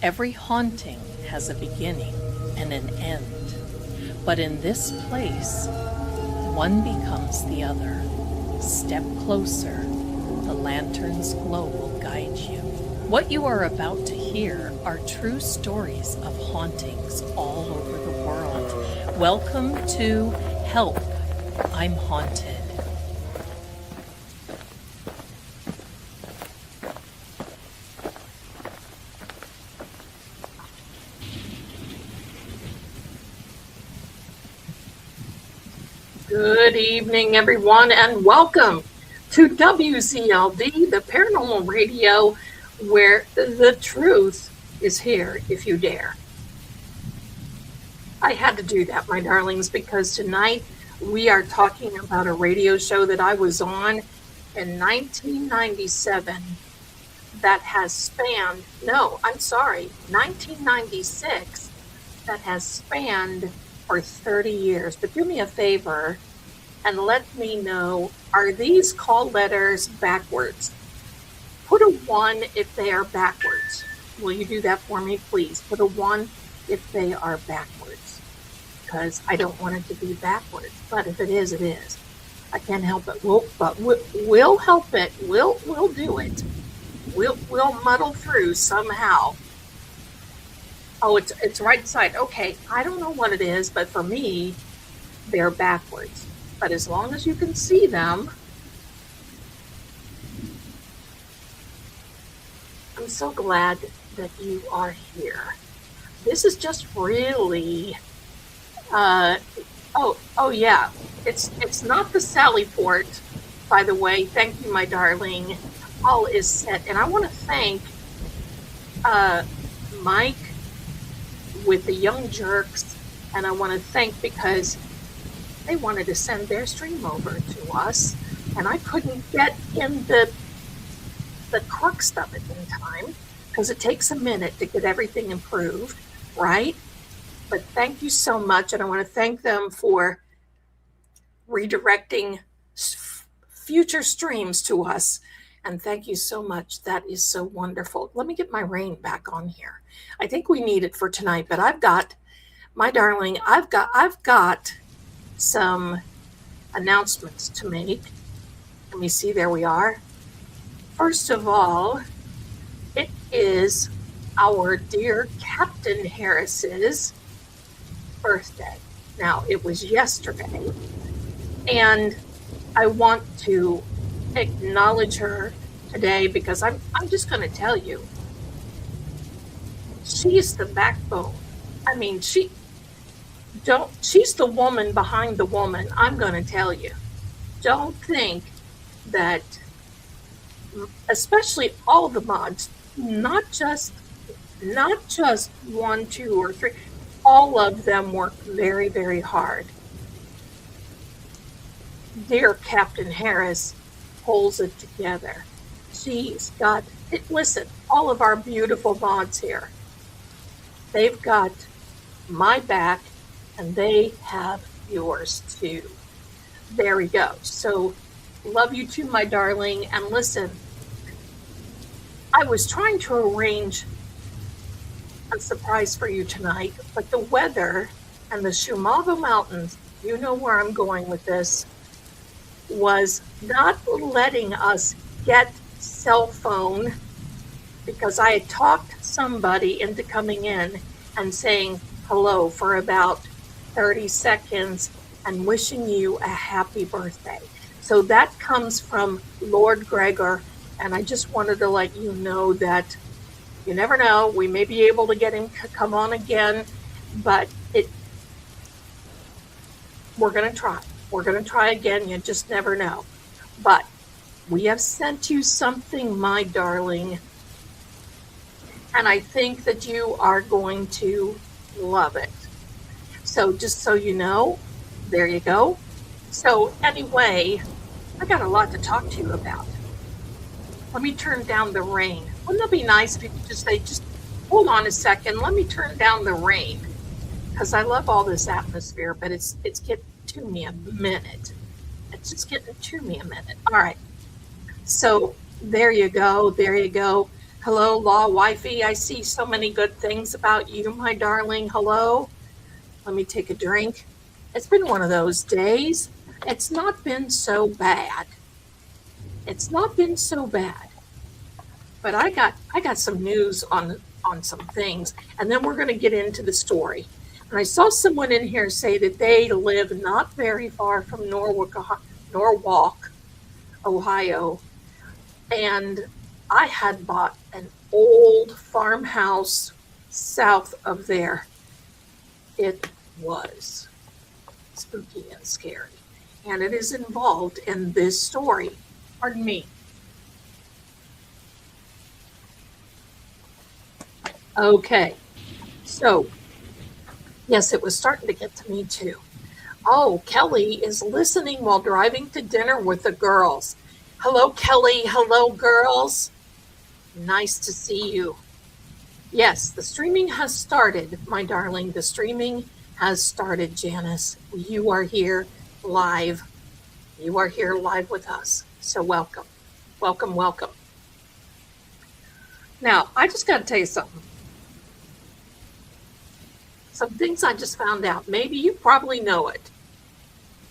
Every haunting has a beginning and an end. But in this place, one becomes the other. Step closer. The lantern's glow will guide you. What you are about to hear are true stories of hauntings all over the world. Welcome to Help, I'm Haunted. Good evening, everyone, and welcome to WZLD, the Paranormal Radio, where the truth is here if you dare. I had to do that, my darlings, because tonight we are talking about a radio show that I was on in 1997 that has spanned, 1996, that has spanned for 30 years. But do me a favor and let me know, are these call letters backwards? Put a 1 if they are backwards. Will you do that for me, please? Put a 1 if they are backwards, because I don't want it to be backwards. But if it is, it is. I can't help it. We'll help it. We'll do it. We'll muddle through somehow. Oh, it's right side. Okay, I don't know what it is, but for me, they're backwards. But as long as you can see them, I'm so glad that you are here. This is just really, yeah, it's not the Sally Port, by the way. Thank you, my darling. All is set, and I want to thank Mike with the Young Jerks, and I want to thank because they wanted to send their stream over to us, and I couldn't get in the crux of it in time because it takes a minute to get everything improved, right? But thank you so much, and I want to thank them for redirecting future streams to us. And thank you so much. That is so wonderful. Let me get my rain back on here. I think we need it for tonight, but I've got, my darling, I've got some announcements to make. Let me see, there we are. First of all, it is our dear Captain Harris's birthday. Now, it was yesterday, and I want to acknowledge her today because I'm just going to tell you, she's the backbone. I mean, she's the woman behind the woman. I'm going to tell you, don't think that, especially all the mods, not just 1, 2, or 3, all of them work very, very hard. Dear Captain Harris holds it together. She's got it. Listen, all of our beautiful mods here, they've got my back and they have yours too. There we go. So love you too, my darling. And listen, I was trying to arrange a surprise for you tonight, but the weather and the Shumava Mountains, you know where I'm going with this, was not letting us get cell phone, because I had talked somebody into coming in and saying hello for about 30 seconds and wishing you a happy birthday. So that comes from Lord Greggor, and I just wanted to let you know that you never know, we may be able to get him to come on again, but we're going to try. We're going to try again. You just never know. But we have sent you something, my darling, and I think that you are going to love it. So just so you know, there you go. So anyway, I got a lot to talk to you about. Let me turn down the rain. Wouldn't that be nice if you could just say, just hold on a second, let me turn down the rain, because I love all this atmosphere, but it's getting to me a minute. It's just getting to me a minute. All right. So there you go. There you go. Hello, Law Wifey. I see so many good things about you, my darling. Hello. Let me take a drink. It's been one of those days. It's not been so bad. It's not been so bad. But I got some news on some things, and then we're going to get into the story. And I saw someone in here say that they live not very far from Norwalk, Ohio, and I had bought an old farmhouse south of there. It was spooky and scary, and it is involved in this story. Pardon me. Okay, so yes, it was starting to get to me too. Oh, Kelly is listening while driving to dinner with the girls. Hello, Kelly. Hello, girls. Nice to see you. Yes, the streaming has started, my darling. The streaming has started, Janice. You are here live. You are here live with us. So welcome. Welcome, welcome. Now, I just got to tell you something. Some things I just found out. Maybe you probably know it.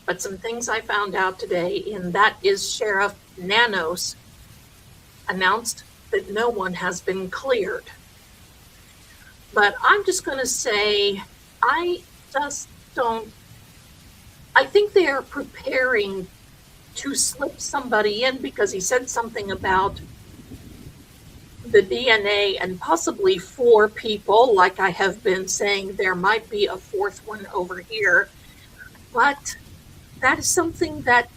But some things I found out today, and that is Sheriff Nanos announced that no one has been cleared. But I'm just going to say, I think they are preparing to slip somebody in because he said something about the DNA and possibly 4 people. Like I have been saying, there might be a 4th one over here. But that is something that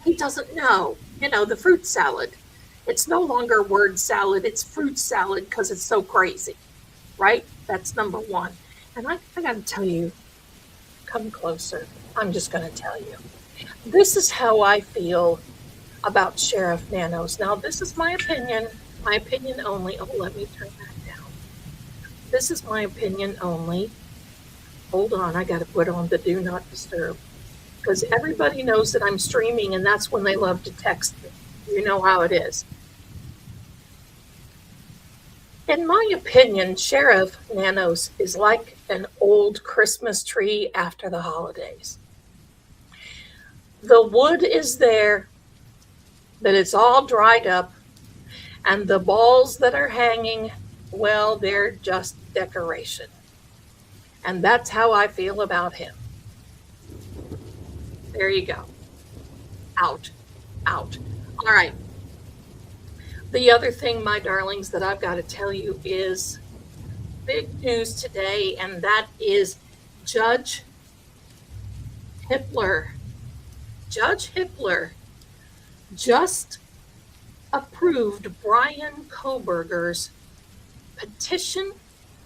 he doesn't know. You know, the fruit salad. It's no longer word salad, it's fruit salad because it's so crazy, right? That's number 1. And I got to tell you, come closer. I'm just going to tell you. This is how I feel about Sheriff Nanos. Now, this is my opinion only. Oh, let me turn that down. This is my opinion only. Hold on, I got to put on the do not disturb because everybody knows that I'm streaming and that's when they love to text me. You know how it is. In my opinion, Sheriff Nanos is like an old Christmas tree after the holidays. The wood is there, but it's all dried up, and the balls that are hanging, well, they're just decoration. And that's how I feel about him. There you go. Out. All right. The other thing, my darlings, that I've got to tell you is big news today, and that is Judge Hitler. Judge Hitler just approved Brian Koberger's petition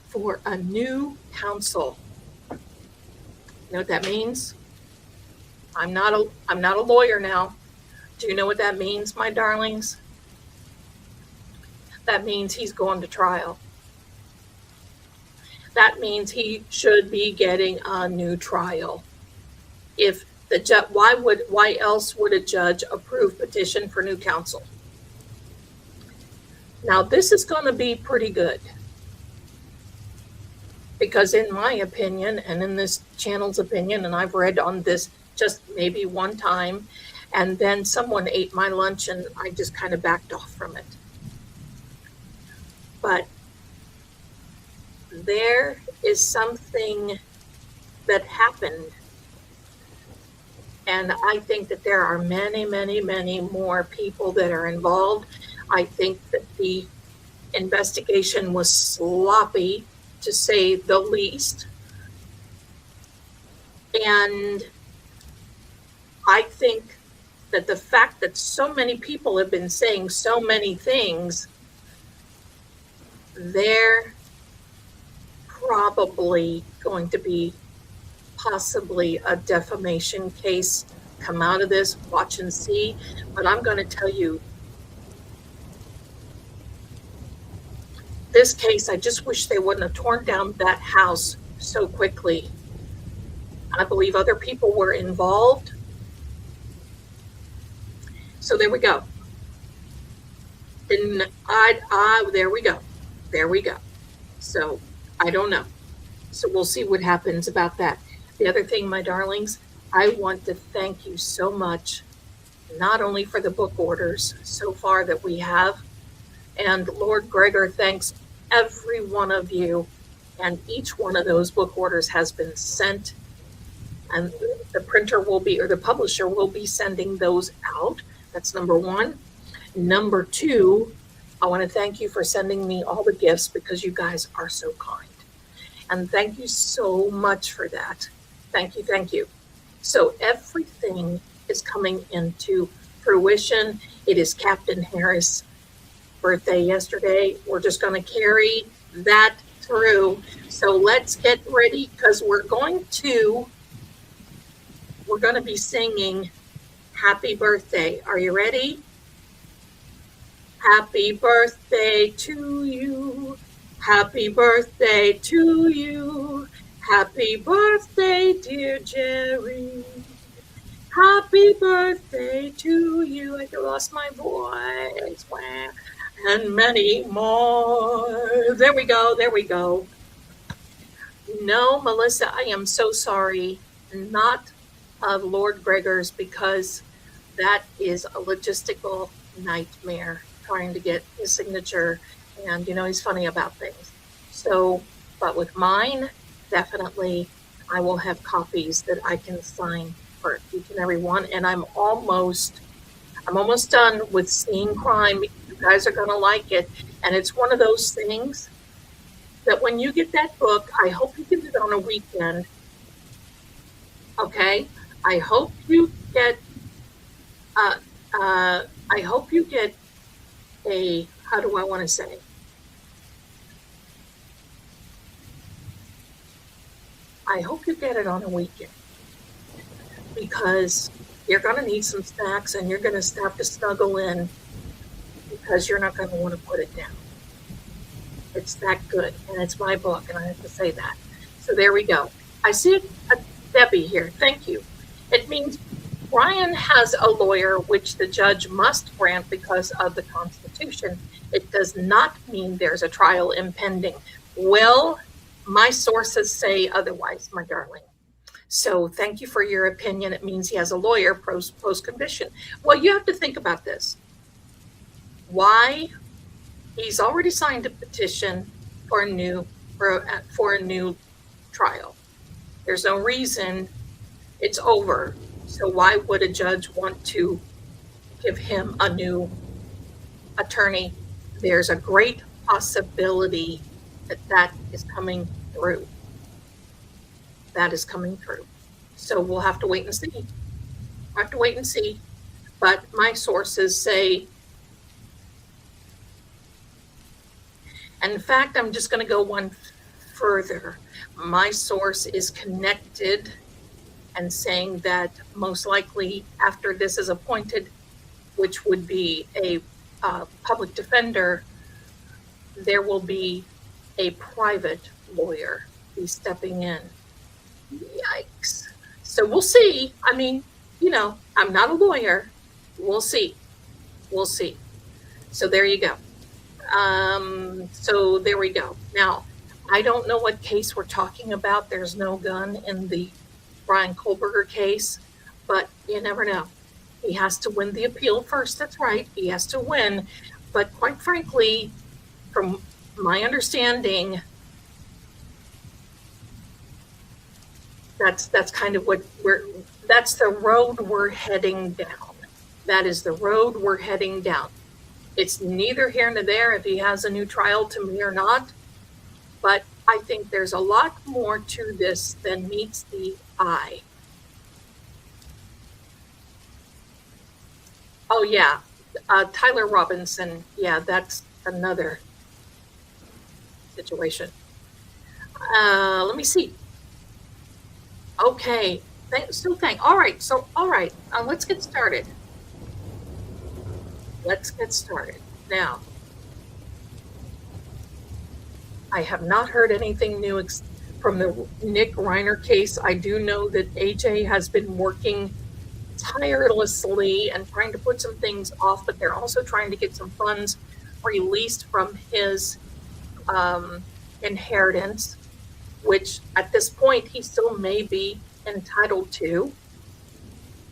for a new council. You know what that means? I'm not a lawyer now. Do you know what that means, my darlings? That means he's going to trial. That means he should be getting a new trial. If the judge, why else would a judge approve petition for new counsel? Now this is going to be pretty good. Because in my opinion, and in this channel's opinion, and I've read on this just maybe one time, and then someone ate my lunch and I just kind of backed off from it. But there is something that happened. And I think that there are many more people that are involved. I think that the investigation was sloppy, to say the least. And I think that the fact that so many people have been saying so many things, they're probably going to be possibly a defamation case come out of this. Watch and see. But I'm going to tell you, this case, I just wish they wouldn't have torn down that house so quickly. I believe other people were involved. So there we go. And there we go. There we go. So I don't know. So we'll see what happens about that. The other thing, my darlings, I want to thank you so much, not only for the book orders so far that we have, and Lord Greggor thanks every one of you, and each one of those book orders has been sent, and the printer will be, or the publisher will be sending those out. That's number one. Number two, I want to thank you for sending me all the gifts because you guys are so kind. And thank you so much for that. Thank you, thank you. So everything is coming into fruition. It is Captain Harris' birthday yesterday. We're just going to carry that through. So let's get ready because we're going to be singing Happy Birthday. Are you ready? Happy birthday to you. Happy birthday to you. Happy birthday, dear Jerry. Happy birthday to you. I lost my voice. Wow. And many more. There we go. There we go. No, Melissa, I am so sorry. Not of Lord Greggor's, because that is a logistical nightmare trying to get his signature. And, he's funny about things. So, but with mine, definitely, I will have copies that I can sign for each and every one. And I'm almost done with Seeing Crime. You guys are going to like it. And it's one of those things that when you get that book, I hope you get it on a weekend. Okay? I hope you get a, how do I want to say? I hope you get it on a weekend, because you're going to need some snacks and you're going to have to snuggle in, because you're not going to want to put it down. It's that good, and it's my book, and I have to say that. So there we go. I see Debbie here. Thank you. It means Brian has a lawyer, which the judge must grant because of the Constitution. It does not mean there's a trial impending. Well, my sources say otherwise, my darling. So thank you for your opinion. It means he has a lawyer post-conviction. Well, you have to think about this. Why? He's already signed a petition for a new trial. There's no reason. It's over. So why would a judge want to give him a new attorney? There's a great possibility that is coming through. That is coming through. So we'll have to wait and see. But my sources say, and in fact, I'm just going to go one further. My source is connected and saying that most likely after this is appointed, which would be a public defender, there will be a private lawyer be stepping in. Yikes. So we'll see. I mean, I'm not a lawyer. We'll see. So there you go. So there we go. Now, I don't know what case we're talking about. There's no gun in the Brian Kohlberger case, but you never know. He has to win the appeal first. That's right. He has to win. But quite frankly, from my understanding, that's kind of that's the road we're heading down. That is the road we're heading down. It's neither here nor there if he has a new trial to me or not, but I think there's a lot more to this than meets the eye. Oh yeah, Tyler Robinson. Yeah, that's another situation. Let me see. Okay. All right. Let's get started. Now, I have not heard anything new from the Nick Reiner case. I do know that AJ has been working tirelessly and trying to put some things off, but they're also trying to get some funds released from his inheritance, which at this point he still may be entitled to.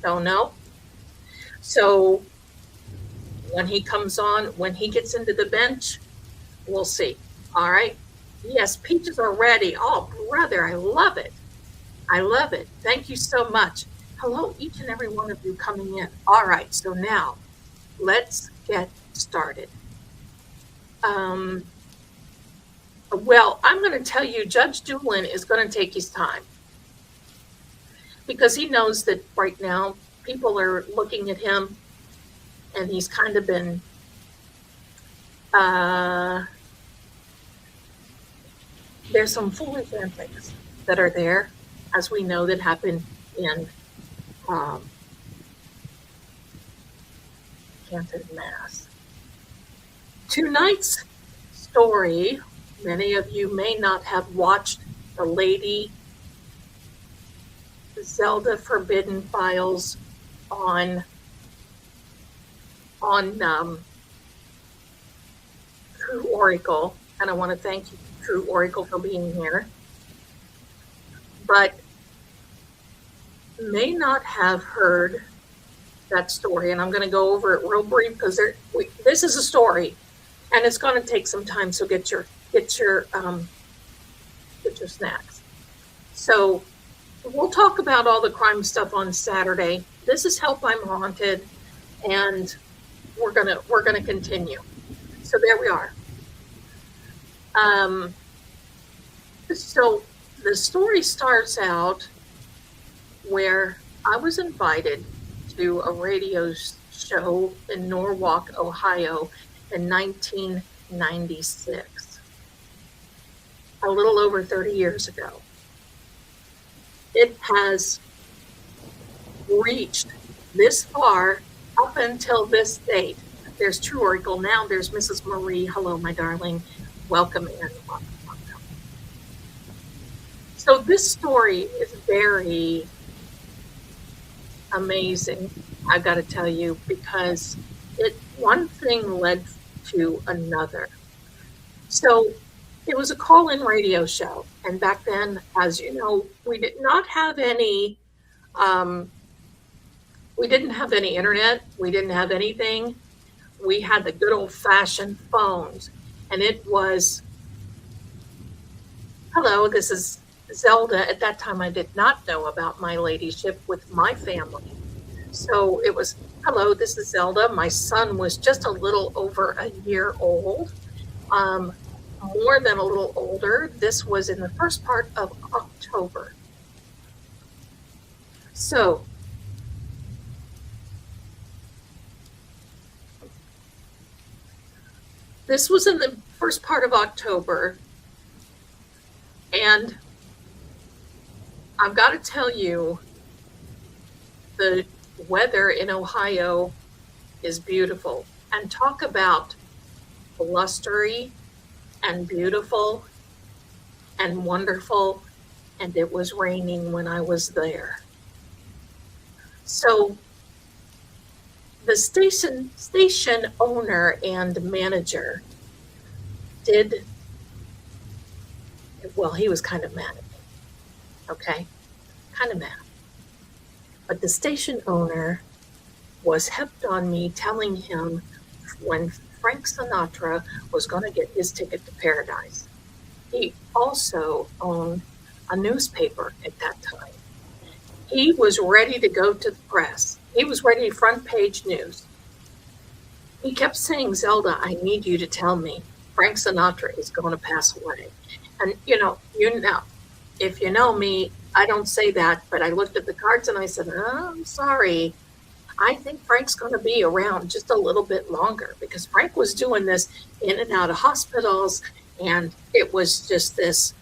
Don't know. So when he comes on, when he gets into the bench, we'll see. All right. Yes, peaches are ready. Oh, brother, I love it. I love it. Thank you so much. Hello, each and every one of you coming in. All right. So now let's get started. Well, I'm going to tell you, Judge Doolin is going to take his time because he knows that right now people are looking at him and he's kind of been there's some foolish antics that are there, as we know, that happen in Canton, Mass. Tonight's story, many of you may not have watched the Lady Zelda Forbidden Files on True Oracle, and I want to thank you, True Oracle, for being here, but may not have heard that story, and I'm going to go over it real brief because this is a story, and it's going to take some time. So get your snacks. So we'll talk about all the crime stuff on Saturday. This is Help I'm Haunted, and we're gonna continue. So there we are. So the story starts out where I was invited to a radio show in Norwalk, Ohio in 1996, a little over 30 years ago. It has reached this far up until this date. There's True Oracle now. There's Mrs. Marie. Hello, my darling. Welcome in. Welcome. So this story is very amazing, I've got to tell you, because one thing led to another. So it was a call-in radio show, and back then, as you know, we did not have any. We didn't have any internet. We didn't have anything. We had the good old-fashioned phones, and it was, hello, this is Zelda. At that time, I did not know about my ladyship with my family. So it was, hello, this is Zelda. My son was just a little over a year old, more than a little older. This was in the first part of October. So this was in the first part of October, and I've got to tell you, the weather in Ohio is beautiful. And talk about blustery and beautiful and wonderful. And it was raining when I was there. So the station owner and manager he was kind of mad at me. Okay, kind of mad. But the station owner was hepped on me, telling him when Frank Sinatra was going to get his ticket to paradise. He also owned a newspaper at that time. He was ready to go to the press. He was ready to front page news. He kept saying, Zelda, I need you to tell me Frank Sinatra is going to pass away. And you know, if you know me, I don't say that, but I looked at the cards and I said, oh, I'm sorry. I think Frank's going to be around just a little bit longer, because Frank was doing this in and out of hospitals, and it was just this,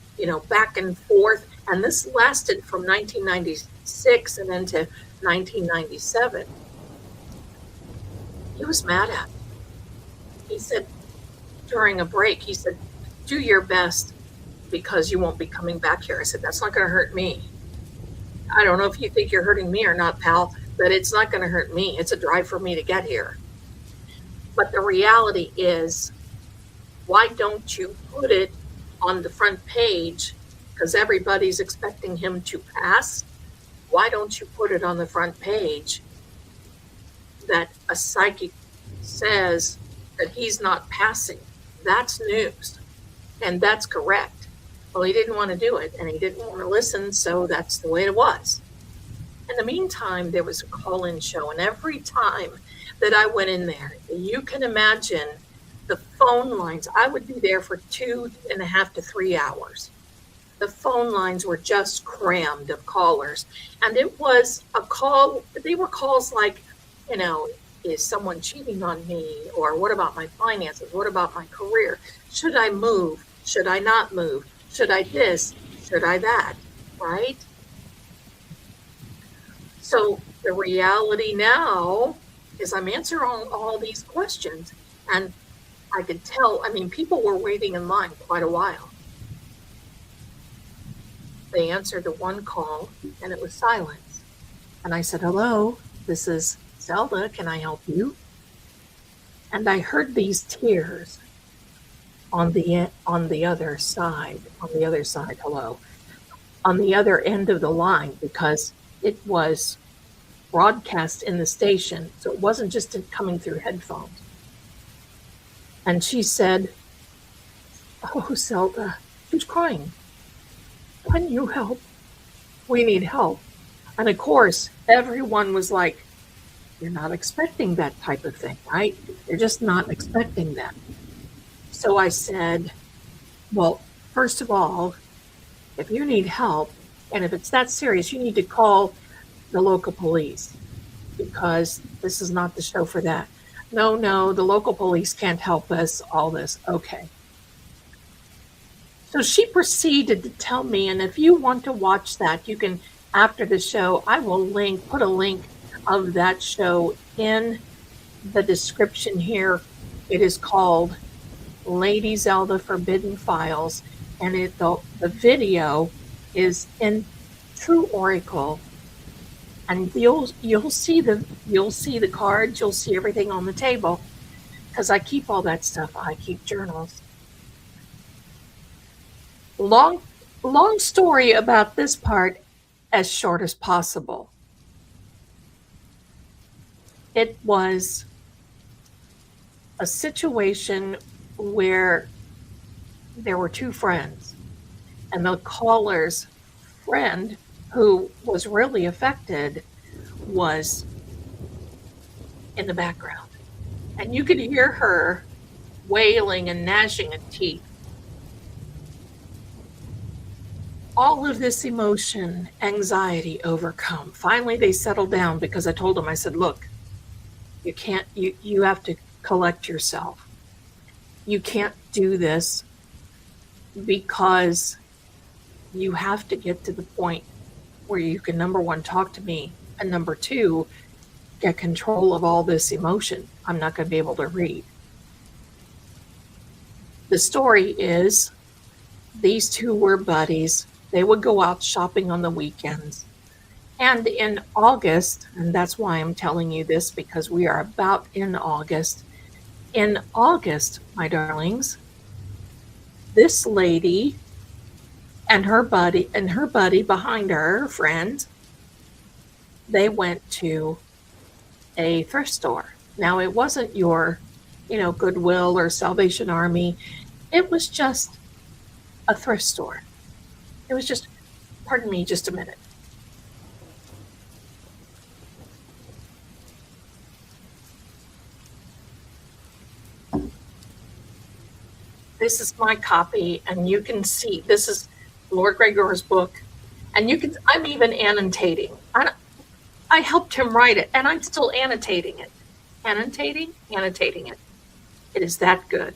back and forth. And this lasted from 1996 and into 1997. He was mad at me. He said, during a break, he said, do your best, because you won't be coming back here. I said, that's not going to hurt me. I don't know if you think you're hurting me or not, pal, but it's not going to hurt me. It's a drive for me to get here. But the reality is, why don't you put it on the front page? Because everybody's expecting him to pass. Why don't you put it on the front page that a psychic says that he's not passing? That's news, and that's correct. Well, he didn't want to do it, and he didn't want to listen, so that's the way it was. In the meantime, there was a call-in show, and every time that I went in there, you can imagine the phone lines. I would be there for 2.5 to 3 hours. The phone lines were just crammed of callers, and it was a call. They were calls like, is someone cheating on me? Or what about my finances? What about my career? Should I move? Should I not move? Should I this? Should I that? Right? So the reality now is I'm answering all these questions, and I could tell, people were waiting in line quite a while. They answered the one call, and it was silence. And I said, hello, this is Zelda. Can I help you? And I heard these tears on the other side, hello, on the other end of the line, because it was broadcast in the station, so it wasn't just coming through headphones. And she said, oh, Zelda, she was crying. Can you help? We need help. And of course, everyone was like, you're not expecting that type of thing, right? You're just not expecting that. So I said, well, first of all, if you need help, and if it's that serious, you need to call the local police, because this is not the show for that. No, the local police can't help us, all this. Okay. So she proceeded to tell me, and if you want to watch that, you can, after the show, I will put a link of that show in the description here. It is called Lady Zelda Forbidden Files, and the video is in True Oracle, and you'll see the cards, you'll see everything on the table, because I keep all that stuff. I keep journals. Long story about this part, as short as possible. It was a situation where there were two friends, and the caller's friend, who was really affected, was in the background. And you could hear her wailing and gnashing of teeth. All of this emotion, anxiety overcome. Finally, they settled down, because I told them, I said, look, you have to collect yourself. You can't do this, because you have to get to the point where you can, number one, talk to me, and number two, get control of all this emotion. I'm not going to be able to read. The story is, these two were buddies. They would go out shopping on the weekends. And in August, and that's why I'm telling you this, because we are about in August. In August, my darlings, this lady and her buddy behind her friend, they went to a thrift store. Now, it wasn't your, Goodwill or Salvation Army. It was just a thrift store. It was just, pardon me, just a minute. This is my copy, and you can see, this is Lord Greggor's book, and I'm even annotating. I helped him write it, and I'm still annotating it. Annotating it. It is that good.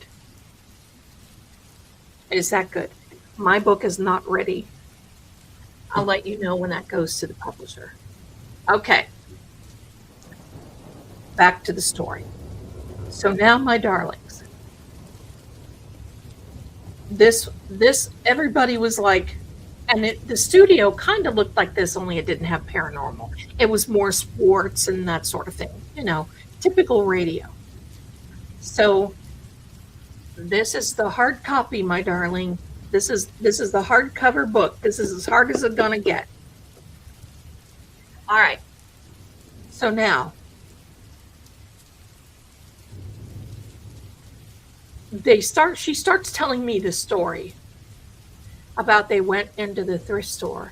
It is that good. My book is not ready. I'll let you know when that goes to the publisher. Okay. Back to the story. So now, my darlings, this everybody was like, and the studio kind of looked like this, only it didn't have paranormal. It was more sports and that sort of thing, typical radio. So This is the hard copy, my darling. This is the hardcover book. This is as hard as it's gonna get. All right. So now she starts telling me the story about they went into the thrift store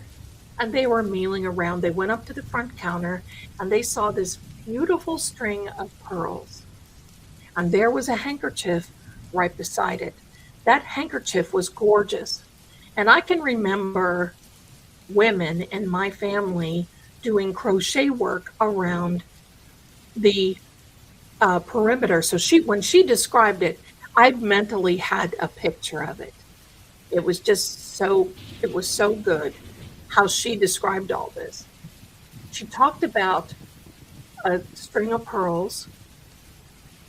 and they were milling around. They went up to the front counter and they saw this beautiful string of pearls. And there was a handkerchief right beside it. That handkerchief was gorgeous. And I can remember women in my family doing crochet work around the perimeter. So when she described it, I mentally had a picture of it. It was so good how she described all this. She talked about a string of pearls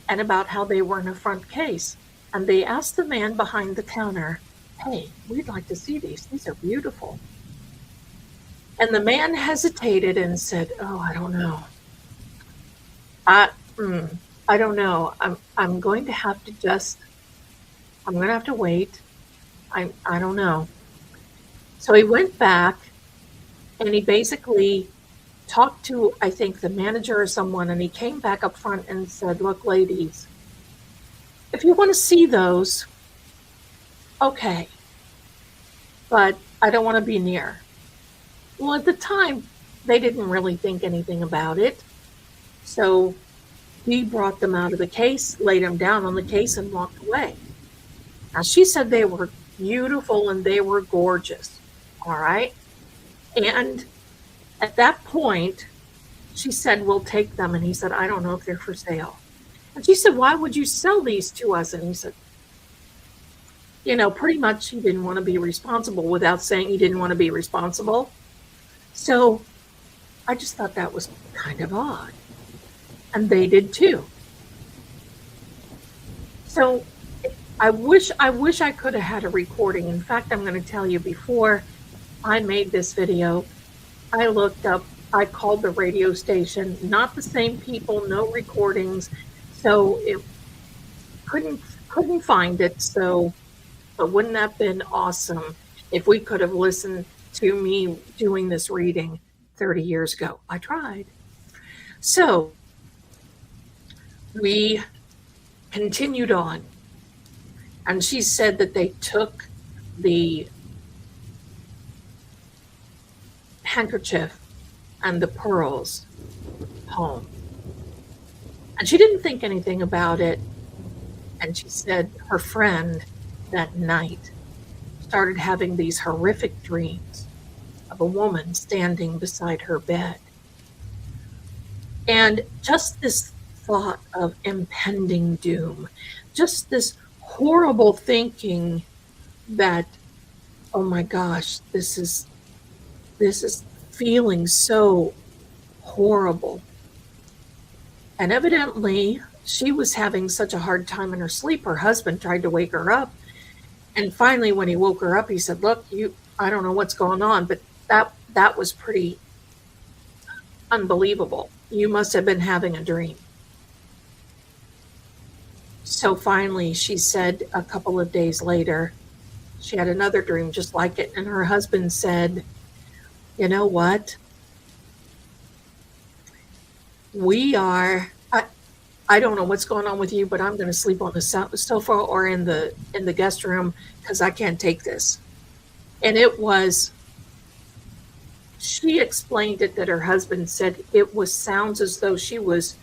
and about how they were in a front case. And they asked the man behind the counter, "Hey, we'd like to see these. These are beautiful." And the man hesitated and said, "Oh, I don't know. I don't know. I'm going to have to wait. I don't know." So he went back and he basically talked to, I think, the manager or someone, and he came back up front and said, "Look, ladies, if you want to see those, okay, but I don't want to be near." Well, at the time, they didn't really think anything about it. So he brought them out of the case, laid them down on the case, and walked away. Now, she said they were beautiful and they were gorgeous. All right. And at that point, she said, "We'll take them." And he said, "I don't know if they're for sale." And she said, "Why would you sell these to us?" And he said, pretty much he didn't want to be responsible without saying he didn't want to be responsible. So I just thought that was kind of odd. And they did too. So I wish I could have had a recording. In fact, I'm going to tell you, before I made this video, I looked up, I called the radio station, not the same people, no recordings. So it couldn't find it. So, but wouldn't that have been awesome if we could have listened to me doing this reading 30 years ago? I tried. So we continued on. And she said that they took the handkerchief and the pearls home. And she didn't think anything about it. And she said her friend that night started having these horrific dreams of a woman standing beside her bed. And just this thought of impending doom, just this horrible thinking that, oh my gosh, this is feeling so horrible. And evidently she was having such a hard time in her sleep. Her husband tried to wake her up. And finally, when he woke her up, he said, "Look, I don't know what's going on, but that was pretty unbelievable. You must have been having a dream." So finally, she said a couple of days later, she had another dream just like it. And her husband said, "You know what? I don't know what's going on with you, but I'm going to sleep on the sofa or in the guest room because I can't take this." And she explained it that her husband said it sounds as though she was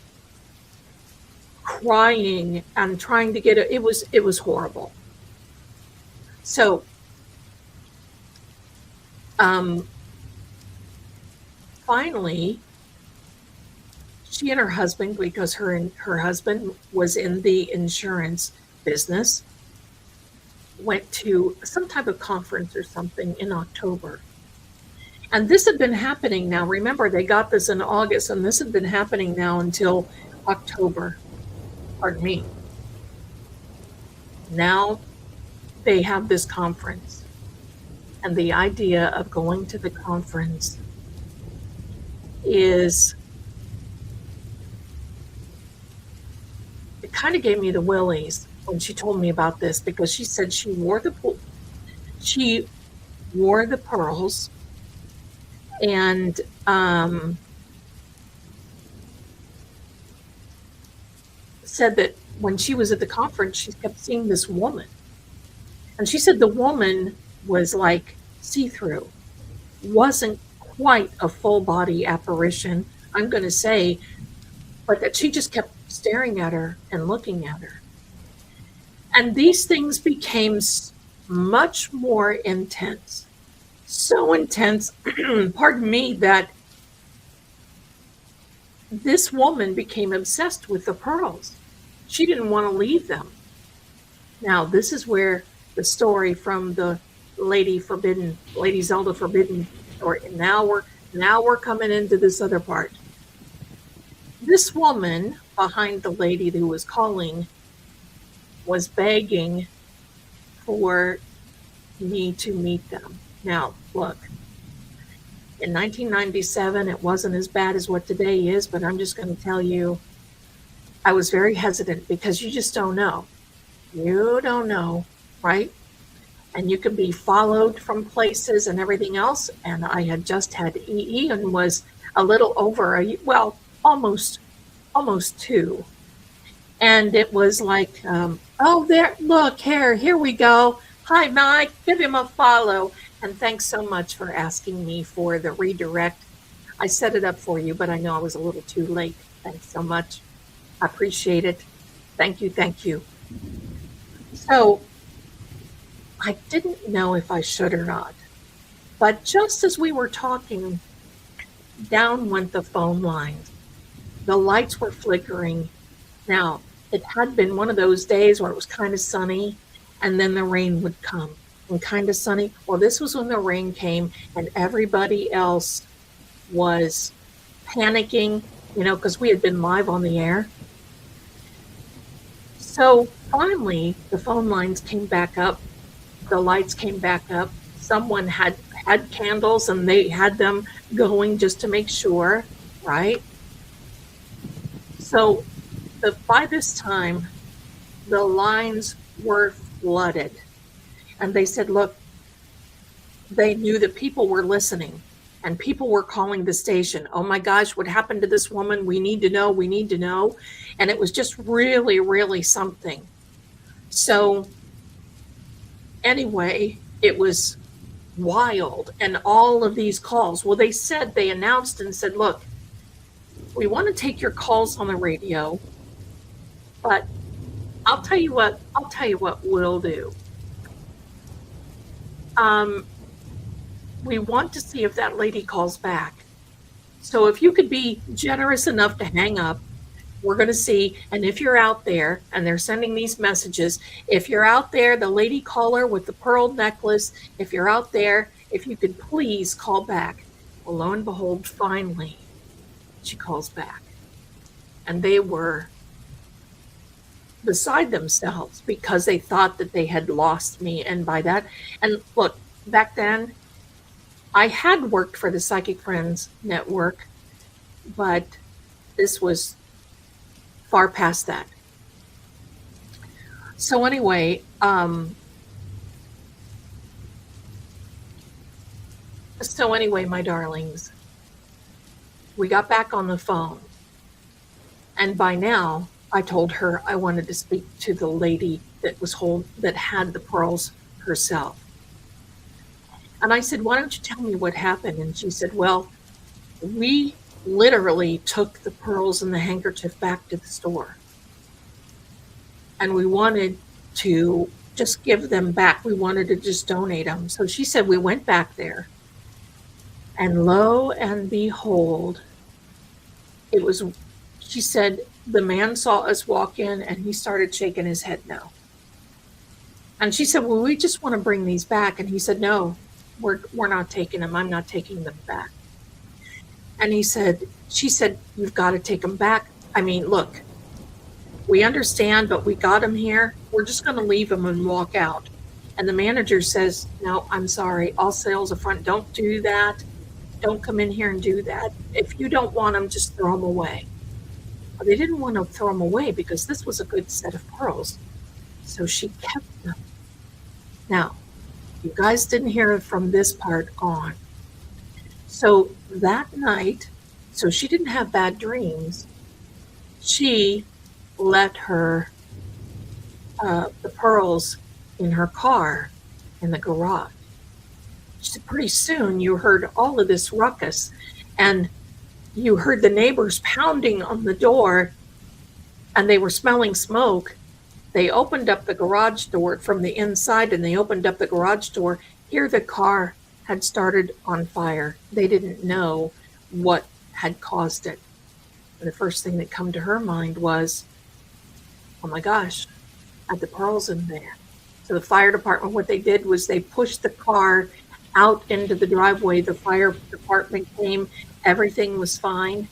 crying and trying to get it. It was horrible. So, finally, she and her husband, because her husband was in the insurance business, went to some type of conference or something in October. And this had been happening now. Remember, they got this in August, and this had been happening now until October. Pardon me. Now they have this conference. And the idea of going to the conference it kind of gave me the willies. when she told me about this, because she said she wore the pearls, and said that when she was at the conference, she kept seeing this woman. And she said the woman was like see-through, wasn't quite a full body apparition, I'm going to say, but that she just kept staring at her and looking at her. And these things became much more intense. So intense, pardon me, that this woman became obsessed with the pearls. She didn't want to leave them. Now, this is where the story from the Lady Zelda Forbidden story. And now we're coming into this other part. This woman behind the lady who was calling was begging for me to meet them. Now, look, in 1997, it wasn't as bad as what today is, but I'm just going to tell you, I was very hesitant because you just don't know. You don't know, right? And you can be followed from places and everything else. And I had just had EE and was a little over almost 2. And it was like, oh, there, look, here we go. Hi, Mike, give him a follow. And thanks so much for asking me for the redirect. I set it up for you, but I know I was a little too late. Thanks so much. I appreciate it. Thank you. So I didn't know if I should or not. But just as we were talking, down went the phone lines. The lights were flickering. Now, it had been one of those days where it was kind of sunny, and then the rain would come. And kind of sunny. Well, this was when the rain came, and everybody else was panicking, because we had been live on the air. So finally, the phone lines came back up. The lights came back up. Someone had candles, and they had them going just to make sure, right? So by this time, the lines were flooded. And they said, look, they knew that people were listening and people were calling the station. Oh my gosh, what happened to this woman? We need to know. And it was just really, really something. So anyway, it was wild. And all of these calls, well, they announced and said, look, we want to take your calls on the radio, but I'll tell you what we'll do. We want to see if that lady calls back. So if you could be generous enough to hang up, we're going to see. And if you're out there and they're sending these messages, if you're out there, the lady caller with the pearl necklace, if you're out there, if you could please call back. Well, lo and behold, finally, she calls back. And they were beside themselves because they thought that they had lost me. And by that, and look, back then, I had worked for the Psychic Friends Network, but this was far past that. So anyway, my darlings, we got back on the phone. And by now, I told her I wanted to speak to the lady that had the pearls herself. And I said, why don't you tell me what happened? And she said, well, we literally took the pearls and the handkerchief back to the store. And we wanted to just give them back. We wanted to just donate them. So she said, we went back there. And lo and behold, she said, the man saw us walk in and he started shaking his head no. And she said, well, we just want to bring these back. And he said, no, we're not taking them. I'm not taking them back. And she said, you've got to take them back. I mean, look, we understand, but we got them here. We're just going to leave them and walk out. And the manager says, no, I'm sorry. All sales up front. Don't do that. Don't come in here and do that. If you don't want them, just throw them away. Well, they didn't want to throw them away because this was a good set of pearls. So she kept them. Now, you guys didn't hear it from this part on. So that night, so she didn't have bad dreams. She let the pearls in her car in the garage. So pretty soon you heard all of this ruckus, and you heard the neighbors pounding on the door, and they were smelling smoke. They opened up the garage door from the inside, and they opened up the garage door. Here the car had started on fire. They didn't know what had caused it. And the first thing that come to her mind was, oh my gosh, I had the pearls in there. So the fire department, what they did was they pushed the car out into the driveway. The fire department came, everything was fine,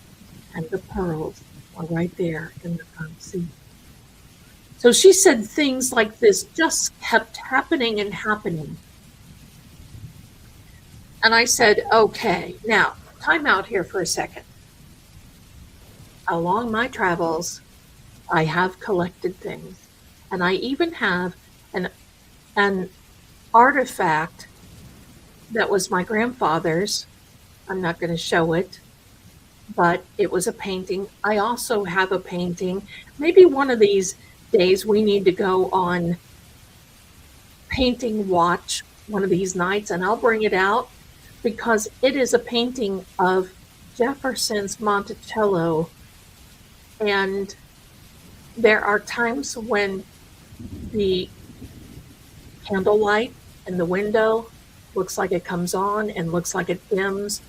and the pearls were right there in the front seat. So she said things like this just kept happening and happening. And I said, okay, now, time out here for a second. Along my travels, I have collected things. And I even have an artifact that was my grandfather's. I'm not going to show it, but it was a painting. I also have a painting. Maybe one of these days we need to go on painting watch one of these nights, and I'll bring it out, because it is a painting of Jefferson's Monticello. And there are times when the candlelight in the window looks like it comes on and looks like it dims.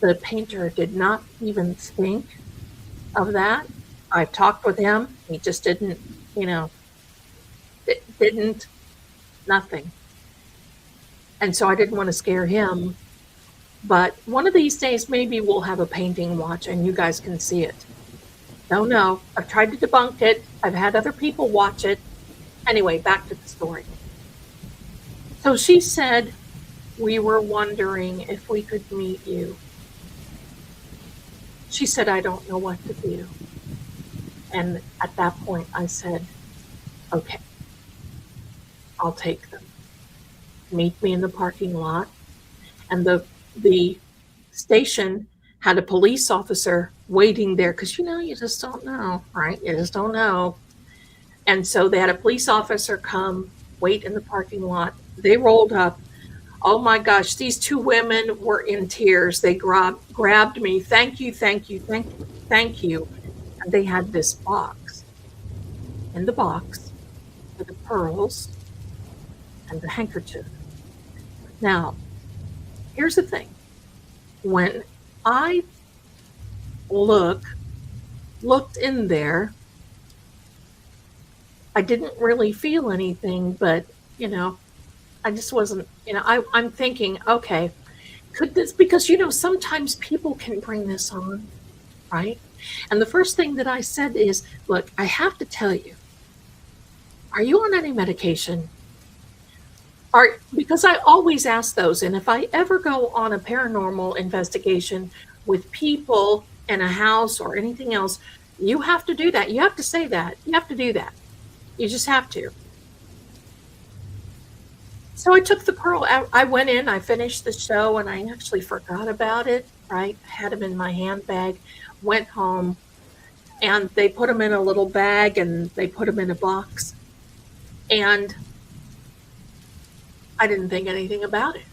The painter did not even think of that. I've talked with him. He just didn't, nothing. And so I didn't want to scare him. But one of these days, maybe we'll have a painting watch and you guys can see it. Don't know. I've tried to debunk it. I've had other people watch it. Anyway, back to the story. So she said, we were wondering if we could meet you. She said, I don't know what to do. And at that point, I said, okay, I'll take them. Meet me in the parking lot. And the station had a police officer waiting there, because you just don't know, right? You just don't know. And so they had a police officer come, wait in the parking lot. They rolled up. Oh my gosh, these two women were in tears. They grabbed me. Thank you, thank you, thank you. And they had this box. In the box were the pearls and the handkerchief. Now, here's the thing. When I looked in there, I didn't really feel anything, but, I just wasn't, I'm thinking, okay, could this, because, sometimes people can bring this on, right? And the first thing that I said is, look, I have to tell you, are you on any medication? Because I always ask those, and if I ever go on a paranormal investigation with people in a house or anything else, you have to do that. You have to say that. You have to do that. You just have to. So I took the pearl out. I went in, I finished the show, and I actually forgot about it, right? I had them in my handbag, went home, and they put them in a little bag, and they put them in a box. And I didn't think anything about it.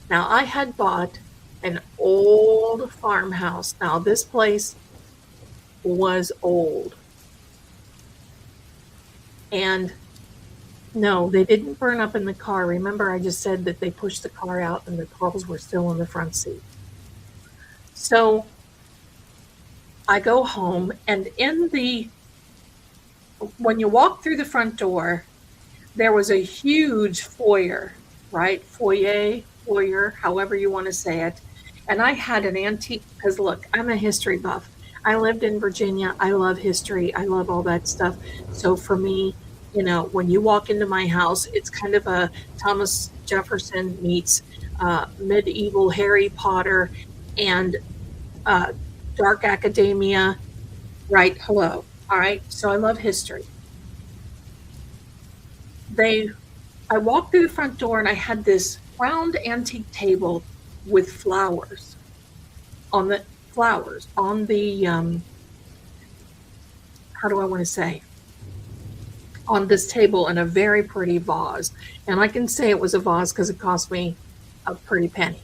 Now, I had bought an old farmhouse. Now, this place was old. And no, they didn't burn up in the car. Remember, I just said that they pushed the car out and the pearls were still in the front seat. So I go home, and when you walk through the front door, there was a huge foyer, right? Foyer, however you want to say it. And I had an antique, because look, I'm a history buff. I lived in Virginia. I love history. I love all that stuff. So for me, when you walk into my house, it's kind of a Thomas Jefferson meets medieval Harry Potter and dark academia, right? Hello. All right. So I love history. they I walked through the front door and I had this round antique table with flowers on the how do I want to say, on this table in a very pretty vase. And I can say it was a vase because it cost me a pretty penny.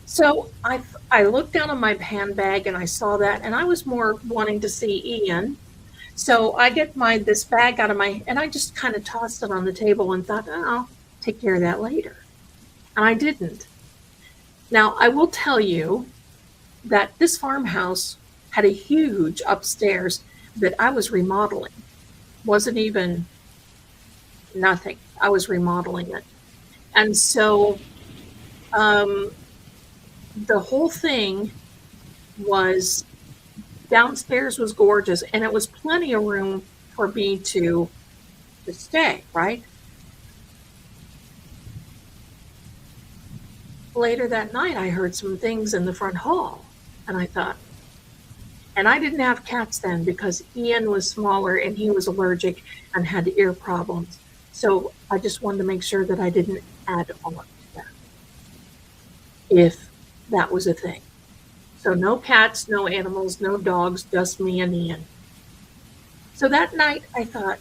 So I looked down on my handbag and I saw that, and I was more wanting to see Ian. So I get this bag out of and I just kind of tossed it on the table and thought, oh, I'll take care of that later. And I didn't. Now, I will tell you that this farmhouse had a huge upstairs that I was remodeling. Wasn't even nothing. I was remodeling it. And so the whole thing was downstairs was gorgeous, and it was plenty of room for me to stay, right? Later that night, I heard some things in the front hall, and I thought, and I didn't have cats then because Ian was smaller and he was allergic and had ear problems. So I just wanted to make sure that I didn't add on to that, if that was a thing. So no cats, no animals, no dogs, just me and Ian. So that night I thought,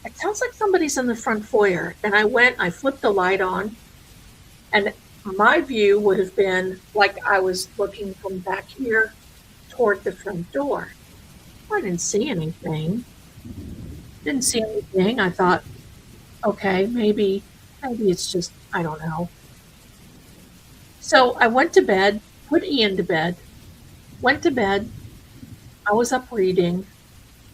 it sounds like somebody's in the front foyer. And I flipped the light on, and my view would have been like I was looking from back here toward the front door. I didn't see anything. I thought, okay, maybe it's just, I don't know. So I went to bed, put Ian to bed, went to bed. I was up reading.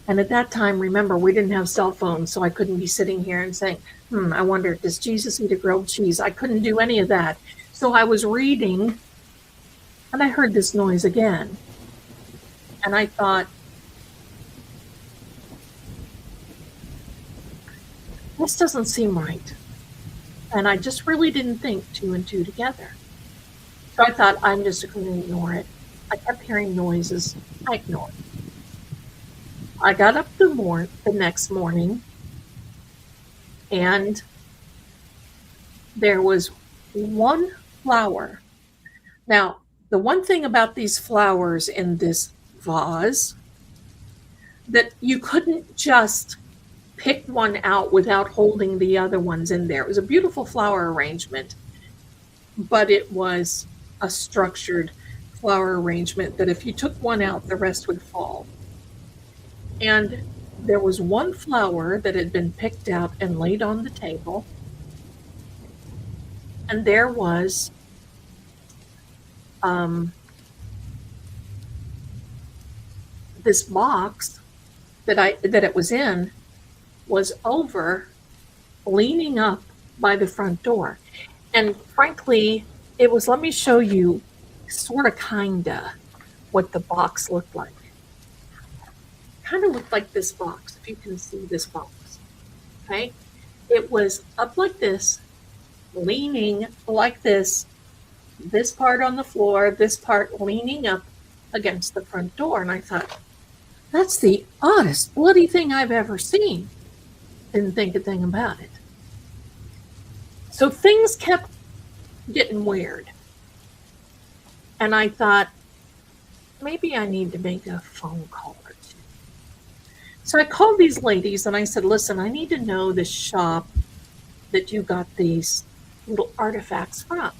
And at that time, remember, we didn't have cell phones, so I couldn't be sitting here and saying, I wonder, does Jesus eat a grilled cheese? I couldn't do any of that. So I was reading, and I heard this noise again. And I thought, this doesn't seem right. And I just really didn't think two and two together. So I thought, I'm just going to ignore it. I kept hearing noises. I ignored it. I got up the next morning, and there was one flower. Now, the one thing about these flowers in this vase, that you couldn't just pick one out without holding the other ones in there. It was a beautiful flower arrangement, but it was a structured flower arrangement that if you took one out, the rest would fall. And there was one flower that had been picked out and laid on the table. And there was this box that it was in was over, leaning up by the front door. And frankly, it was, let me show you sort of kinda what the box looked like. Kind of looked like this box, if you can see this box. Okay? It was up like this, leaning like this part on the floor, this part leaning up against the front door. And I thought, that's the oddest bloody thing I've ever seen. Didn't think a thing about it. So things kept getting weird. And I thought, maybe I need to make a phone call or two. So I called these ladies and I said, listen, I need to know the shop that you got these little artifacts from.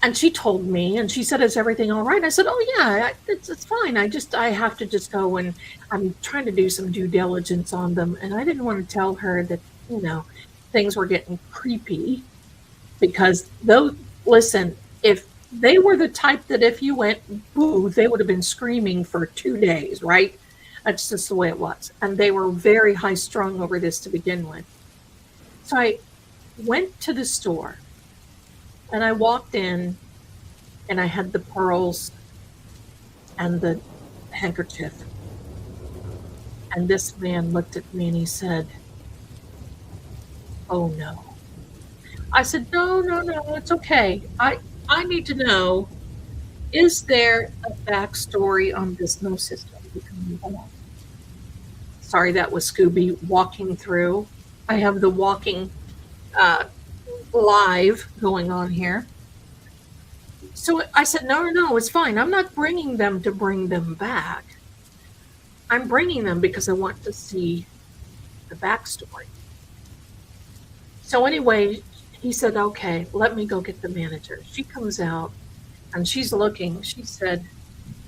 And she told me, and she said, is everything all right? I said, oh yeah, it's fine. I have to just go, and I'm trying to do some due diligence on them. And I didn't want to tell her that, things were getting creepy, because listen, if they were the type that if you went boo, they would have been screaming for 2 days, right? That's just the way it was. And they were very high strung over this to begin with. So I went to the store. And I walked in, and I had the pearls and the handkerchief. And this man looked at me and he said, oh no. I said, no, it's okay. I need to know, is there a backstory on this no system? Sorry, that was Scooby walking through. I have the walking live going on here. So I said, no, it's fine. I'm not bringing them to bring them back. I'm bringing them because I want to see the backstory. So anyway, he said, okay, let me go get the manager. She comes out and she's looking. She said,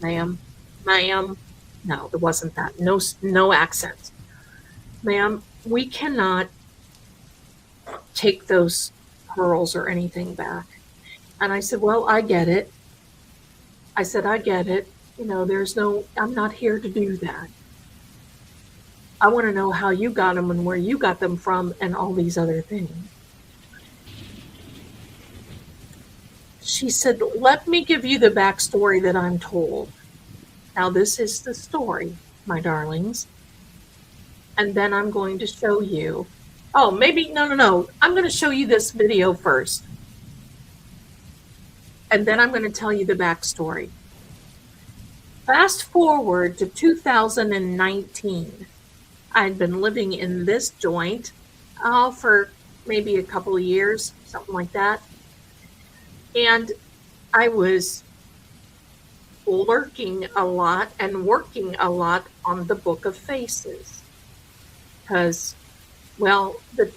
ma'am, no, there wasn't that. No accents. Ma'am, we cannot take those pearls or anything back. And I said, well, I get it. I said, I get it. You know, I'm not here to do that. I want to know how you got them and where you got them from and all these other things. She said, let me give you the backstory that I'm told. Now, this is the story, my darlings. And then I'm going to show you. Oh, maybe, no. I'm going to show you this video first. And then I'm going to tell you the backstory. Fast forward to 2019. I'd been living in this joint for maybe a couple of years, something like that. And I was lurking a lot and working a lot on the Book of Faces. Because, well, the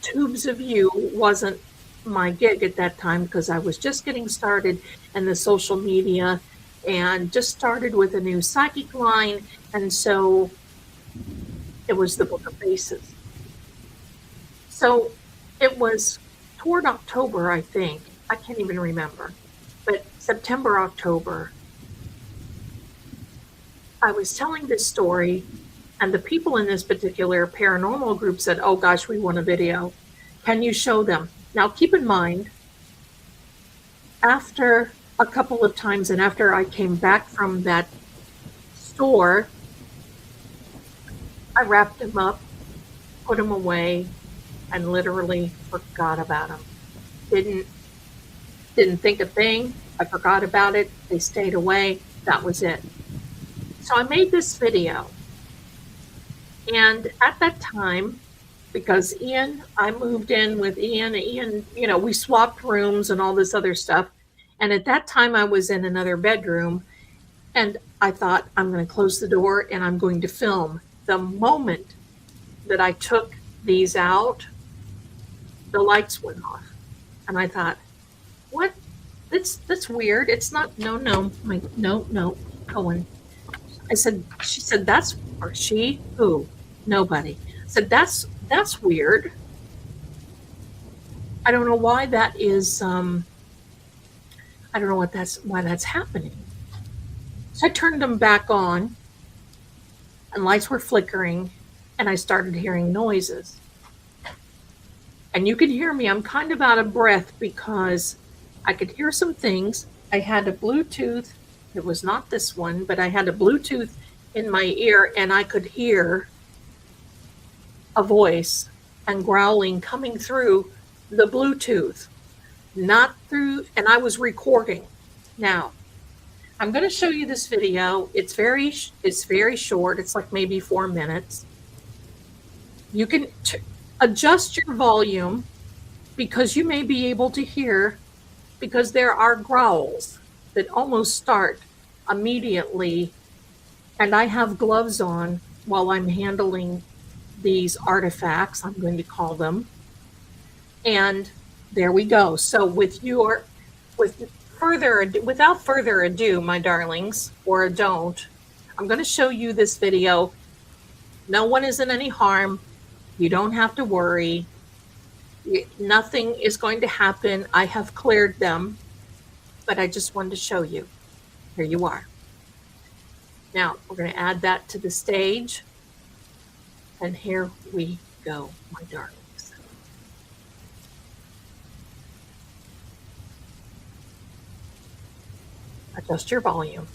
Tubes of You wasn't my gig at that time because I was just getting started in the social media and just started with a new psychic line. And so it was the Book of Faces. So it was toward October, I think. I can't even remember. But September, October, I was telling this story, and the people in this particular paranormal group said, oh gosh, we want a video. Can you show them? Now, keep in mind, after a couple of times and after I came back from that store, I wrapped them up, put them away, and literally forgot about them. Didn't think a thing. I forgot about it. They stayed away. That was it. So I made this video. And at that time, because I moved in with Ian, you know, we swapped rooms and all this other stuff. And at that time I was in another bedroom and I thought I'm going to close the door and I'm going to film. The moment that I took these out, the lights went off. And I thought, what? That's weird. It's not, no, Cohen. She said, who? Nobody. I said, that's weird. I don't know why that is, I don't know why that's happening. So I turned them back on and lights were flickering and I started hearing noises. And you could hear me, I'm kind of out of breath because I could hear some things. I had a Bluetooth, it was not this one, but I had a Bluetooth in my ear and I could hear a voice and growling coming through the Bluetooth, not through, and I was recording. Now, I'm going to show you this video. It's very short. It's like maybe 4 minutes. You can adjust your volume because you may be able to hear, because there are growls that almost start immediately. And I have gloves on while I'm handling these artifacts, I'm going to call them. And there we go. So without further ado, my darlings, or don't, I'm going to show you this video. No one is in any harm. You don't have to worry. Nothing is going to happen. I have cleared them, but I just wanted to show you. Here you are. Now, we're going to add that to the stage. And here we go, my darlings. Adjust your volume.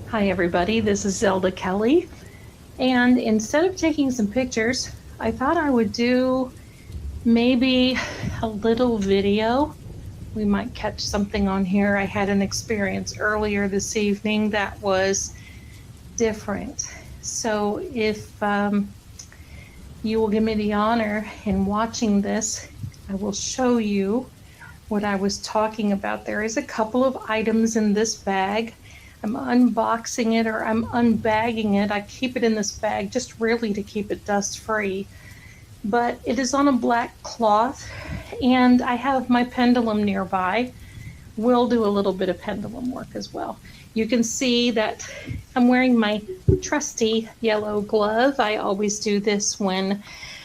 Hi, everybody. This is Zelda Kelly. And instead of taking some pictures, I thought I would do maybe a little video. We might catch something on here. I had an experience earlier this evening that was different. So if you will give me the honor in watching this, I will show you what I was talking about. There is a couple of items in this bag. I'm unboxing it, or I'm unbagging it. I keep it in this bag just really to keep it dust free. But it is on a black cloth, and I have my pendulum nearby. We'll do a little bit of pendulum work as well. You can see that I'm wearing my trusty yellow glove. I always do this when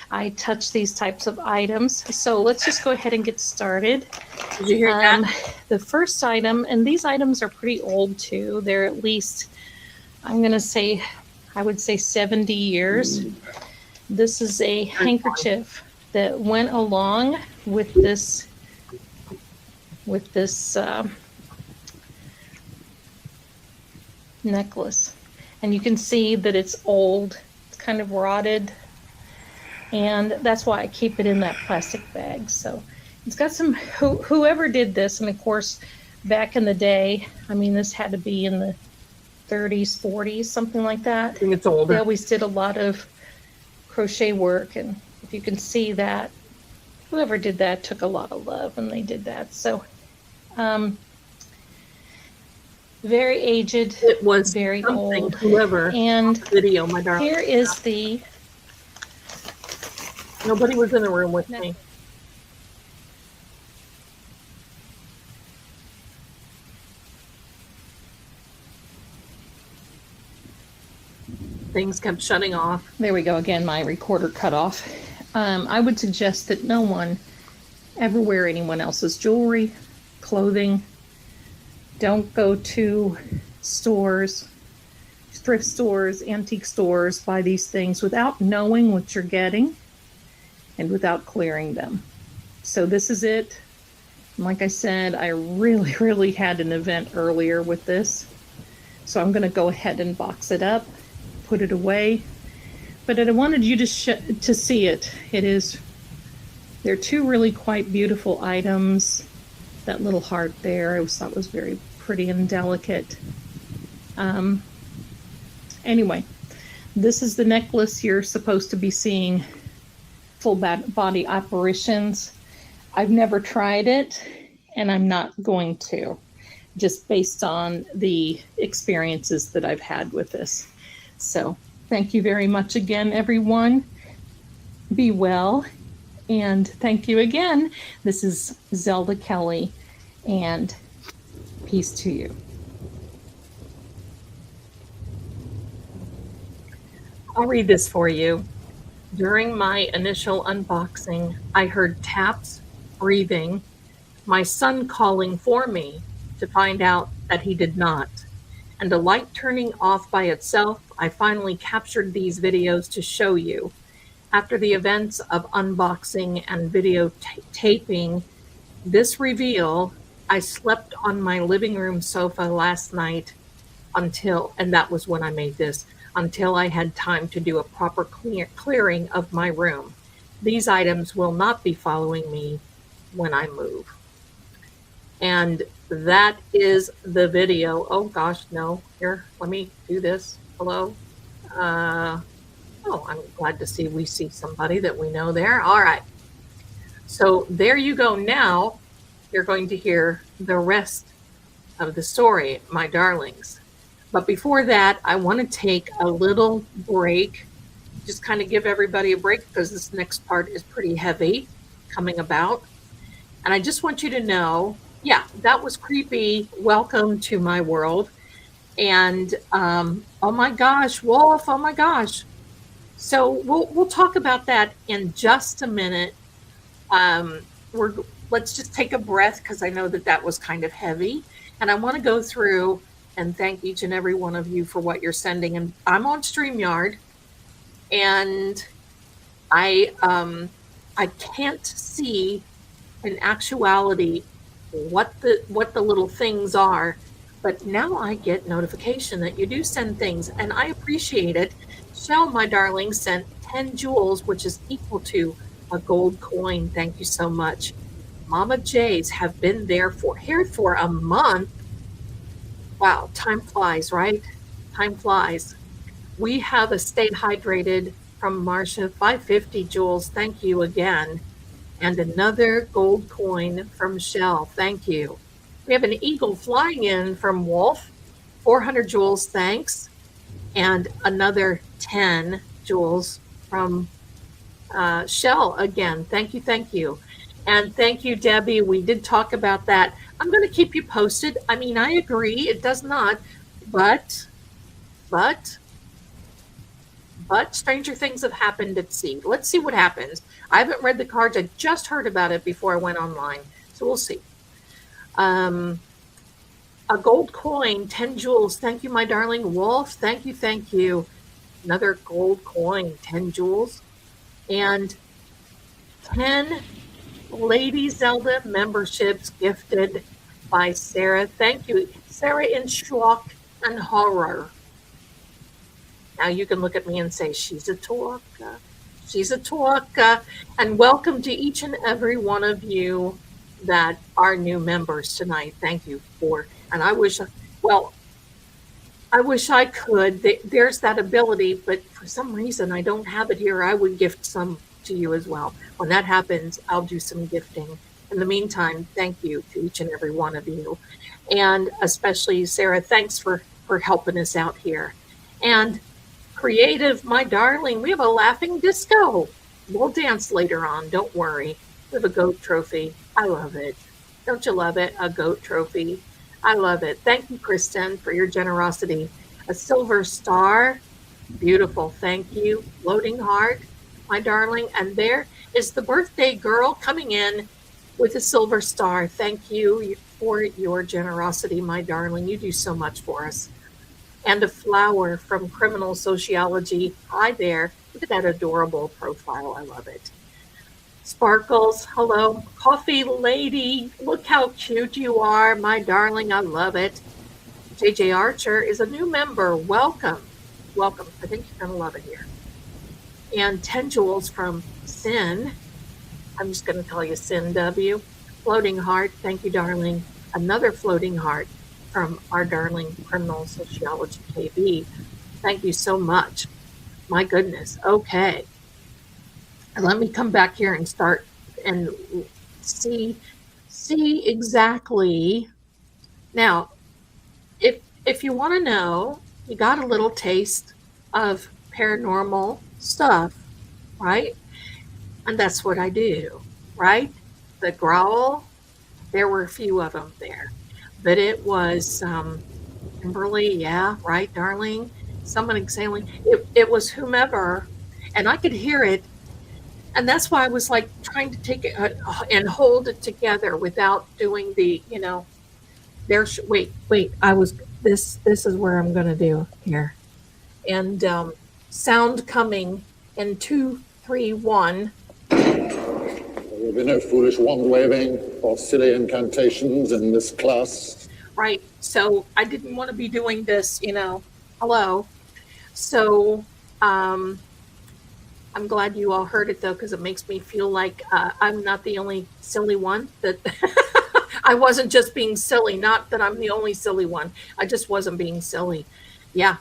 I touch these types of items. So let's just go ahead and get started. Did you hear that? The first item, and these items are pretty old too. They're at least, I'm going to say, I would say 70 years. This is a handkerchief that went along with this necklace, and you can see that it's old, it's kind of rotted, and that's why I keep it in that plastic bag. So it's got some, whoever did this, and of course back in the day, I mean, this had to be in the 30s, 40s, something like that. I think it's older. They always did a lot of crochet work, and if you can see that, whoever did that took a lot of love when they did that. So very aged, It was very old. Whoever And video, my darling. here is the, Nobody was in the room with me. Things kept shutting off. there we go again, my recorder cut off. I would suggest that no one ever wear anyone else's jewelry, clothing. Don't go to stores, thrift stores, antique stores, buy these things without knowing what you're getting and without clearing them. So this is it. Like I said, I really had an event earlier with this. So I'm going to go ahead and box it up, put it away. But I wanted you to see it. They're two really quite beautiful items. That little heart there, I thought was very pretty and delicate. Anyway, this is the necklace you're supposed to be seeing full body apparitions. I've never tried it, and I'm not going to, just based on the experiences that I've had with this. So thank you very much again, everyone. Be well. And thank you again. This is Zelda Kelly, and peace to you. I'll read this for you. During my initial unboxing, I heard taps, breathing, my son calling for me to find out that he did not, and a light turning off by itself. I finally captured these videos to show you. After the events of unboxing and videotaping this reveal, I slept on my living room sofa last night and that was when I made this, until I had time to do a proper clearing of my room. These items will not be following me when I move. And that is the video. Oh gosh, no. Here, let me do this. Hello. Oh, I'm glad to see we see somebody that we know there. All right. So there you go. Now you're going to hear the rest of the story, my darlings. But before that, I want to take a little break, just kind of give everybody a break, because this next part is pretty heavy coming about. And I just want you to know, yeah, that was creepy. Welcome to my world. And oh my gosh, Wolf, oh my gosh. So we'll talk about that in just a minute. Let's just take a breath, because I know that was kind of heavy. And I want to go through and thank each and every one of you for what you're sending. And I'm on StreamYard, and I can't see in actuality what the little things are, but now I get notification that you do send things, and I appreciate it. Shell, my darling, sent 10 jewels, which is equal to a gold coin. Thank you so much. Mama J's have been here for a month. Wow, time flies, right? Time flies. We have a stay hydrated from Marcia, 550 Jules. Thank you again. And another gold coin from Shell. Thank you. We have an eagle flying in from Wolf, 400 Jules. Thanks. And another 10 Jules from Shell again. Thank you. Thank you. And thank you, Debbie. We did talk about that. I'm going to keep you posted. I mean, I agree. It does not. But stranger things have happened at sea. Let's see what happens. I haven't read the cards. I just heard about it before I went online. So we'll see. A gold coin, 10 Jules. Thank you, my darling. Wolf, thank you, thank you. Another gold coin, 10 Jules. And 10 Lady Zelda memberships gifted by Sarah. Thank you. Sarah in shock and horror. Now you can look at me and say, she's a talker. She's a talker. And welcome to each and every one of you that are new members tonight. Thank you for, and I wish I could. There's that ability, but for some reason I don't have it here. I would gift some to you as well. When that happens, I'll do some gifting. In the meantime, thank you to each and every one of you. And especially Sarah, thanks for helping us out here. And Creative, my darling, we have a laughing disco. We'll dance later on, don't worry. We have a goat trophy. I love it. Don't you love it? A goat trophy. I love it. Thank you, Kristen, for your generosity. A silver star. Beautiful. Thank you. Floating heart, my darling. And there is the birthday girl coming in with a silver star. Thank you for your generosity, my darling. You do so much for us. And a flower from Criminal Sociology. Hi there. Look at that adorable profile. I love it. Sparkles, hello. Coffee Lady, look how cute you are, my darling. I love it. JJ Archer is a new member. Welcome. Welcome. I think you're going to love it here. And 10 Jewels from Sin. I'm just going to call you Sin W. Floating heart. Thank you, darling. Another floating heart from our darling Criminal Sociology KB. Thank you so much. My goodness. Okay. Let me come back here and start and see exactly. Now, if you want to know, you got a little taste of paranormal stuff, right? And that's what I do, right? The growl, there were a few of them there. But it was Kimberly, yeah, right, darling? Someone exhaling. It was whomever, and I could hear it. And that's why I was like trying to take it and hold it together without doing the, wait, this is where I'm going to do here. And sound coming in 2, 3, 1. There will be no foolish wand waving or silly incantations in this class. Right. So I didn't want to be doing this, hello. So I'm glad you all heard it, though, because it makes me feel like I'm not the only silly one. That I wasn't just being silly. Not that I'm the only silly one. I just wasn't being silly. Yeah.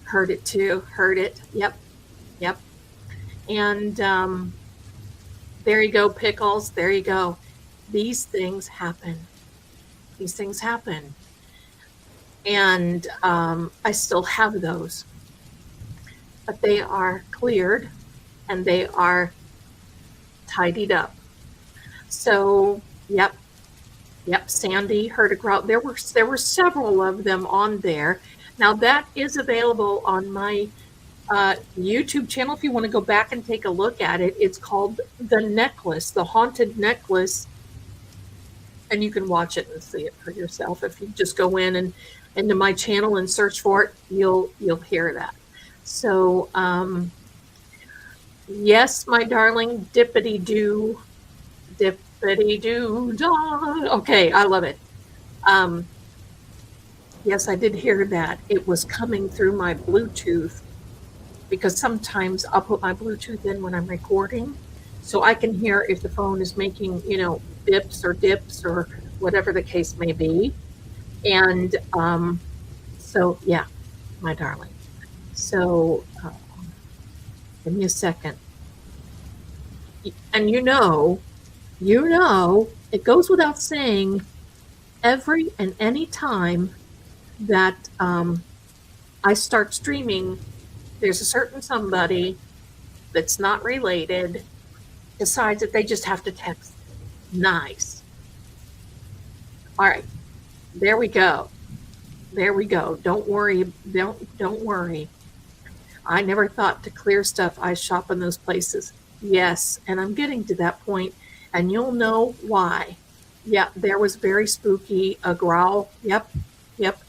Heard it, too. Heard it. Yep. And there you go, Pickles. There you go. These things happen. And I still have those. But they are cleared and they are tidied up. So, yep, Sandy heard a growl. There were several of them on there. Now that is available on my YouTube channel. If you want to go back and take a look at it, it's called The Necklace, The Haunted Necklace. And you can watch it and see it for yourself. If you just go in and into my channel and search for it, you'll hear that. So, yes, my darling, dippity-doo, dippity-doo-dah. Okay, I love it. Yes, I did hear that. It was coming through my Bluetooth because sometimes I'll put my Bluetooth in when I'm recording so I can hear if the phone is making, bips or dips or whatever the case may be. And so, yeah, my darling. So, give me a second. And you know, it goes without saying, every and any time that I start streaming, there's a certain somebody that's not related decides that they just have to text. Nice. All right. There we go. There we go. Don't worry. Don't worry. I never thought to clear stuff. I shop in those places. Yes, and I'm getting to that point, and you'll know why. Yeah, there was very spooky, a growl. Yep, yep.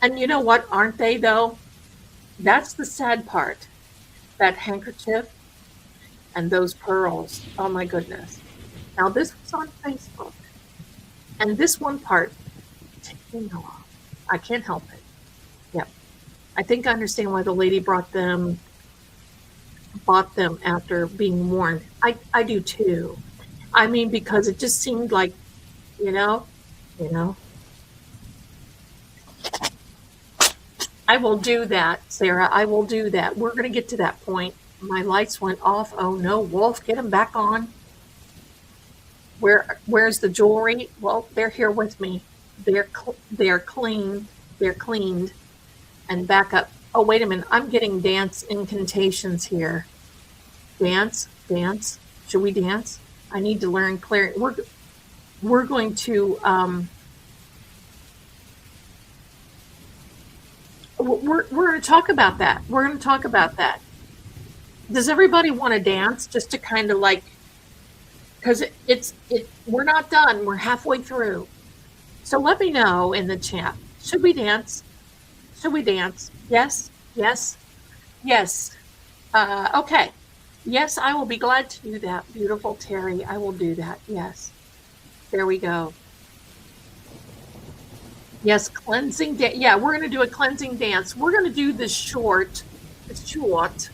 And you know what, aren't they, though? That's the sad part. That handkerchief and those pearls. Oh, my goodness. Now, this was on Facebook. And this one part, you know, I can't help it. Yep. I think I understand why the lady bought them after being warned. I do too. I mean, because it just seemed like, you know. I will do that, Sarah. I will do that. We're going to get to that point. My lights went off. Oh no, Wolf, get them back on. Where's the jewelry? Well, they're here with me. They're clean. They're cleaned and back up. Oh, wait a minute. I'm getting dance incantations here. Dance. Should we dance? I need to learn clear. We're going to we're going to talk about that. We're going to talk about that. Does everybody want to dance just to kind of like, because we're not done. We're halfway through. So let me know in the chat. Should we dance? Should we dance? Yes. Okay. Yes, I will be glad to do that. Beautiful Terry. I will do that. Yes. There we go. Yes, cleansing dance. Yeah, we're going to do a cleansing dance. We're going to do this short. It's short.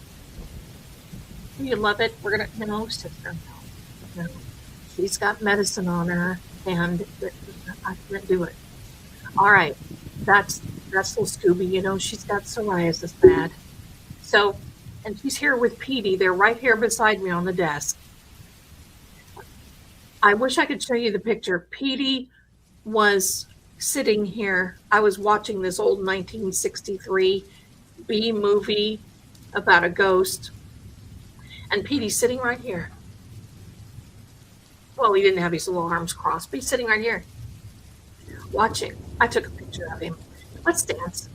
Do you love it? We're going to, no, sister, no. She's got medicine on her, and I can't do it. All right. That's little Scooby. You know, she's got psoriasis bad. So, and she's here with Petey. They're right here beside me on the desk. I wish I could show you the picture. Petey was sitting here. I was watching this old 1963 B movie about a ghost. And Petey's sitting right here. Well, he didn't have his little arms crossed, but he's sitting right here watching. I took a picture of him. Let's dance.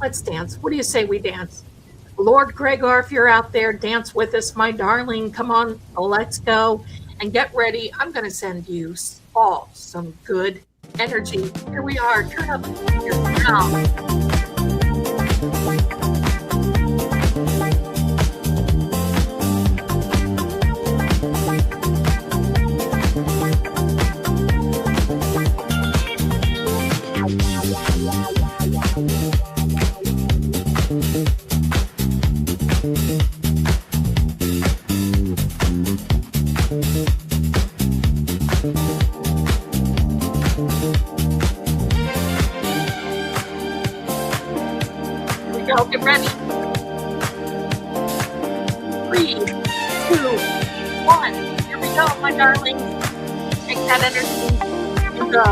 Let's dance. What do you say we dance? Lord Greggor, if you're out there, dance with us, my darling. Come on, let's go. And get ready. I'm going to send you all some good energy. Here we are. Turn up your sound. Get ready. 3, 2, 1. Here we go, my darling. Take that energy and go.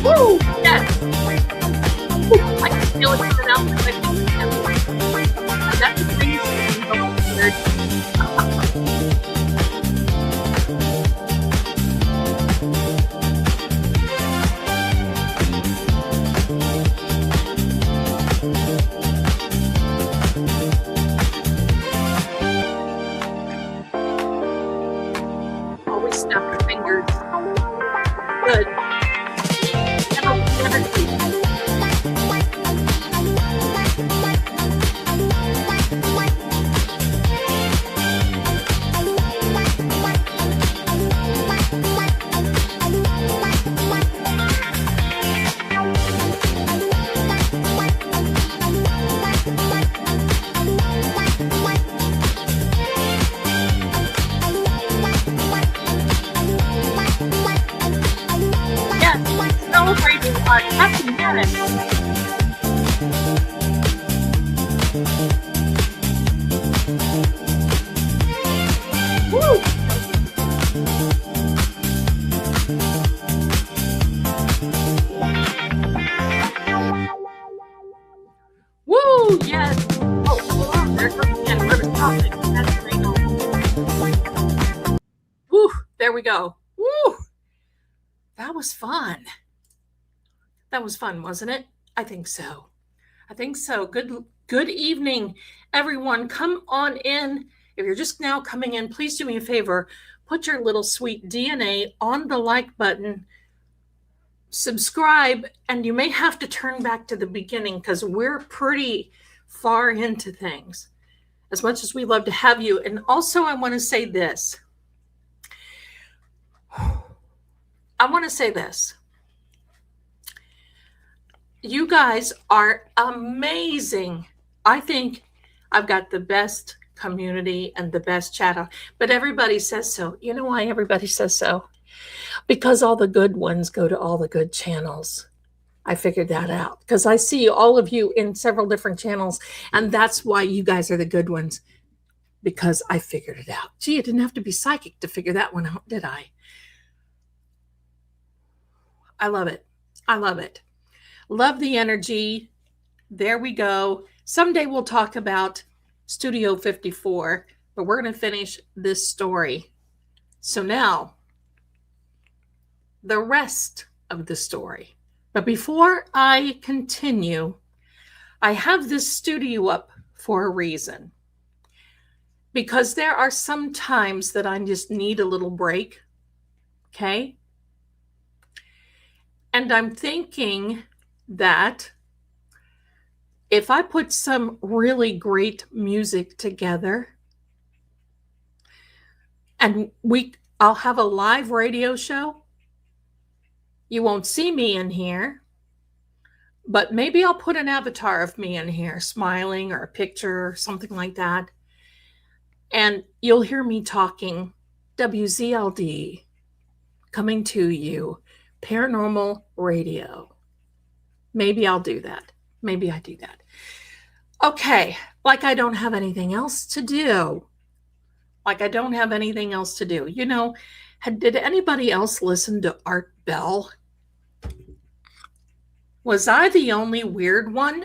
Woo! Yes. Woo. I can feel it coming out. That's the thing. Always snap your fingers. Good. Captain Harris. Woo! Woo! Yes. Oh, hold on. There goes again. We're going to stop it. That's great. Woo! There we go. Woo! That was fun. That was fun, wasn't it? I think so. I think so. Good evening, everyone. Come on in. If you're just now coming in, please do me a favor. Put your little sweet DNA on the like button. Subscribe, and you may have to turn back to the beginning because we're pretty far into things. As much as we love to have you. And also, I want to say this. You guys are amazing. I think I've got the best community and the best chat. But everybody says so. You know why everybody says so? Because all the good ones go to all the good channels. I figured that out because I see all of you in several different channels. And that's why you guys are the good ones. Because I figured it out. Gee, I didn't have to be psychic to figure that one out, did I? I love it. I love it. Love the energy. There we go. Someday we'll talk about Studio 54, but we're going to finish this story. So now, the rest of the story. But before I continue, I have this studio up for a reason. Because there are some times that I just need a little break. Okay? And I'm thinking that if I put some really great music together and I'll have a live radio show. You won't see me in here, but maybe I'll put an avatar of me in here smiling or a picture or something like that. And you'll hear me talking WZLD coming to you, Paranormal Radio. Maybe I'll do that. Maybe I do that. Okay, like I don't have anything else to do. You know, did anybody else listen to Art Bell? Was I the only weird one?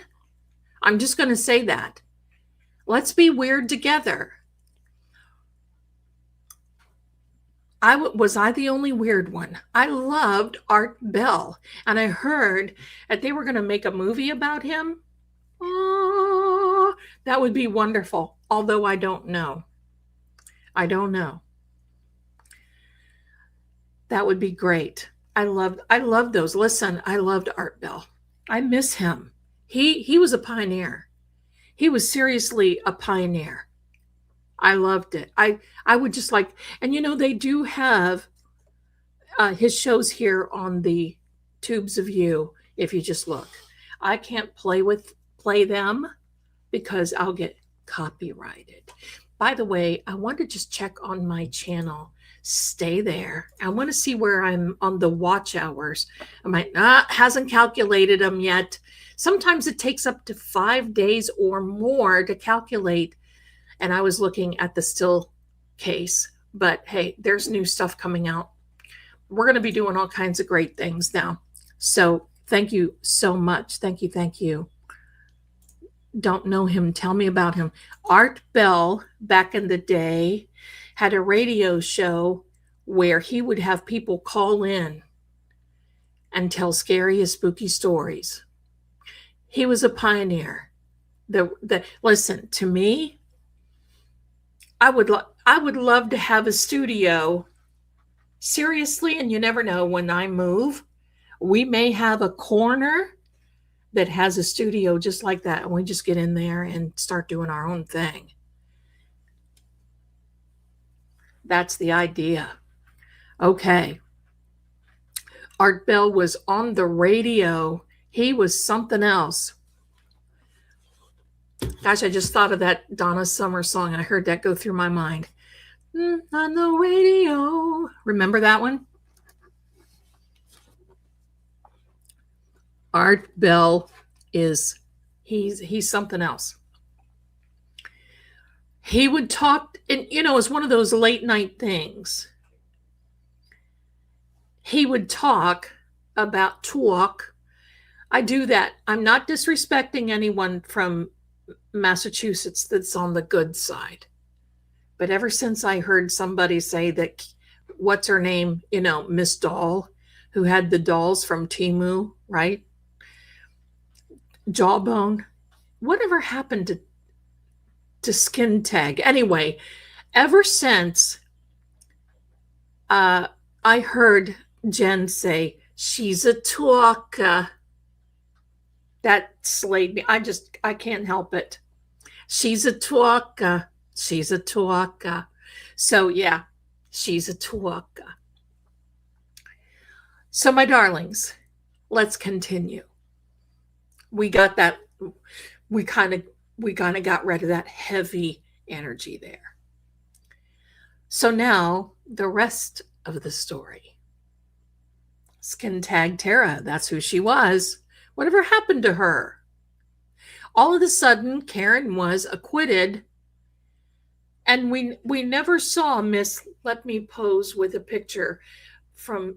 I'm just going to say that. Let's be weird together. Was I the only weird one? I loved Art Bell, and I heard that they were going to make a movie about him. Oh, that would be wonderful, although I don't know. That would be great. I loved those. Listen, I loved Art Bell. I miss him. He was a pioneer. He was seriously a pioneer. I loved it. I would just like, and you know, they do have his shows here on the Tubes of You. If you just look, I can't play them because I'll get copyrighted. By the way, I want to just check on my channel. Stay there. I want to see where I'm on the watch hours. I might not, hasn't calculated them yet. Sometimes it takes up to 5 days or more to calculate. And I was looking at the still case, but hey, there's new stuff coming out. We're going to be doing all kinds of great things now. So thank you so much. Thank you. Don't know him. Tell me about him. Art Bell, back in the day, had a radio show where he would have people call in and tell scary and spooky stories. He was a pioneer. Listen, to me, I would love to have a studio. Seriously, and you never know, when I move, we may have a corner that has a studio just like that, and we just get in there and start doing our own thing. That's the idea. Okay. Art Bell was on the radio. He was something else. Gosh, I just thought of that Donna Summer song, and I heard that go through my mind. On the radio. Remember that one? Art Bell is, he's something else. He would talk, and it's one of those late night things. He would talk about talk. I do that. I'm not disrespecting anyone from Massachusetts that's on the good side. But ever since I heard somebody say that, what's her name, Miss Doll, who had the dolls from Temu, right? Jawbone. Whatever happened to Skin Tag? Anyway, ever since I heard Jen say, she's a talker, that slayed me. I can't help it. She's a talker. She's a talker. So yeah, she's a talker. So my darlings, let's continue. We got that. We kind of got rid of that heavy energy there. So now the rest of the story. Skin Tag Tara, that's who she was. Whatever happened to her? All of a sudden, Karen was acquitted, and we never saw Miss. Let me pose with a picture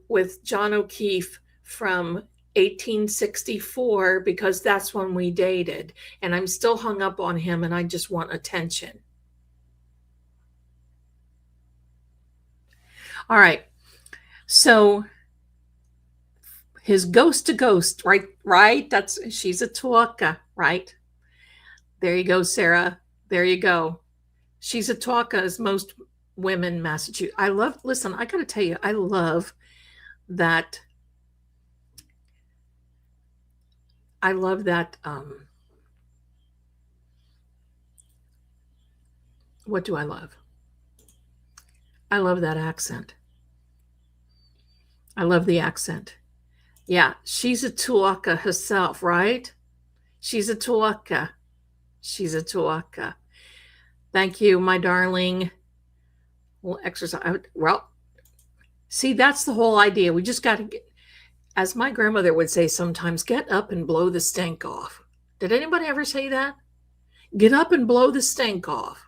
with John O'Keefe from 1864, because that's when we dated, and I'm still hung up on him, and I just want attention. All right, so his ghost to ghost, right? She's a talker, right? There you go, Sarah. There you go. She's a talker, as most women, Massachusetts. Listen, I got to tell you, I love that. What do I love? I love that accent. I love the accent. Yeah, she's a talker herself, right? She's a talker. She's a talker. Thank you, my darling. We'll exercise. Well, see, that's the whole idea. We just got to get, as my grandmother would say sometimes, get up and blow the stink off. Did anybody ever say that? Get up and blow the stink off.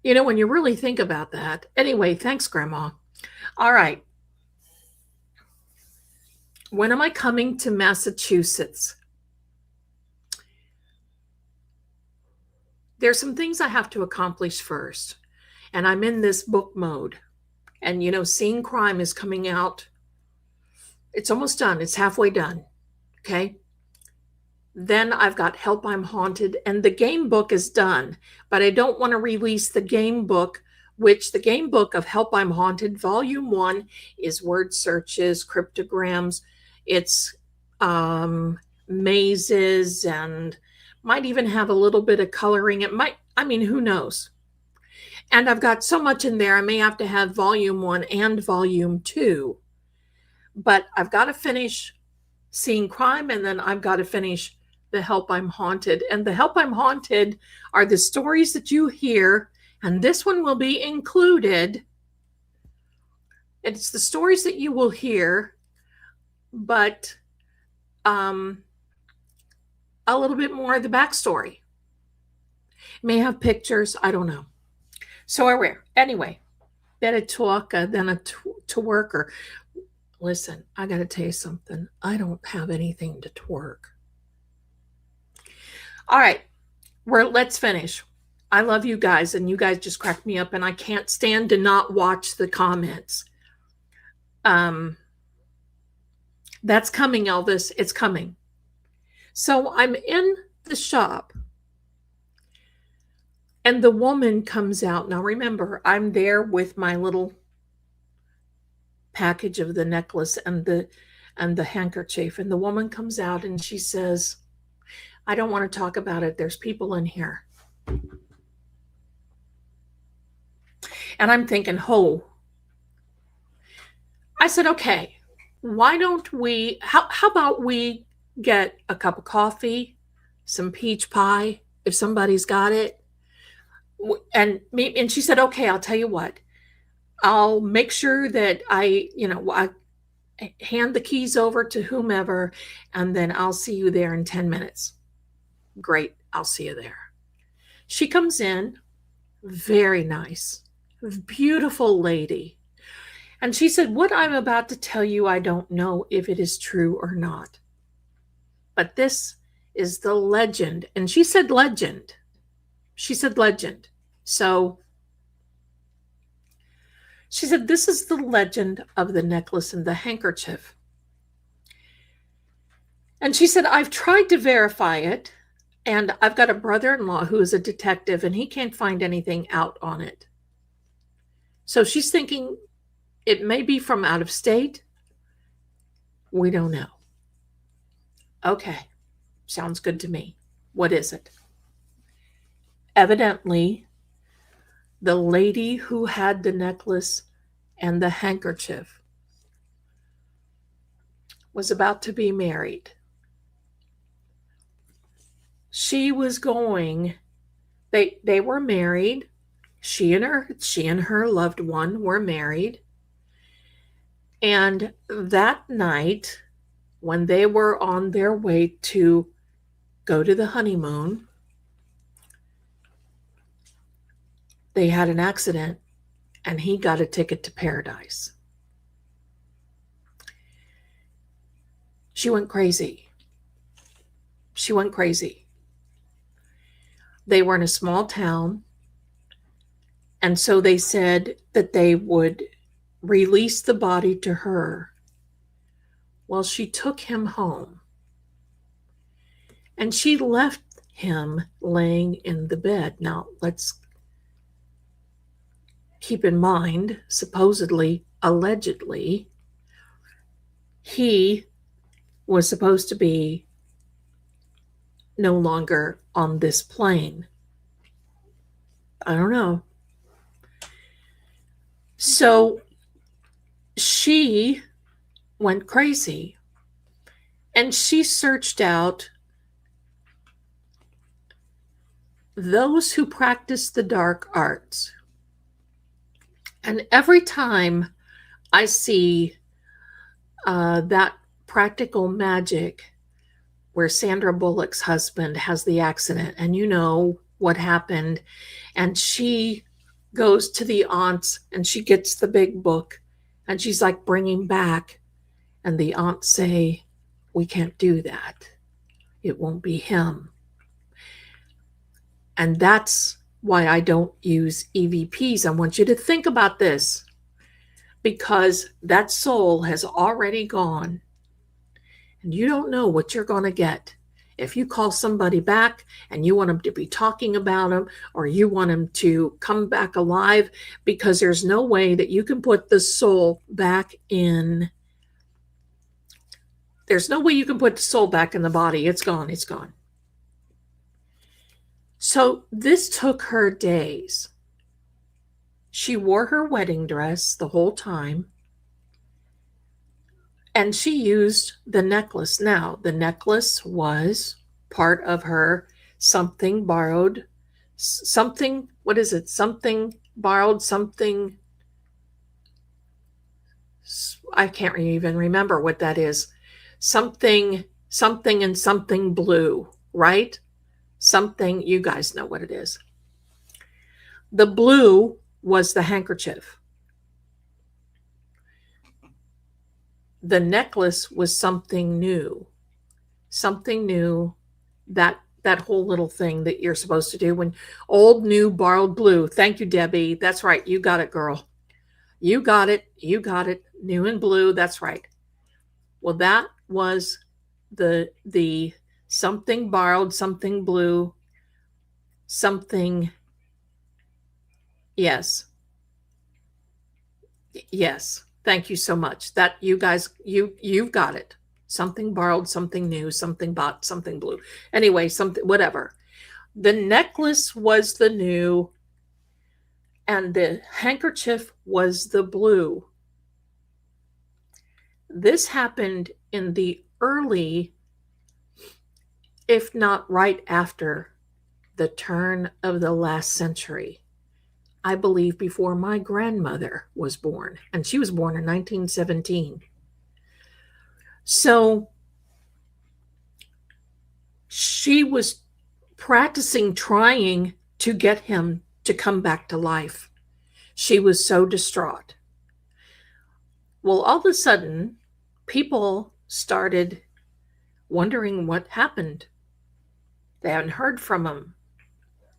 When you really think about that. Anyway, thanks, Grandma. All right. When am I coming to Massachusetts? There's some things I have to accomplish first. And I'm in this book mode. And, Seeing Crime is coming out. It's almost done. It's halfway done. Okay. Then I've got Help I'm Haunted. And the game book is done. But I don't want to release the game book, which the game book of Help I'm Haunted, Volume 1, is word searches, cryptograms. It's mazes, and might even have a little bit of coloring. It might, who knows? And I've got so much in there, I may have to have Volume 1 and Volume 2. But I've got to finish Seeing Crime, and then I've got to finish the Help I'm Haunted. And the Help I'm Haunted are the stories that you hear, and this one will be included. It's the stories that you will hear, but a little bit more of the backstory. It may have pictures, I don't know. So anyway, better talk than a twerker. Listen, I got to tell you something. I don't have anything to twerk. All right, let's finish. I love you guys, and you guys just crack me up, and I can't stand to not watch the comments. That's coming, Elvis. It's coming. So I'm in the shop, and the woman comes out. Now remember, I'm there with my little package of the necklace and the handkerchief, and the woman comes out and she says, I don't want to talk about it. There's people in here. And I'm thinking, I said, okay, why don't we, how about we get a cup of coffee, some peach pie, if somebody's got it. And she said, okay, I'll tell you what, I'll make sure that hand the keys over to whomever, and then I'll see you there in 10 minutes. Great, I'll see you there. She comes in, very nice, beautiful lady. And she said, what I'm about to tell you, I don't know if it is true or not. But this is the legend. And she said legend. She said legend. So she said, this is the legend of the necklace and the handkerchief. And she said, I've tried to verify it. And I've got a brother-in-law who is a detective, and he can't find anything out on it. So she's thinking it may be from out of state. We don't know. Okay, sounds good to me. What is it? Evidently, the lady who had the necklace and the handkerchief was about to be married. She was going, they were married. She and her loved one were married. And that night, when they were on their way to go to the honeymoon, they had an accident and he got a ticket to paradise. She went crazy. She went crazy. They were in a small town, and so they said that they would release the body to her. Well, she took him home, and she left him laying in the bed. Now, let's keep in mind, supposedly, allegedly, he was supposed to be no longer on this plane. I don't know. So she went crazy, and she searched out those who practice the dark arts. And every time I see that practical magic where Sandra Bullock's husband has the accident, and you know what happened, and she goes to the aunts and she gets the big book and she's like bringing back, and the aunts say, we can't do that. It won't be him. And that's why I don't use EVPs. I want you to think about this, because that soul has already gone. And you don't know what you're going to get. If you call somebody back and you want them to be talking about them, or you want them to come back alive, because there's no way that you can put the soul back in. There's no way you can put the soul back in the body. It's gone. It's gone. So this took her days. She wore her wedding dress the whole time. And she used the necklace. Now, the necklace was part of her something borrowed, something, what is it? Something borrowed, something, I can't even remember what that is. Something and something blue, right? Something, you guys know what it is. The blue was the handkerchief. The necklace was something new, that whole little thing that you're supposed to do when old, new, borrowed, blue. Thank you, Debbie. That's right. You got it, girl. You got it. You got it. New and blue. That's right. Well, that was the something borrowed, something blue, something. Yes. Yes. Thank you so much. That you guys, you've got it. Something borrowed, something new, something bought, something blue. Anyway, something, whatever. The necklace was the new, and the handkerchief was the blue. This happened in the early, if not right after, the turn of the last century. I believe before my grandmother was born, and she was born in 1917. So she was practicing trying to get him to come back to life. She was so distraught. Well, all of a sudden, people started wondering what happened. They hadn't heard from him.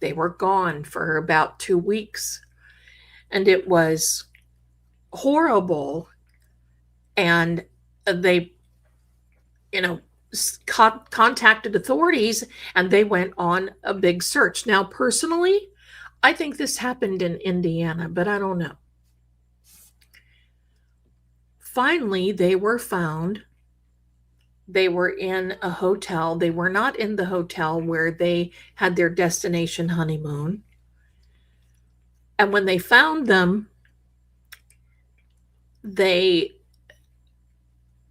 They were gone for about 2 weeks. And it was horrible. And they, contacted authorities, and they went on a big search. Now, personally, I think this happened in Indiana, but I don't know. Finally, they were found. They were in a hotel. They were not in the hotel where they had their destination honeymoon. And when they found them,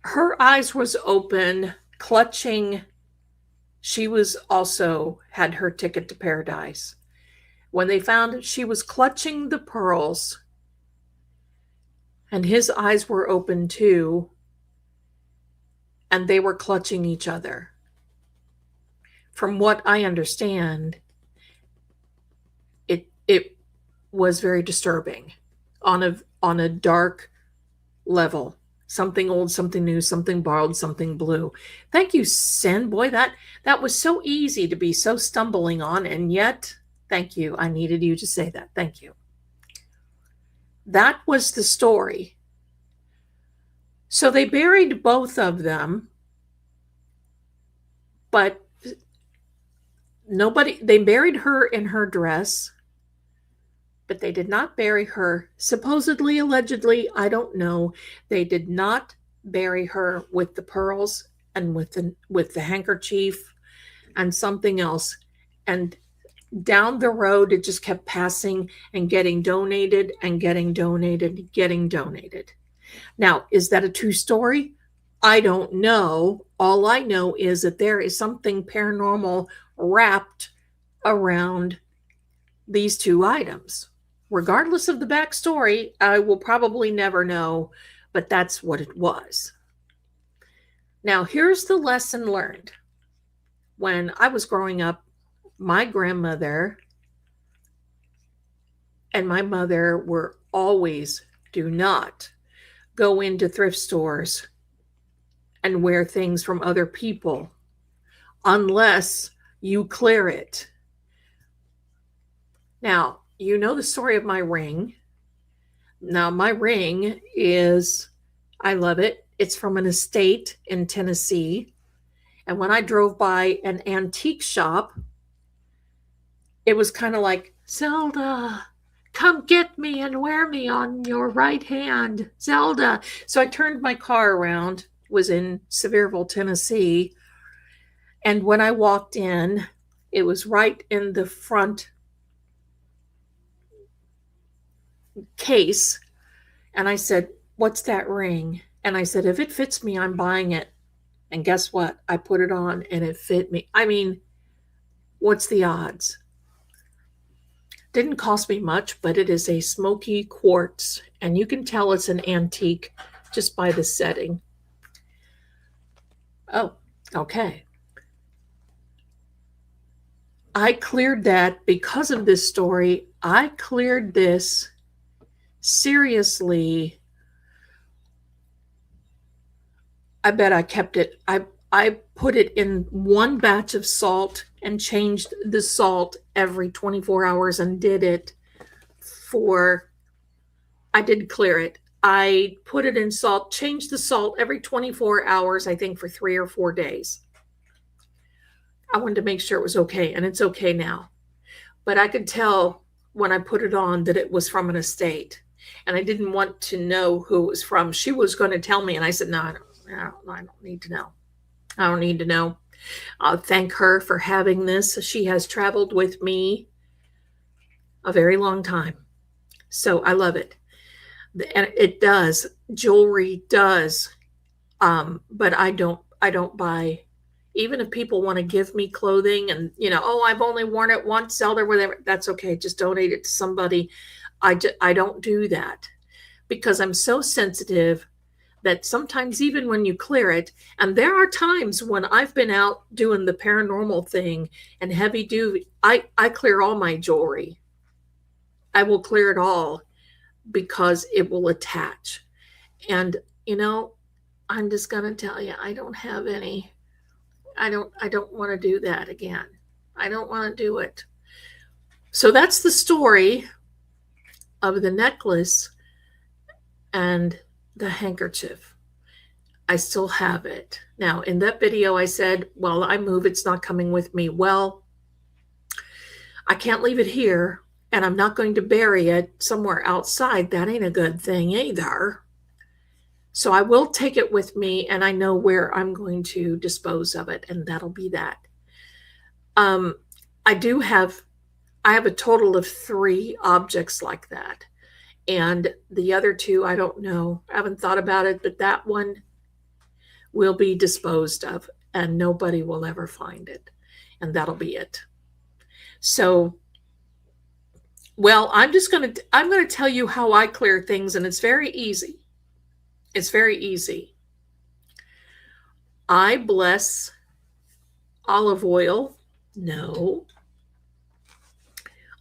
her eyes was open, clutching. She was also had her ticket to paradise. When they found she was clutching the pearls, and his eyes were open too, and they were clutching each other. From what I understand, it was very disturbing on a dark level. Something old, something new, something borrowed, something blue. Thank you, Sin. Boy, that was so easy to be so stumbling on, and yet, thank you. I needed you to say that. Thank you. That was the story. So they buried both of them, but they buried her in her dress, but they did not bury her, supposedly, allegedly, I don't know. They did not bury her with the pearls and with the handkerchief and something else. And down the road, it just kept passing and getting donated and getting donated, getting donated. Now, is that a true story? I don't know. All I know is that there is something paranormal wrapped around these two items. Regardless of the backstory, I will probably never know, but that's what it was. Now, here's the lesson learned. When I was growing up, my grandmother and my mother were always, do not go into thrift stores and wear things from other people unless you clear it. Now, you know the story of my ring. Now, my ring is, I love it. It's from an estate in Tennessee. And when I drove by an antique shop, it was kind of like, Zelda, come get me and wear me on your right hand, Zelda. So I turned my car around, was in Sevierville, Tennessee. And when I walked in, it was right in the front case. And I said, what's that ring? And I said, if it fits me, I'm buying it. And guess what? I put it on and it fit me. I mean, what's the odds? Didn't cost me much, but it is a smoky quartz. And you can tell it's an antique just by the setting. Oh, okay. I cleared that because of this story. I cleared this seriously. I bet I kept it. I put it in one batch of salt and changed the salt every 24 hours and did it I did clear it. I put it in salt, changed the salt every 24 hours, I think for 3 or 4 days. I wanted to make sure it was okay, and it's okay now. But I could tell when I put it on that it was from an estate, and I didn't want to know who it was from. She was going to tell me, and I said, no, I don't need to know. I don't need to know. I'll thank her for having this. She has traveled with me a very long time. So I love it. And it does. Jewelry does. But I don't buy, even if people want to give me clothing and, I've only worn it once, Zelda, whatever, that's okay. Just donate it to somebody. I don't do that because I'm so sensitive that sometimes even when you clear it, and there are times when I've been out doing the paranormal thing and heavy duty, I clear all my jewelry. I will clear it all because it will attach. And, I'm just going to tell you, I don't have any. I don't want to do that again. I don't want to do it. So that's the story of the necklace and the handkerchief. I still have it. Now, in that video, I said, well, I move, it's not coming with me. Well, I can't leave it here, and I'm not going to bury it somewhere outside. That ain't a good thing either. So I will take it with me, and I know where I'm going to dispose of it, and that'll be that. I have a total of 3 objects like that. And the other 2, I don't know. I haven't thought about it, but that one will be disposed of, and nobody will ever find it. And that'll be it. So, well, I'm going to tell you how I clear things, and it's very easy. It's very easy. I bless olive oil. No.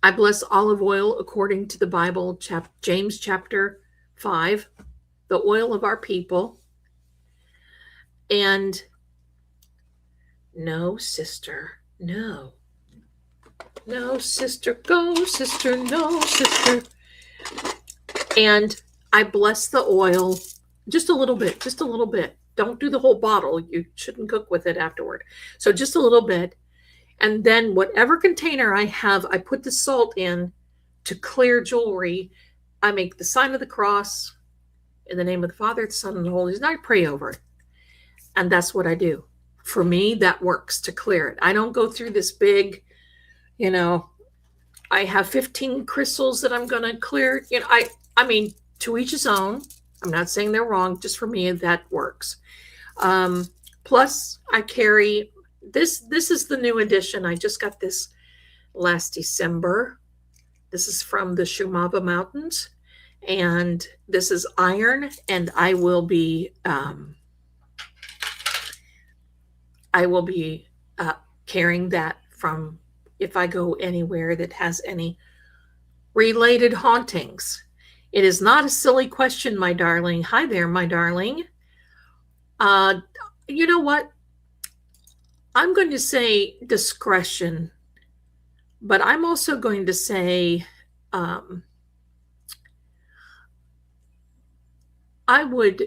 I bless olive oil according to the Bible, James chapter 5, the oil of our people. And no, sister, no. No, sister, go, sister, no, sister. And I bless the oil just a little bit, just a little bit. Don't do the whole bottle. You shouldn't cook with it afterward. So just a little bit. And then whatever container I have, I put the salt in to clear jewelry. I make the sign of the cross in the name of the Father, the Son, and the Holy Spirit. I pray over it. And that's what I do. For me, that works to clear it. I don't go through this big, I have 15 crystals that I'm going to clear. I mean, to each his own. I'm not saying they're wrong. Just for me, that works. Plus, I carry this. This is the new edition. I just got this last December. This is from the Shumava Mountains. And this is iron. And I will be carrying that from if I go anywhere that has any related hauntings. It is not a silly question, my darling. Hi there, my darling. You know what? I'm going to say discretion, but I'm also going to say I would.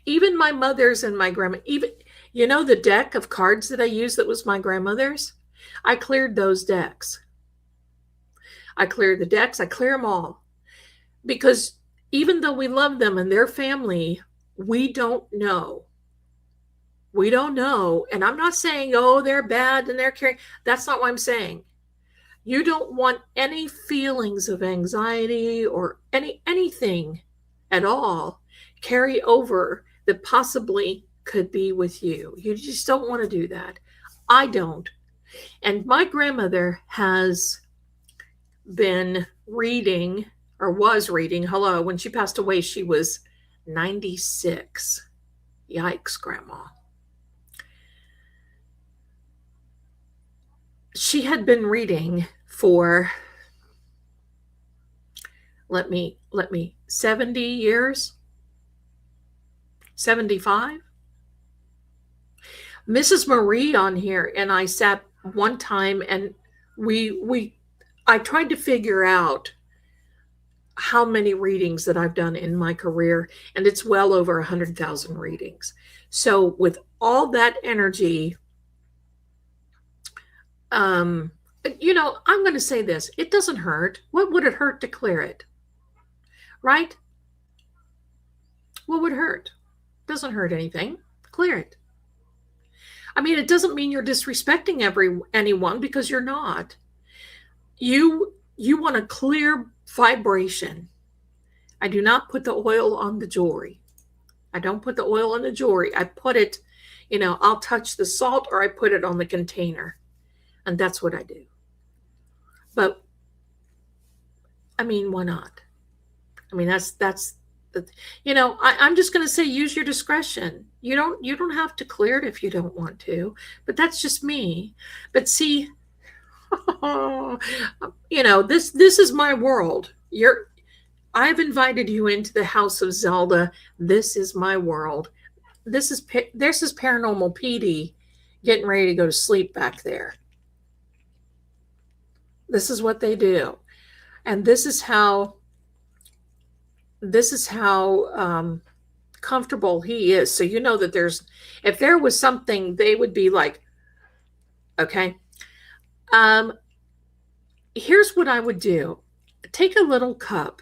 Even my mother's and my grandma, even, the deck of cards that I used that was my grandmother's, I cleared those decks. I clear the decks. I clear them all. Because even though we love them and their family, we don't know. We don't know. And I'm not saying, oh, they're bad and they're carrying. That's not what I'm saying. You don't want any feelings of anxiety or anything at all carry over that possibly could be with you. You just don't want to do that. I don't. And my grandmother has been reading, or was reading, hello, when she passed away, she was 96. Yikes, Grandma. She had been reading for, let me, 70 years, 75. Mrs. Marie on here and I sat one time and I tried to figure out how many readings that I've done in my career, and it's well over 100,000 readings. So with all that energy, I'm going to say this. It doesn't hurt. What would it hurt to clear it? Right? What would hurt? Doesn't hurt anything. Clear it. I mean, it doesn't mean you're disrespecting anyone, because you're not. You want a clear vibration. I do not put the oil on the jewelry. I don't put the oil on the jewelry. I put it, I'll touch the salt or I put it on the container. And that's what I do. But, I mean, why not? I mean, that's the, I'm just going to say use your discretion. You don't have to clear it if you don't want to, but that's just me. But see, this is my world. I've invited you into the house of Zelda. This is my world. This is Paranormal PD getting ready to go to sleep back there. This is what they do. And this is how comfortable he is. So you know that if there was something, they would be like, okay. Here's what I would do. Take a little cup.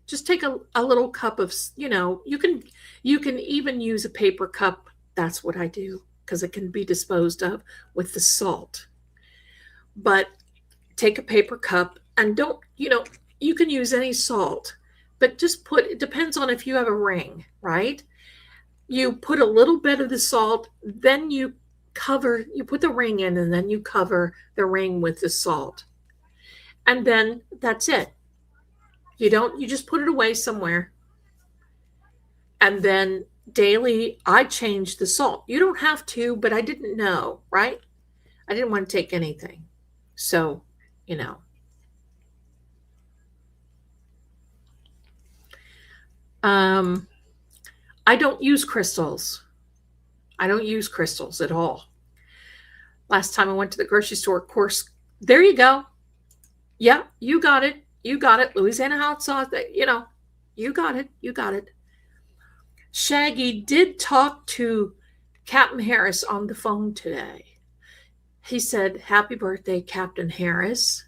Just take a little cup of, you can even use a paper cup. That's what I do, because it can be disposed of with the salt. But take a paper cup and don't, you can use any salt, but just it depends on if you have a ring, right? You put a little bit of the salt, then you put the ring in, and then you cover the ring with the salt. And then that's it. You just put it away somewhere. And then daily, I change the salt. You don't have to, but I didn't know, right? I didn't want to take anything. So, I don't use crystals. I don't use crystals at all. Last time I went to the grocery store, of course, there you go. Yeah, you got it. You got it. Louisiana hot sauce. You got it. You got it. Shaggy did talk to Captain Harris on the phone today. He said, "Happy birthday, Captain Harris."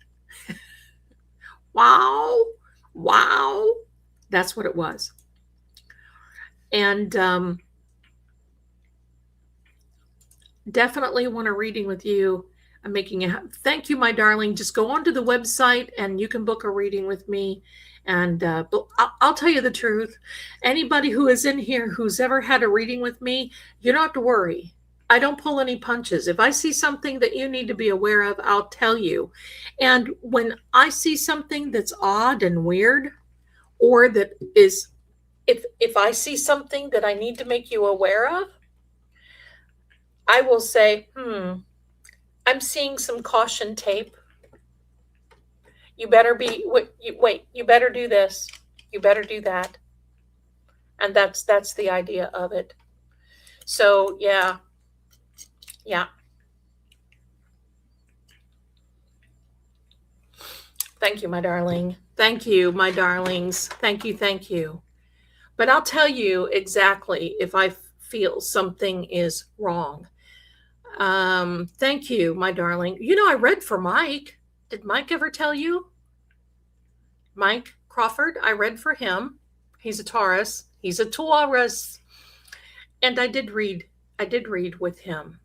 Wow. Wow. That's what it was. And definitely want a reading with you. I'm making it. Thank you, my darling. Just go onto the website and you can book a reading with me. And I'll tell you the truth. Anybody who is in here who's ever had a reading with me, you don't have to worry. I don't pull any punches. If I see something that you need to be aware of, I'll tell you. And when I see something that's odd and weird, or that is, if I see something that I need to make you aware of, I will say, I'm seeing some caution tape. You better you better do this. You better do that. And that's the idea of it. So, yeah. Thank you, my darling. Thank you, my darlings. Thank you. But I'll tell you exactly if I feel something is wrong. Thank you, my darling. I read for Mike. Did Mike ever tell you? Mike Crawford, I read for him. He's a Taurus. And I did read with him.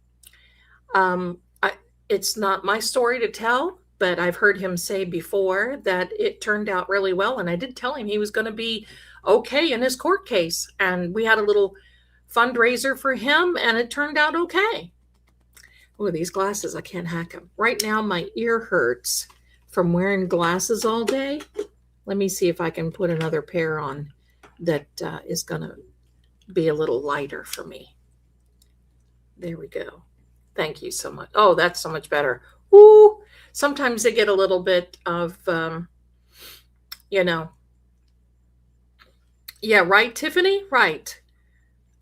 It's not my story to tell, but I've heard him say before that it turned out really well. And I did tell him he was going to be okay in his court case. And we had a little fundraiser for him, and it turned out okay. Oh, these glasses, I can't hack them. Right now, my ear hurts from wearing glasses all day. Let me see if I can put another pair on that is going to be a little lighter for me. There we go. Thank you so much. Oh, that's so much better. Ooh, sometimes they get a little bit of, Yeah, right, Tiffany? Right.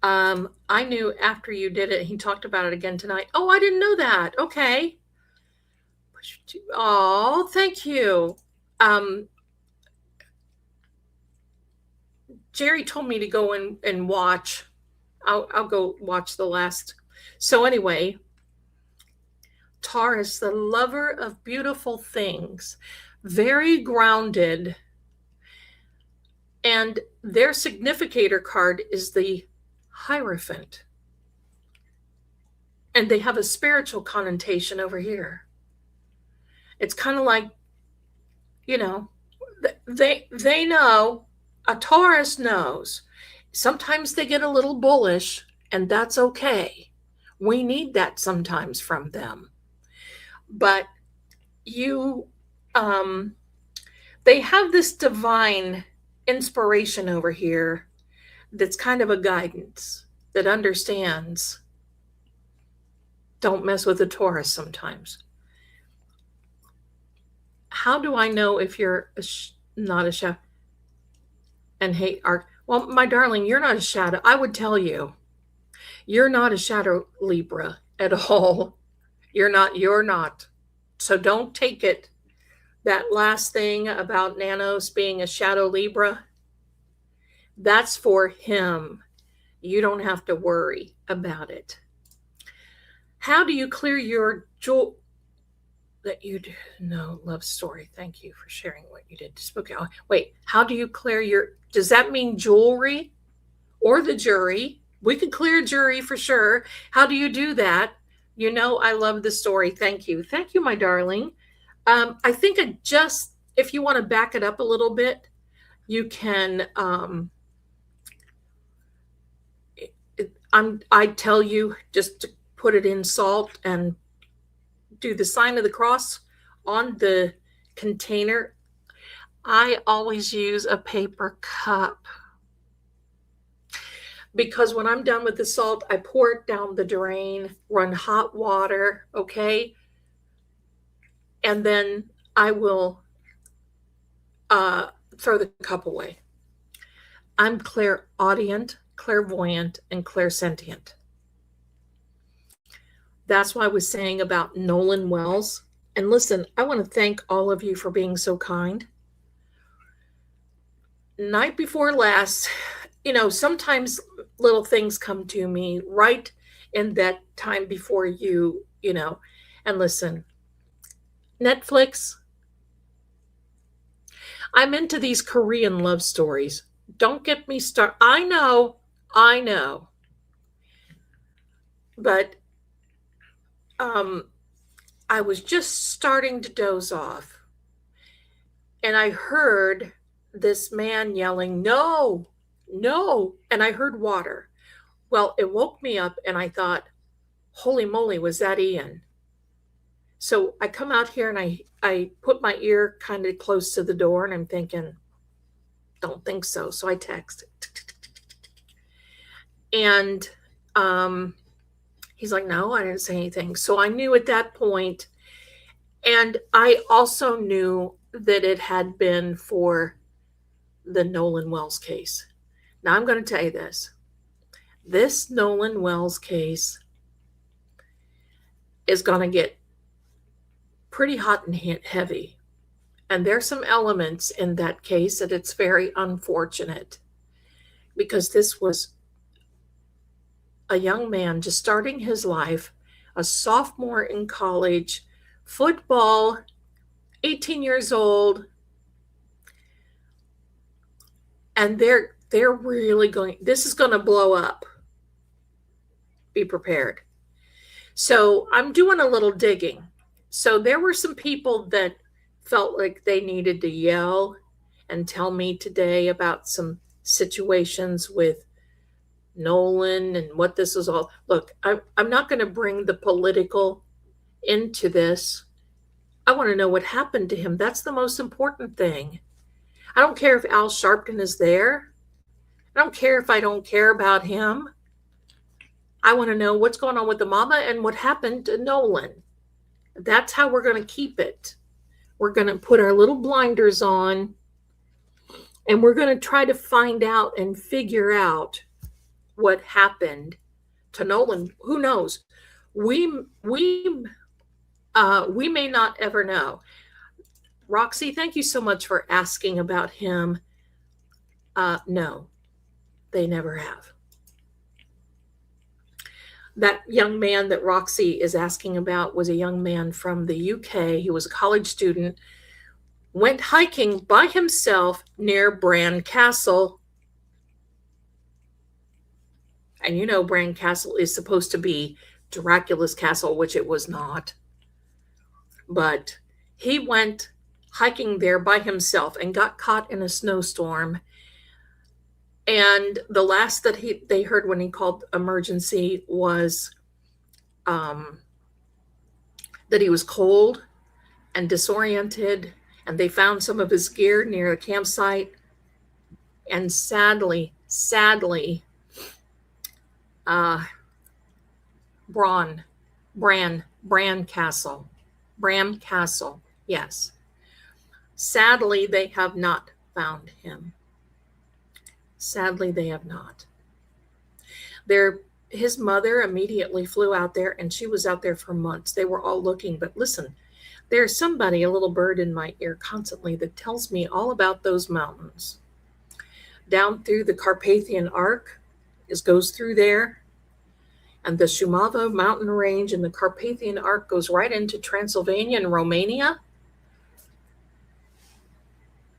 I knew after you did it, he talked about it again tonight. Oh, I didn't know that. Okay. Oh, thank you. Jerry told me to go in and watch. I'll go watch the last. So anyway, Taurus, the lover of beautiful things, very grounded. And their significator card is the Hierophant. And they have a spiritual connotation over here. It's kind of like, they know, a Taurus knows. Sometimes they get a little bullish, and that's okay. We need that sometimes from them. But they have this divine inspiration over here that's kind of a guidance, that understands. Don't mess with the Taurus sometimes. How do I know if you're not a shadow and hate arc? Well, my darling, you're not a shadow. I would tell you, you're not a shadow Libra at all. You're not. So don't take it. That last thing about Nanos being a shadow Libra, that's for him. You don't have to worry about it. How do you clear your jewel that you do? No, love story. Thank you for sharing what you did. Spooky. Oh, wait, how do you clear your, does that mean jewelry or the jury? We could clear jury for sure. How do you do that? You know, I love the story. Thank you. Thank you, my darling. I think if you want to back it up a little bit, you can, I tell you just to put it in salt and do the sign of the cross on the container. I always use a paper cup because when I'm done with the salt, I pour it down the drain, run hot water, okay? And then I will throw the cup away. I'm clairaudient, clairvoyant, and clairsentient. That's why I was saying about Nolan Wells. And listen, I want to thank all of you for being so kind. Night before last, you know, sometimes little things come to me right in that time before you know, and listen, Netflix, I'm into these Korean love stories. Don't get me started. I know. But I was just starting to doze off. And I heard this man yelling, no, no. And I heard water. Well, it woke me up and I thought, holy moly, was that Ian? So I come out here and I put my ear kind of close to the door and I'm thinking, don't think so. So I text. And he's like, no, I didn't say anything. So I knew at that point, and I also knew that it had been for the Nolan Wells case. Now I'm going to tell you this. This Nolan Wells case is going to get pretty hot and heavy. And there's some elements in that case that it's very unfortunate because this was a young man just starting his life, a sophomore in college, football, 18 years old. And they're really going, this is going to blow up. Be prepared. So I'm doing a little digging. So there were some people that felt like they needed to yell and tell me today about some situations with Nolan and what this is all. Look, I'm not going to bring the political into this. I want to know what happened to him. That's the most important thing. I don't care if Al Sharpton is there. I don't care if I don't care about him. I want to know what's going on with the mama and what happened to Nolan. That's how we're going to keep it. We're going to put our little blinders on and we're going to try to find out and figure out what happened to Nolan. Who knows? We may not ever know. Roxy, thank you so much for asking about him. No, they never have. That young man that Roxy is asking about was a young man from the UK. He was a college student, went hiking by himself near Bran Castle. And you know Bran Castle is supposed to be Dracula's castle, which it was not. But he went hiking there by himself and got caught in a snowstorm. And the last that they heard when he called emergency was that he was cold and disoriented, and they found some of his gear near a campsite. And sadly, uh, Bran Castle, yes. Sadly, they have not found him. Sadly, they have not. His mother immediately flew out there, and she was out there for months. They were all looking, but listen, there's somebody, a little bird in my ear constantly that tells me all about those mountains. Down through the Carpathian Arc, goes through there, and the Shumava mountain range and the Carpathian Arc goes right into Transylvania and Romania.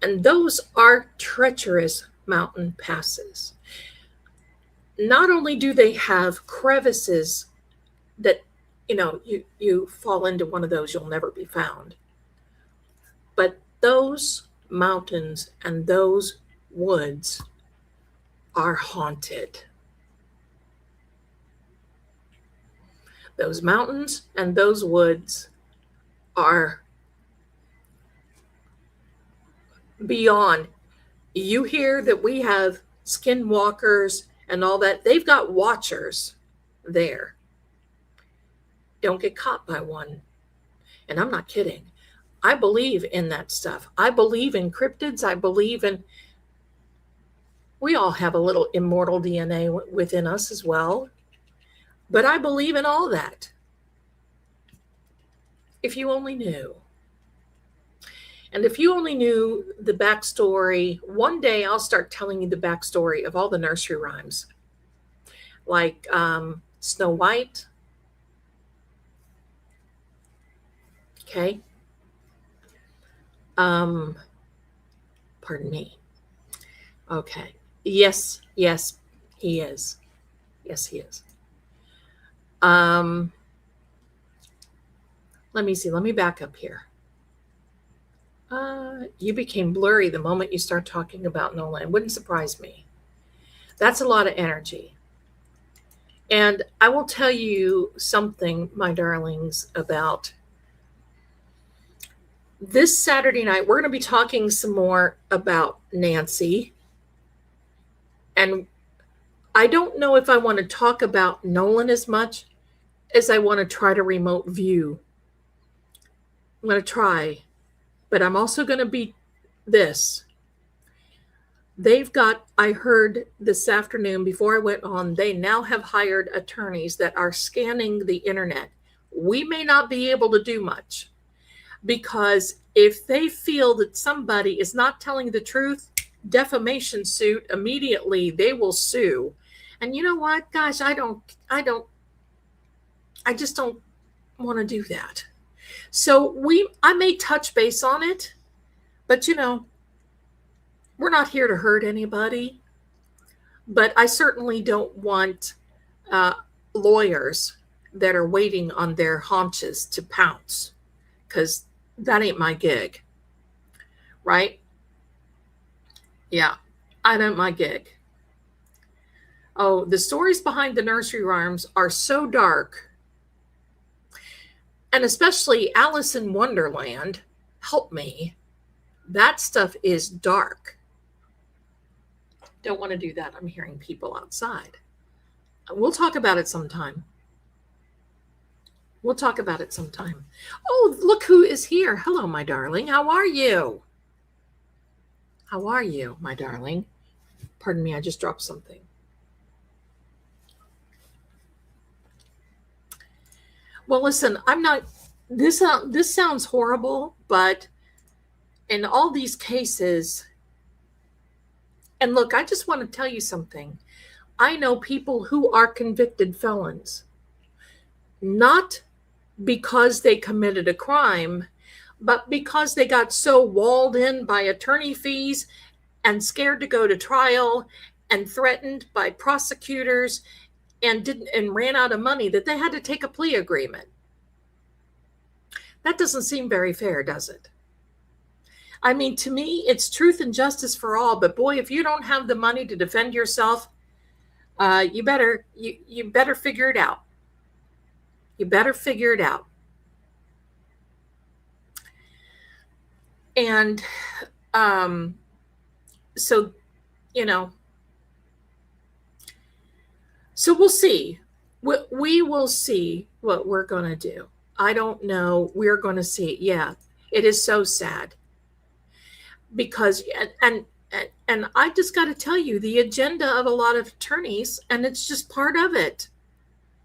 And those are treacherous mountain passes. Not only do they have crevices that, you fall into one of those, you'll never be found. But those mountains and those woods are haunted. Those mountains and those woods are beyond. You hear that we have skinwalkers and all that. They've got watchers there. Don't get caught by one. And I'm not kidding. I believe in that stuff. I believe in cryptids. I believe in, we all have a little immortal DNA within us as well. But I believe in all that. If you only knew. And if you only knew the backstory, one day I'll start telling you the backstory of all the nursery rhymes. Like Snow White. Okay. Pardon me. Okay. Yes, he is. Yes, he is. Let me see. Let me back up here. You became blurry the moment you start talking about Nolan. It wouldn't surprise me. That's a lot of energy. And I will tell you something, my darlings, about this Saturday night. We're going to be talking some more about Nancy. And I don't know if I want to talk about Nolan as much as I want to try to remote view. I'm going to try. But I'm also going to be this. They've got, I heard this afternoon before I went on, they now have hired attorneys that are scanning the internet. We may not be able to do much because if they feel that somebody is not telling the truth, defamation suit, immediately they will sue. And you know what, guys, I just don't want to do that. So I may touch base on it, but we're not here to hurt anybody. But I certainly don't want lawyers that are waiting on their haunches to pounce, because that ain't my gig, right? Yeah, I ain't my gig. Oh, the stories behind the nursery rhymes are so dark. And especially Alice in Wonderland, help me. That stuff is dark. Don't want to do that. I'm hearing people outside. We'll talk about it sometime. Oh, look who is here. Hello, my darling. How are you? How are you, my darling? Pardon me, I just dropped something. Well, listen, I'm not, this sounds horrible, but in all these cases, and look, I just want to tell you something. I know people who are convicted felons, not because they committed a crime, but because they got so walled in by attorney fees and scared to go to trial and threatened by prosecutors and ran out of money that they had to take a plea agreement. That doesn't seem very fair, does it? I mean, to me, it's truth and justice for all. But boy, if you don't have the money to defend yourself, you better figure it out. You better figure it out. And so you know, so we'll see. We will see what we're going to do. I don't know. We're going to see. Yeah, it is so sad because, and I just got to tell you, the agenda of a lot of attorneys, and it's just part of it.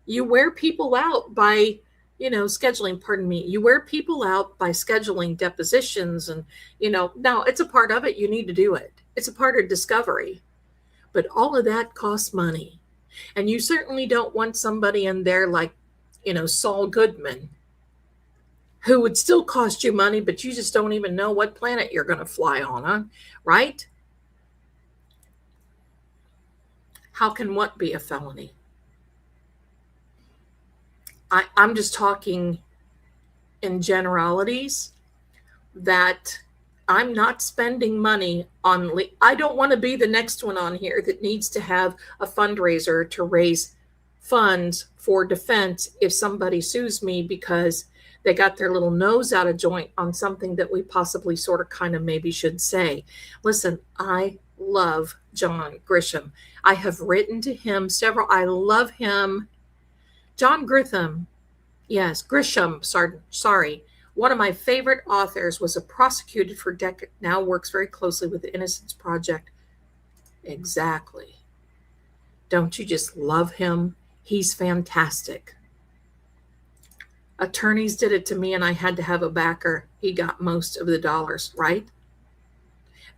You wear people out by, scheduling, pardon me, you wear people out by scheduling depositions and, now it's a part of it. You need to do it. It's a part of discovery. But all of that costs money. And you certainly don't want somebody in there like, Saul Goodman, who would still cost you money, but you just don't even know what planet you're going to fly on, huh? Right? How can what be a felony? I'm just talking in generalities that I'm not spending money on. I don't want to be the next one on here that needs to have a fundraiser to raise funds for defense if somebody sues me because they got their little nose out of joint on something that we possibly sort of kind of maybe should say. Listen, I love John Grisham. I have written to him several. I love him. John Grisham, yes, Grisham, sorry. One of my favorite authors, was prosecuted for decades, now works very closely with the Innocence Project. Exactly. Don't you just love him? He's fantastic. Attorneys did it to me and I had to have a backer. He got most of the dollars, right?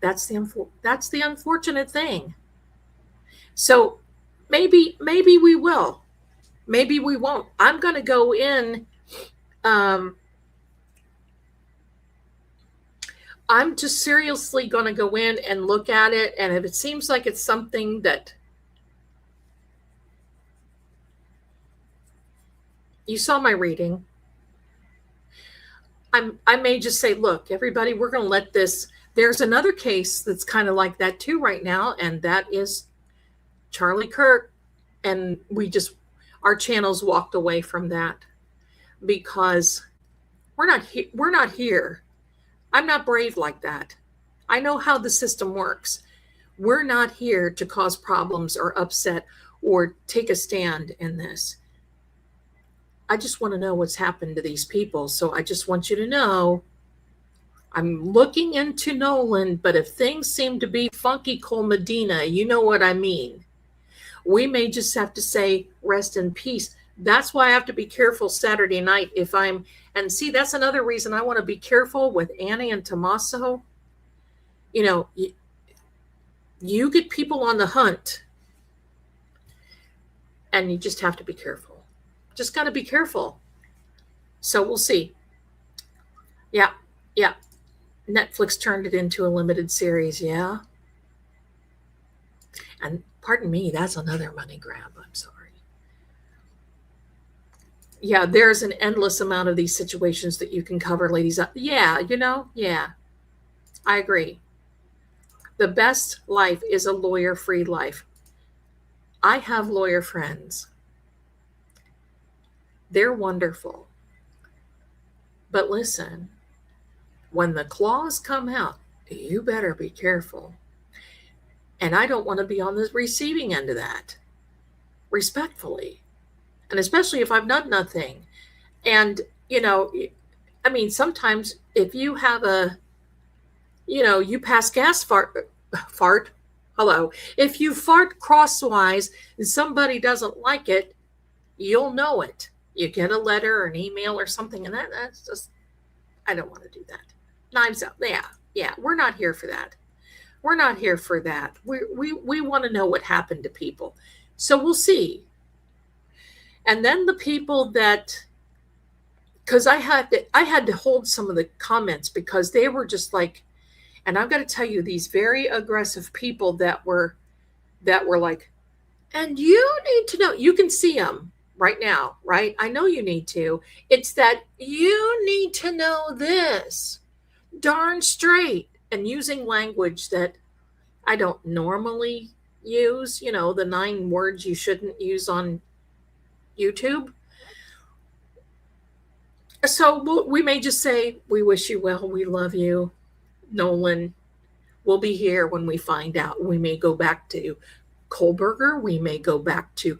That's the unfortunate thing. So maybe we will. Maybe we won't. I'm going to go in. I'm just seriously going to go in and look at it. And if it seems like it's something that you saw my reading, I may just say, look, everybody, we're going to let this. There's another case that's kind of like that too right now. And that is Charlie Kirk. And our channels walked away from that because we're not here. I'm not brave like that. I know how the system works. We're not here to cause problems or upset or take a stand in this. I just want to know what's happened to these people. So I just want you to know I'm looking into Nolan, but if things seem to be funky Cole Medina, you know what I mean. We may just have to say rest in peace. That's why I have to be careful Saturday night and see, that's another reason I want to be careful with Annie and Tommaso. You get people on the hunt and you just have to be careful. Just got to be careful. So we'll see. Yeah. Netflix turned it into a limited series. Yeah. And pardon me, that's another money grab. I'm sorry. Yeah, there's an endless amount of these situations that you can cover, ladies. Yeah, yeah, I agree. The best life is a lawyer-free life. I have lawyer friends. They're wonderful. But listen, when the claws come out, you better be careful. And I don't want to be on the receiving end of that, respectfully. And especially if I've done nothing. And, sometimes if you have you pass gas fart, hello. If you fart crosswise and somebody doesn't like it, you'll know it. You get a letter or an email or something, and that's just, I don't want to do that. Knives out. Yeah, we're not here for that. We're not here for that. We want to know what happened to people. So we'll see. And then the people that, because I had to hold some of the comments because they were just like, and I've got to tell you, these very aggressive people that were like, and you need to know, you can see them right now, right? I know you need to. It's that you need to know this darn straight, and using language that I don't normally use, the 9 words you shouldn't use on YouTube. So we may just say, we wish you well, we love you, Nolan, We'll be here when we find out. We may go back to Kohlberger. We may go back to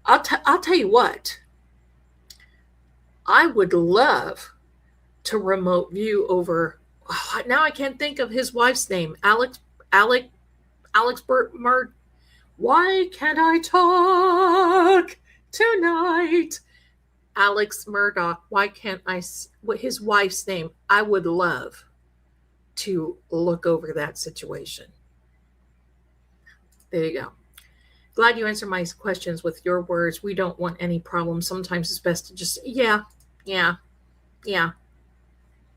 I'll tell you what. I would love to remote view over. Oh, now I can't think of his wife's name. Alex Burt. Why can't I talk tonight? Alex Murdoch. Why can't I? What his wife's name? I would love to look over that situation. There you go. Glad you answered my questions with your words. We don't want any problems. Sometimes it's best to just, yeah.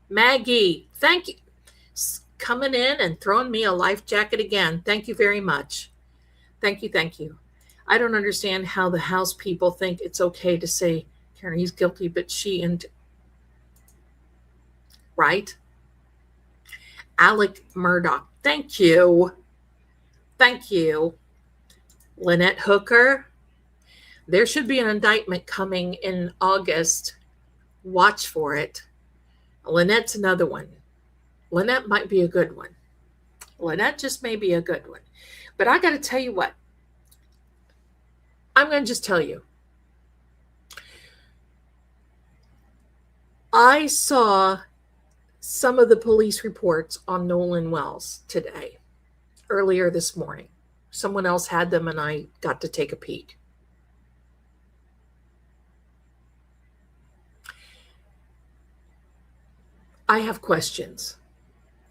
Maggie, thank you. Coming in and throwing me a life jacket again. Thank you very much. Thank you. I don't understand how the house people think it's okay to say, Karen, he's guilty, but she and... Right? Alec Murdoch. Thank you. Lynette Hooker. There should be an indictment coming in August. Watch for it. Lynette's another one. Lynette might be a good one. Lynette just may be a good one. But I got to tell you what. I'm going to just tell you. I saw some of the police reports on Nolan Wells today, earlier this morning. Someone else had them and I got to take a peek. I have questions.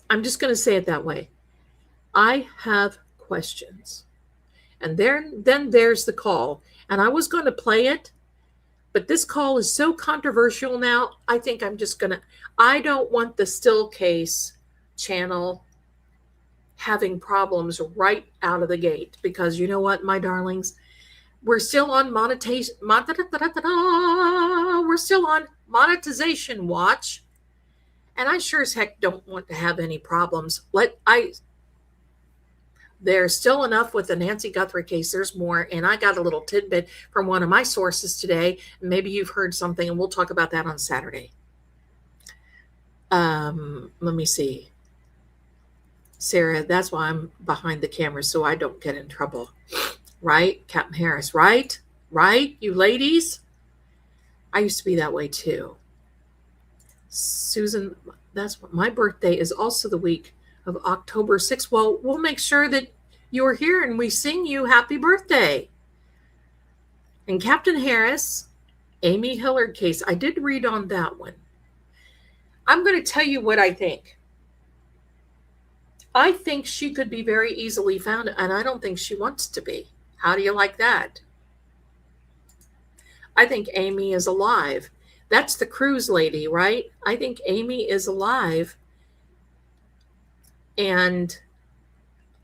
I'm just going to say it that way. I have questions. And then there's the call. And I was going to play it, but this call is so controversial now, I think I'm just going to... I don't want the Still Case channel having problems right out of the gate. Because you know what, my darlings? We're still on monetization. We're still on monetization watch. And I sure as heck don't want to have any problems. There's still enough with the Nancy Guthrie case. There's more. And I got a little tidbit from one of my sources today. Maybe you've heard something, and we'll talk about that on Saturday. Let me see. Sarah, that's why I'm behind the camera, so I don't get in trouble. Right? Captain Harris, right? Right? You ladies? I used to be that way too. Susan, that's what my birthday is also the week of October 6th. Well, we'll make sure that you're here and we sing you happy birthday. And Captain Harris, Amy Hillard case, I did read on that one. I'm going to tell you what I think. I think she could be very easily found, and I don't think she wants to be. How do you like that? I think Amy is alive. That's the cruise lady, right? I think Amy is alive. And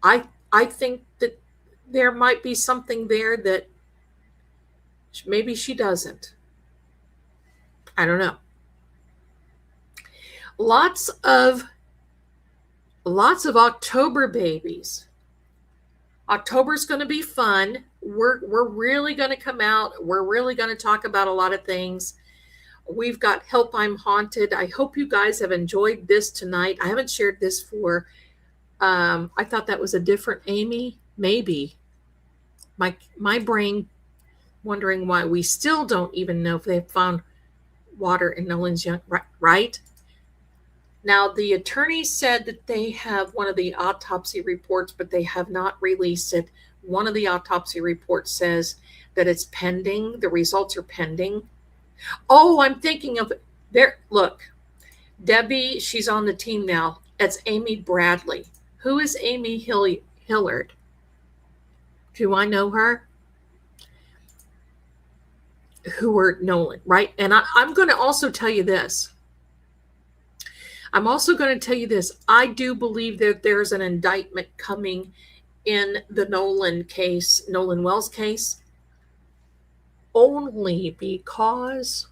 I think that there might be something there that maybe she doesn't. I don't know. Lots of October babies. October's going to be fun. We're really going to come out. We're really going to talk about a lot of things. We've got Help I'm Haunted. I hope you guys have enjoyed this tonight. I haven't shared this for, I thought that was a different Amy. Maybe. My brain wondering why we still don't even know if they've found water in Nolan's young, right? Now, the attorney said that they have one of the autopsy reports, but they have not released it. One of the autopsy reports says that it's pending. The results are pending. Oh, I'm thinking of there. Look, Debbie, she's on the team now. It's Amy Bradley. Who is Amy Hillard? Do I know her? Who were Nolan, right? And I'm going to also tell you this. I do believe that there's an indictment coming in the Nolan Wells case, only because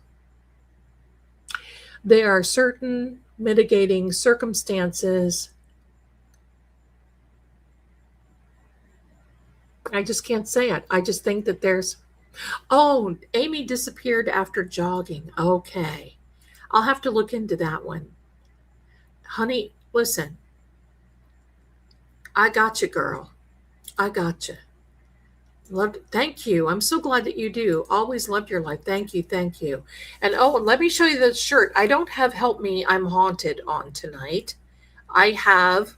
there are certain mitigating circumstances. I just can't say it. I just think that Amy disappeared after jogging. Okay. I'll have to look into that one. Honey, listen, I got you, girl. I got you. Thank you. I'm so glad that you do. Always loved your life. Thank you. Thank you. And oh, and let me show you the shirt. I don't have Help Me, I'm Haunted on tonight. I have,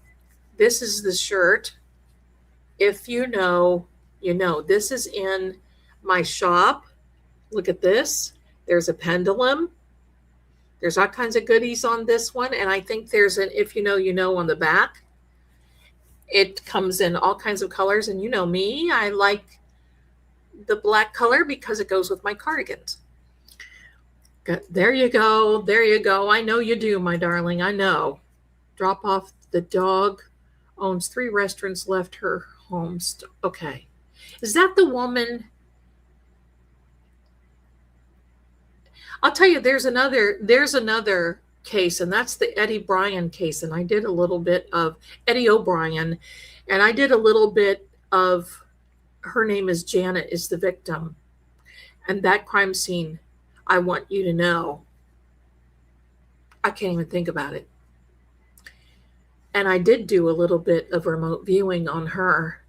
this is the shirt. If you know, you know. This is in my shop. Look at this. There's a pendulum. There's all kinds of goodies on this one. And I think there's an if you know, you know on the back. It comes in all kinds of colors. And you know me, I like the black color because it goes with my cardigans. There you go. There you go. I know you do, my darling. I know. Drop off the dog. Owns 3 restaurants, left her home. Okay. Is that the woman? I'll tell you, there's another case, and that's the Eddie Bryan case. And I did a little bit of Eddie O'Brien, and I did a little bit of, her name is Janet, is the victim. And that crime scene, I want you to know, I can't even think about it. And I did do a little bit of remote viewing on her.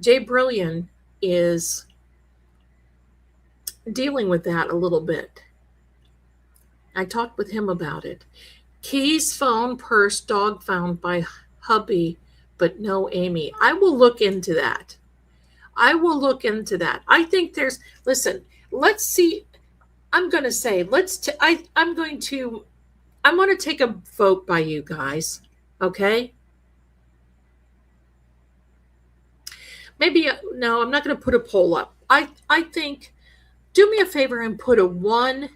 Jay Brilliant is dealing with that a little bit. I talked with him about it. Keys, phone, purse, dog found by hubby, but no Amy. I will look into that. I will look into that. I think there's, listen, let's see. I'm going to say, I'm going to take a vote by you guys. Okay. Maybe, no, I'm not going to put a poll up. I think, do me a favor and put a 1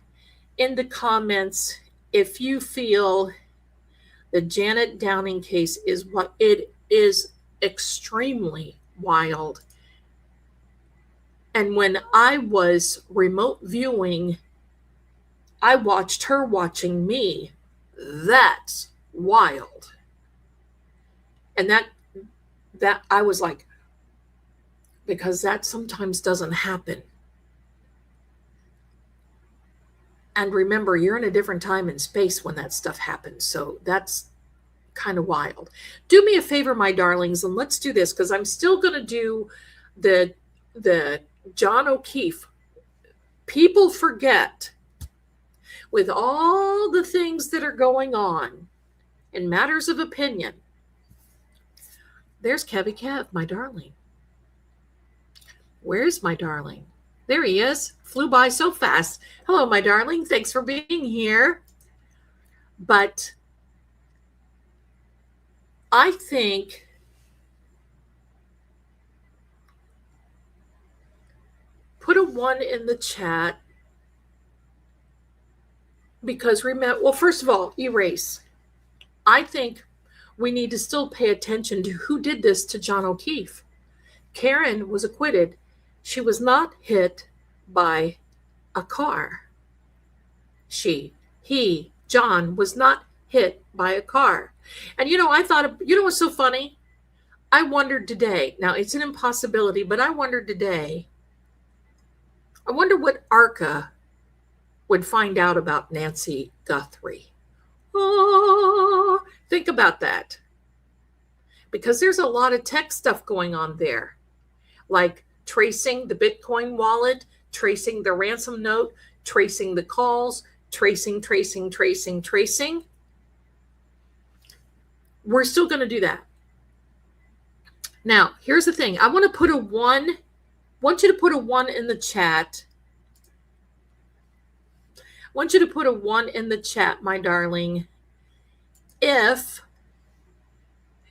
in the comments if you feel the Janet Downing case is what it is, extremely wild. And when I was remote viewing, I watched her watching me. That's wild. And that I was like, because that sometimes doesn't happen. And remember, you're in a different time and space when that stuff happens. So that's kind of wild. Do me a favor, my darlings, and let's do this, because I'm still going to do the John O'Keefe. People forget, with all the things that are going on in matters of opinion. There's Kevy Kev, my darling. Where's my darling? There he is. Flew by so fast. Hello, my darling. Thanks for being here. But I think put a 1 in the chat, because remember, well, first of all, erase. I think we need to still pay attention to who did this to John O'Keefe. Karen was acquitted. She was not hit by a car. John was not hit by a car. And I thought, what's so funny? I wondered today, now it's an impossibility, but I wondered today, I wonder what ARCA would find out about Nancy Guthrie. Oh, think about that. Because there's a lot of tech stuff going on there, like tracing the Bitcoin wallet, tracing the ransom note, tracing the calls, tracing. We're still going to do that. Now, here's the thing. I want to put a 1. I want you to put a 1 in the chat. I want you to put a 1 in the chat, my darling, if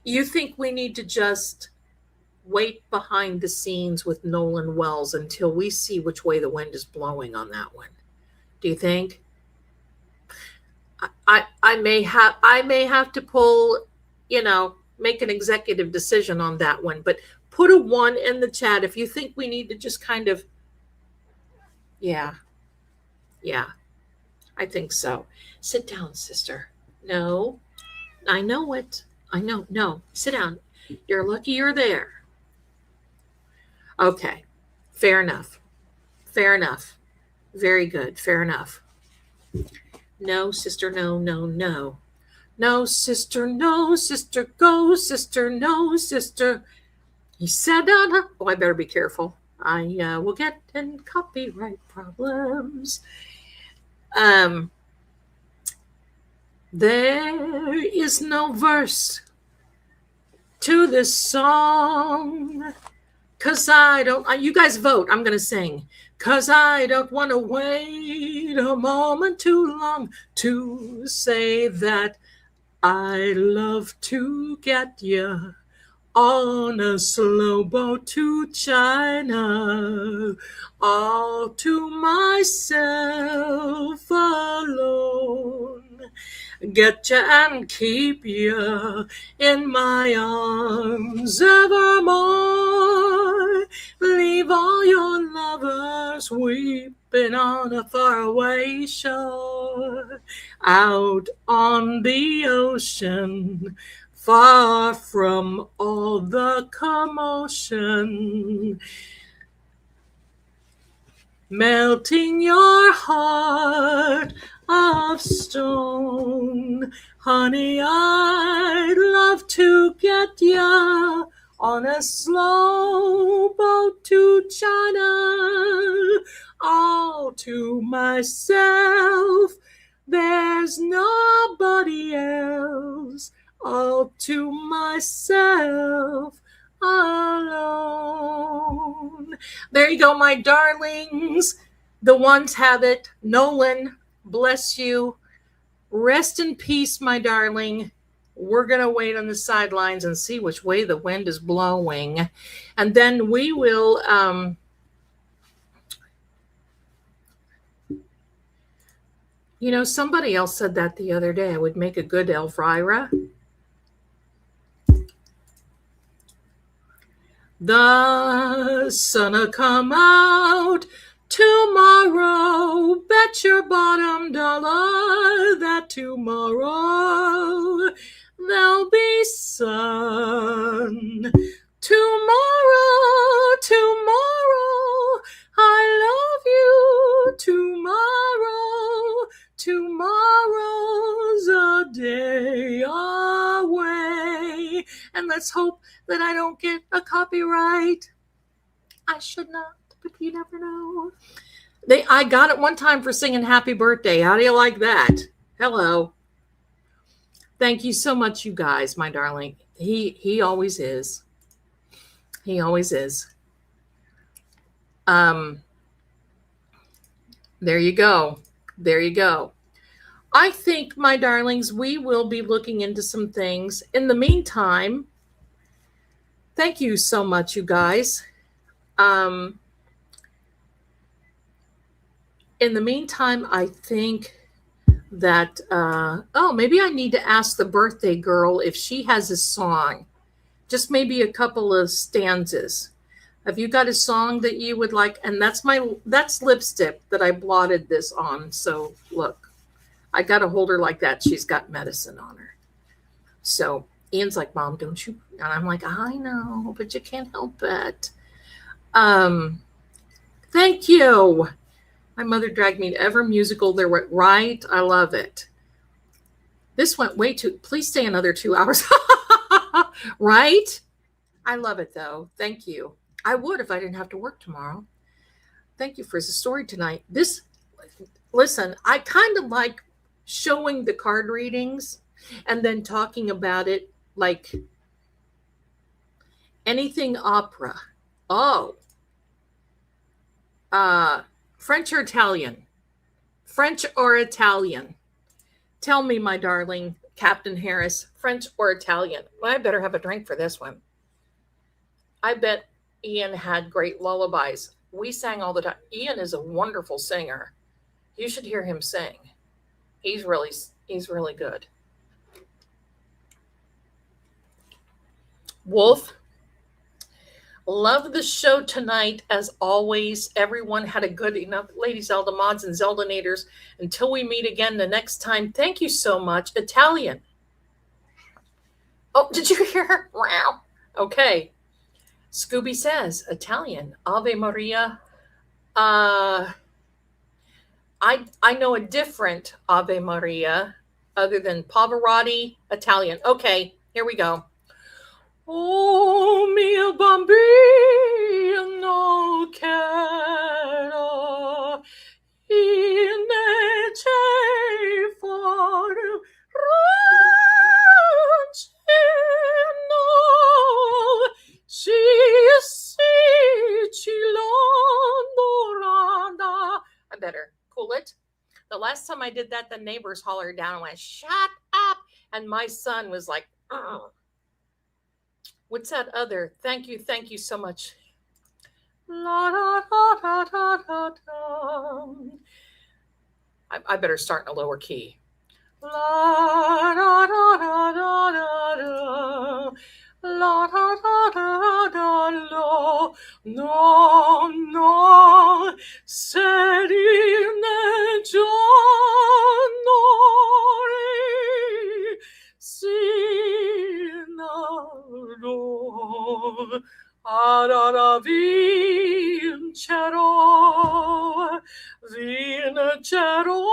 you think we need to just wait behind the scenes with Nolan Wells until we see which way the wind is blowing on that one. Do you think? I may have to pull, make an executive decision on that one, but put a 1 in the chat if you think we need to just kind of, yeah, I think so. Sit down, sister. No, I know it. I know. No, sit down. You're lucky you're there. Okay, fair enough. Very good, fair enough. No, sister, no. No, sister, no, sister, go, sister, no, sister. He said, oh, I better be careful. I will get in copyright problems. There is no verse to this song. 'Cause I don't, you guys vote, I'm going to sing. 'Cause I don't want to wait a moment too long to say that I love to get you on a slow boat to China, all to myself alone. Get you and keep you in my arms evermore. Leave all your lovers weeping on a faraway shore, out on the ocean, far from all the commotion, melting your heart of stone. Honey, I'd love to get ya on a slow boat to China, all to myself. There's nobody else, all to myself alone. There you go, my darlings. The ones have it. Nolan, bless you. Rest in peace, my darling. We're going to wait on the sidelines and see which way the wind is blowing. And then we will... You know, somebody else said that the other day. I would make a good Elvira. The sun'll come out tomorrow. Bet your bottom dollar that tomorrow there'll be sun. Tomorrow, tomorrow, I love you. Tomorrow, tomorrow's a day away. And let's hope that I don't get a copyright. I should not, but you never know. I got it one time for singing happy birthday. How do you like that? Hello. Thank you so much, you guys, my darling. He always is. He always is. There you go. There you go. I think, my darlings, we will be looking into some things. In the meantime, thank you so much, you guys. In the meantime, I think that, maybe I need to ask the birthday girl if she has a song. Just maybe a couple of stanzas. Have you got a song that you would like? And that's lipstick that I blotted this on. So look, I got to hold her like that. She's got medicine on her. So Ian's like, Mom, don't you? And I'm like, I know, but you can't help it. Thank you. My mother dragged me to every musical there went right. I love it. This went way too, please stay another 2 hours. Right? I love it though. Thank you. I would if I didn't have to work tomorrow. Thank you for the story tonight. Listen, I kind of like showing the card readings and then talking about it like anything opera. Oh. French or Italian? French or Italian? Tell me, my darling Captain Harris, French or Italian? Well, I better have a drink for this one. I bet Ian had great lullabies. We sang all the time. Ian is a wonderful singer. You should hear him sing. He's really good. Wolf, love the show tonight. As always, everyone had a good enough. Lady Zelda mods and Zeldanators. Until we meet again the next time, thank you so much. Italian. Oh, did you hear her? Wow. Okay. Scooby says, Italian, Ave Maria. I know a different Ave Maria. other than Pavarotti Italian. Okay, here we go. Oh mio bambino caro, invece for I better cool it. The last time I did that, the neighbors hollered down and went, "Shut up!" And my son was like, "Oh." What's that other? Thank you so much. La, da, da, da, da, da, da. I better start in a lower key. La, da, da, da, da, da, da. La, da, da, da, da, da. No, no, serine giorni, sinaro, ad vincerò, vincerò,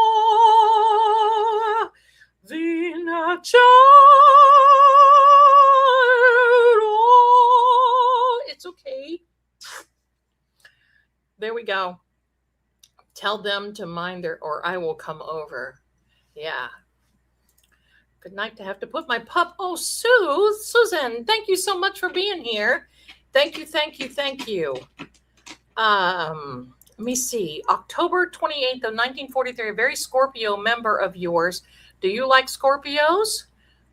vincerò. It's okay. There we go. Tell them to mind their, or I will come over. Yeah. Good night to have to put my pup. Oh, Susan, thank you so much for being here. Thank you. Let me see. October 28th of 1943, a very Scorpio member of yours. Do you like Scorpios?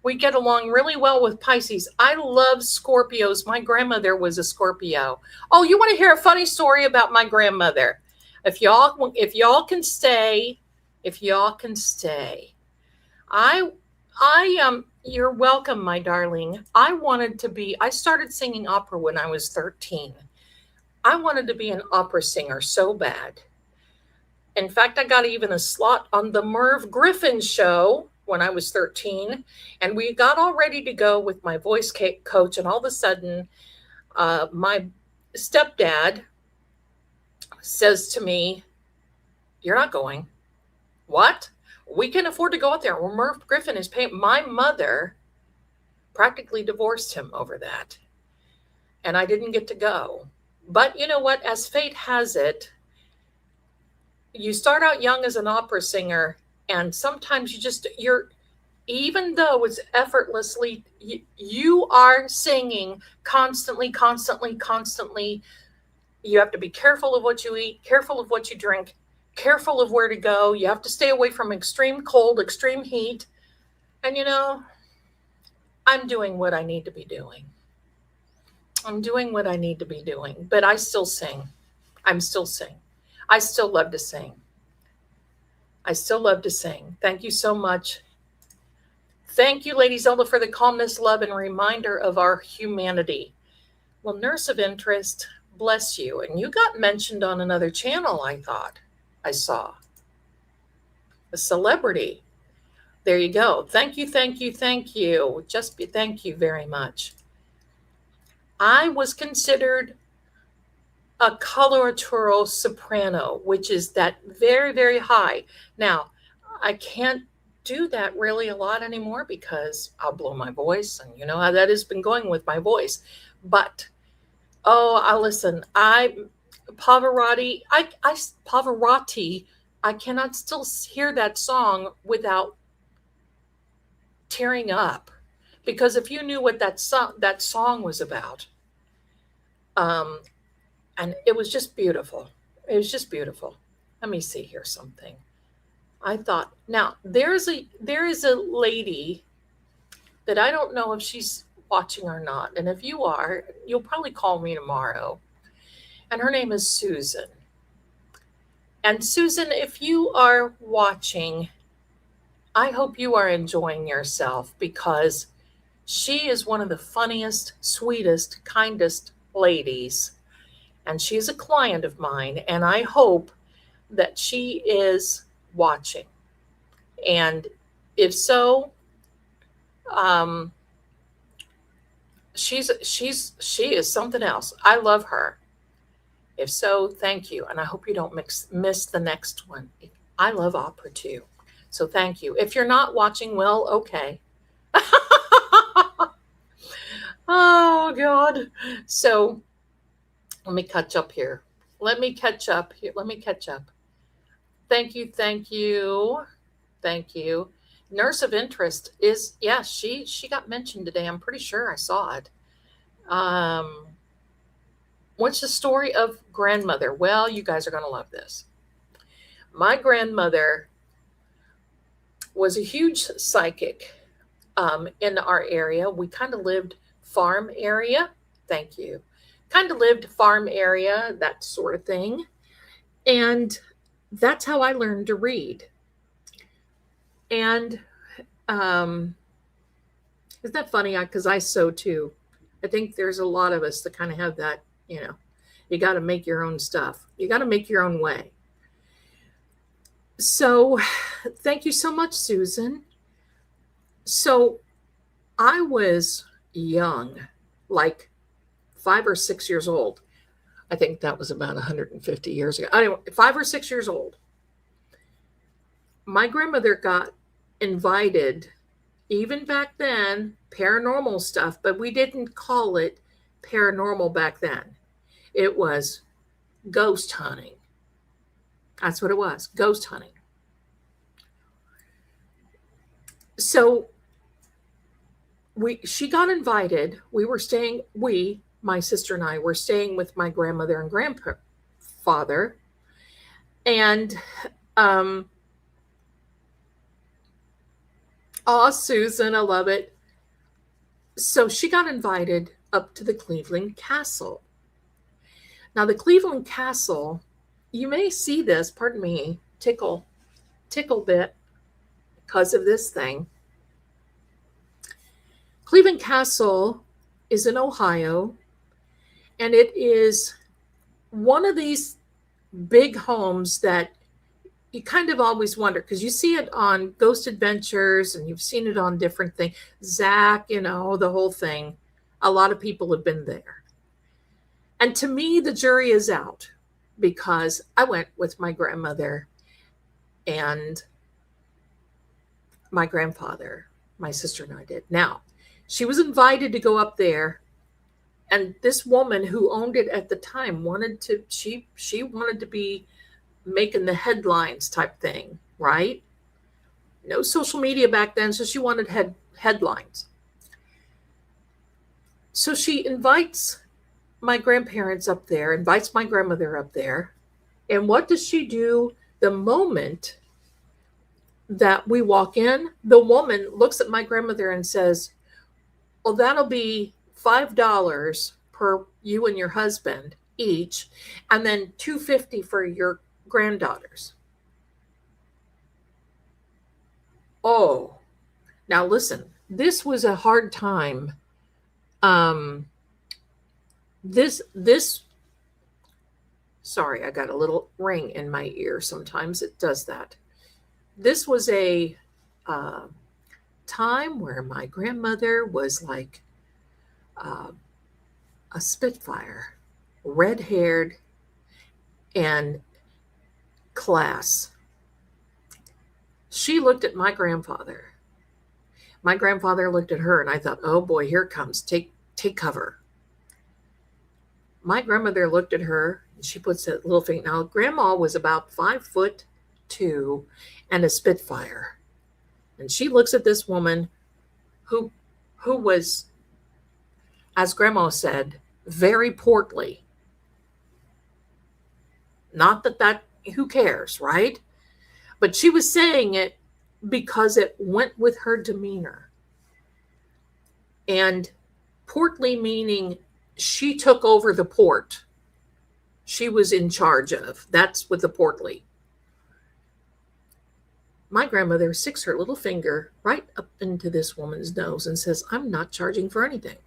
We get along really well with Pisces. I love Scorpios. My grandmother was a Scorpio. Oh, you want to hear a funny story about my grandmother? If y'all can stay, you're welcome, my darling. I started singing opera when I was 13. I wanted to be an opera singer so bad. In fact, I got even a slot on the Merv Griffin show when I was 13, and we got all ready to go with my voice coach, and all of a sudden, my stepdad says to me, "You're not going." What? We can afford to go out there. Well, Merv Griffin is paying. My mother practically divorced him over that, and I didn't get to go. But you know what? As fate has it, you start out young as an opera singer, and sometimes even though it's effortlessly, you are singing constantly. You have to be careful of what you eat, careful of what you drink, careful of where to go. You have to stay away from extreme cold, extreme heat. And I'm doing what I need to be doing. But I still sing. I still love to sing. Thank you so much. Thank you, Lady Zelda, for the calmness, love, and reminder of our humanity. Well, Nurse of Interest, bless you. And you got mentioned on another channel, I thought I saw. A celebrity. There you go. Thank you. Thank you very much. I was considered a coloratura soprano, which is that very, very high. Now, I can't do that really a lot anymore because I'll blow my voice, and you know how that has been going with my voice. But listen, Pavarotti, I cannot still hear that song without tearing up, because if you knew what that song was about, and it was just beautiful. Let me see here something. I thought, now there is a lady that I don't know if she's watching or not. And if you are, you'll probably call me tomorrow. And her name is Susan. And Susan, if you are watching, I hope you are enjoying yourself, because she is one of the funniest, sweetest, kindest ladies. And she's a client of mine. And I hope that she is watching. And if so, she is something else. I love her. If so, thank you. And I hope you don't miss the next one. I love opera too. So thank you. If you're not watching, well, okay. Oh, God. So let me catch up here. Let me catch up. Thank you. Thank you. Nurse of interest is, yeah, she got mentioned today. I'm pretty sure I saw it. What's the story of grandmother? Well, you guys are going to love this. My grandmother was a huge psychic in our area. We kind of lived farm area. Thank you. Kind of lived farm area, that sort of thing. And that's how I learned to read. And isn't that funny? Because I sew too. I think there's a lot of us that kind of have that, you got to make your own stuff. You got to make your own way. So thank you so much, Susan. So I was young, like 5 or 6 years old. I think that was about 150 years ago. Anyway, 5 or 6 years old. My grandmother got invited, even back then, paranormal stuff, but we didn't call it paranormal back then. It was ghost hunting. That's what it was, ghost hunting. So she got invited. My sister and I were staying with my grandmother and grandfather. And Susan, I love it. So she got invited up to the Cleveland Castle. Now, the Cleveland Castle, you may see this, pardon me, tickle bit because of this thing. Cleveland Castle is in Ohio, and it is one of these big homes that you kind of always wonder, because you see it on Ghost Adventures and you've seen it on different things. Zach, the whole thing. A lot of people have been there. And to me, the jury is out, because I went with my grandmother and my grandfather, my sister and I did. Now, she was invited to go up there, and this woman who owned it at the time wanted to be making the headlines type thing, right? No social media back then, so she wanted headlines. So she invites my grandparents up there, invites my grandmother up there. And what does she do the moment that we walk in? The woman looks at my grandmother and says, well, that'll be $5 per you and your husband each, and then $2.50 for your granddaughters. Oh, now listen, this was a hard time. Sorry, I got a little ring in my ear. Sometimes it does that. This was a time where my grandmother was like a spitfire, red-haired, and class. She looked at my grandfather. My grandfather looked at her, and I thought, oh boy, here it comes. Take cover. My grandmother looked at her, and she puts that little finger. Now, Grandma was about 5'2" and a spitfire. And she looks at this woman who was, as Grandma said, very portly. Not that who cares, right? But she was saying it because it went with her demeanor. And portly meaning she took over the port. She was in charge of. That's what the portly. My grandmother sticks her little finger right up into this woman's nose and says, I'm not charging for anything.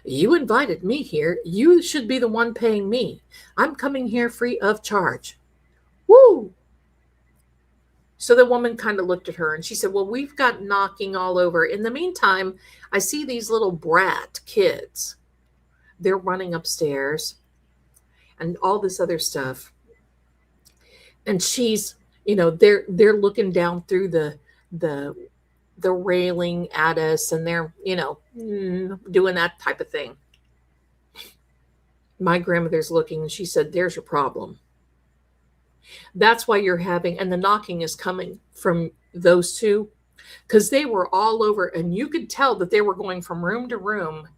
You invited me here. You should be the one paying me. I'm coming here free of charge. Woo! So the woman kind of looked at her and she said, well, we've got knocking all over. In the meantime, I see these little brat kids. They're running upstairs and all this other stuff. And she's, they're looking down through the the railing at us, and they're, doing that type of thing. My grandmother's looking, and she said, "There's your problem. That's why you're having," and the knocking is coming from those two, because they were all over, and you could tell that they were going from room to room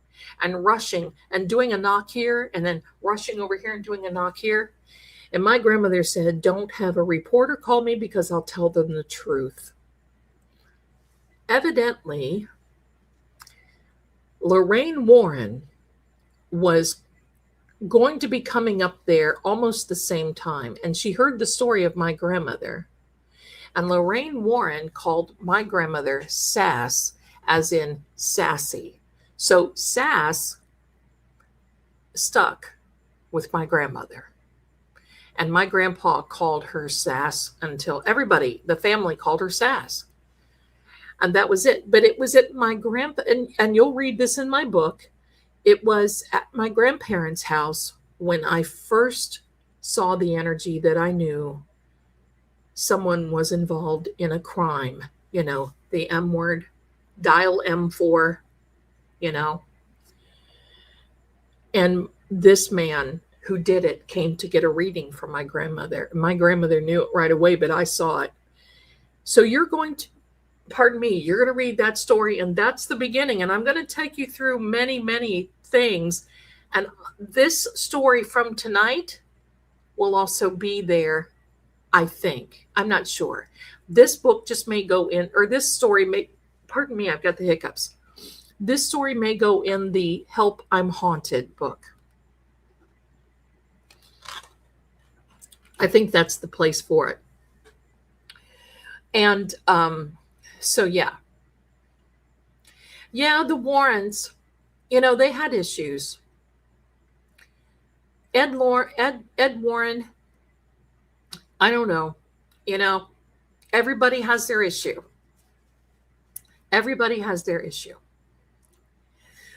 and rushing and doing a knock here and then rushing over here and doing a knock here. And my grandmother said, "Don't have a reporter call me because I'll tell them the truth." Evidently, Lorraine Warren was going to be coming up there almost the same time, and she heard the story of my grandmother. And Lorraine Warren called my grandmother Sass, as in sassy. So Sass stuck with my grandmother. And my grandpa called her Sass until everybody, the family, called her Sass. And that was it. But it was at my grandpa, and you'll read this in my book. It was at my grandparents' house when I first saw the energy that I knew someone was involved in a crime. The M word, dial M4, And this man who did it came to get a reading from my grandmother. My grandmother knew it right away, but I saw it. So you're going to read that story, and that's the beginning. And I'm going to take you through many, many things. And this story from tonight will also be there, I think. I'm not sure. This book just may go in, or this story may, pardon me, I've got the hiccups. This story may go in the Help I'm Haunted book. I think that's the place for it. And so, yeah. Yeah, the Warrens, they had issues. Ed Warren, I don't know. Everybody has their issue. Everybody has their issue.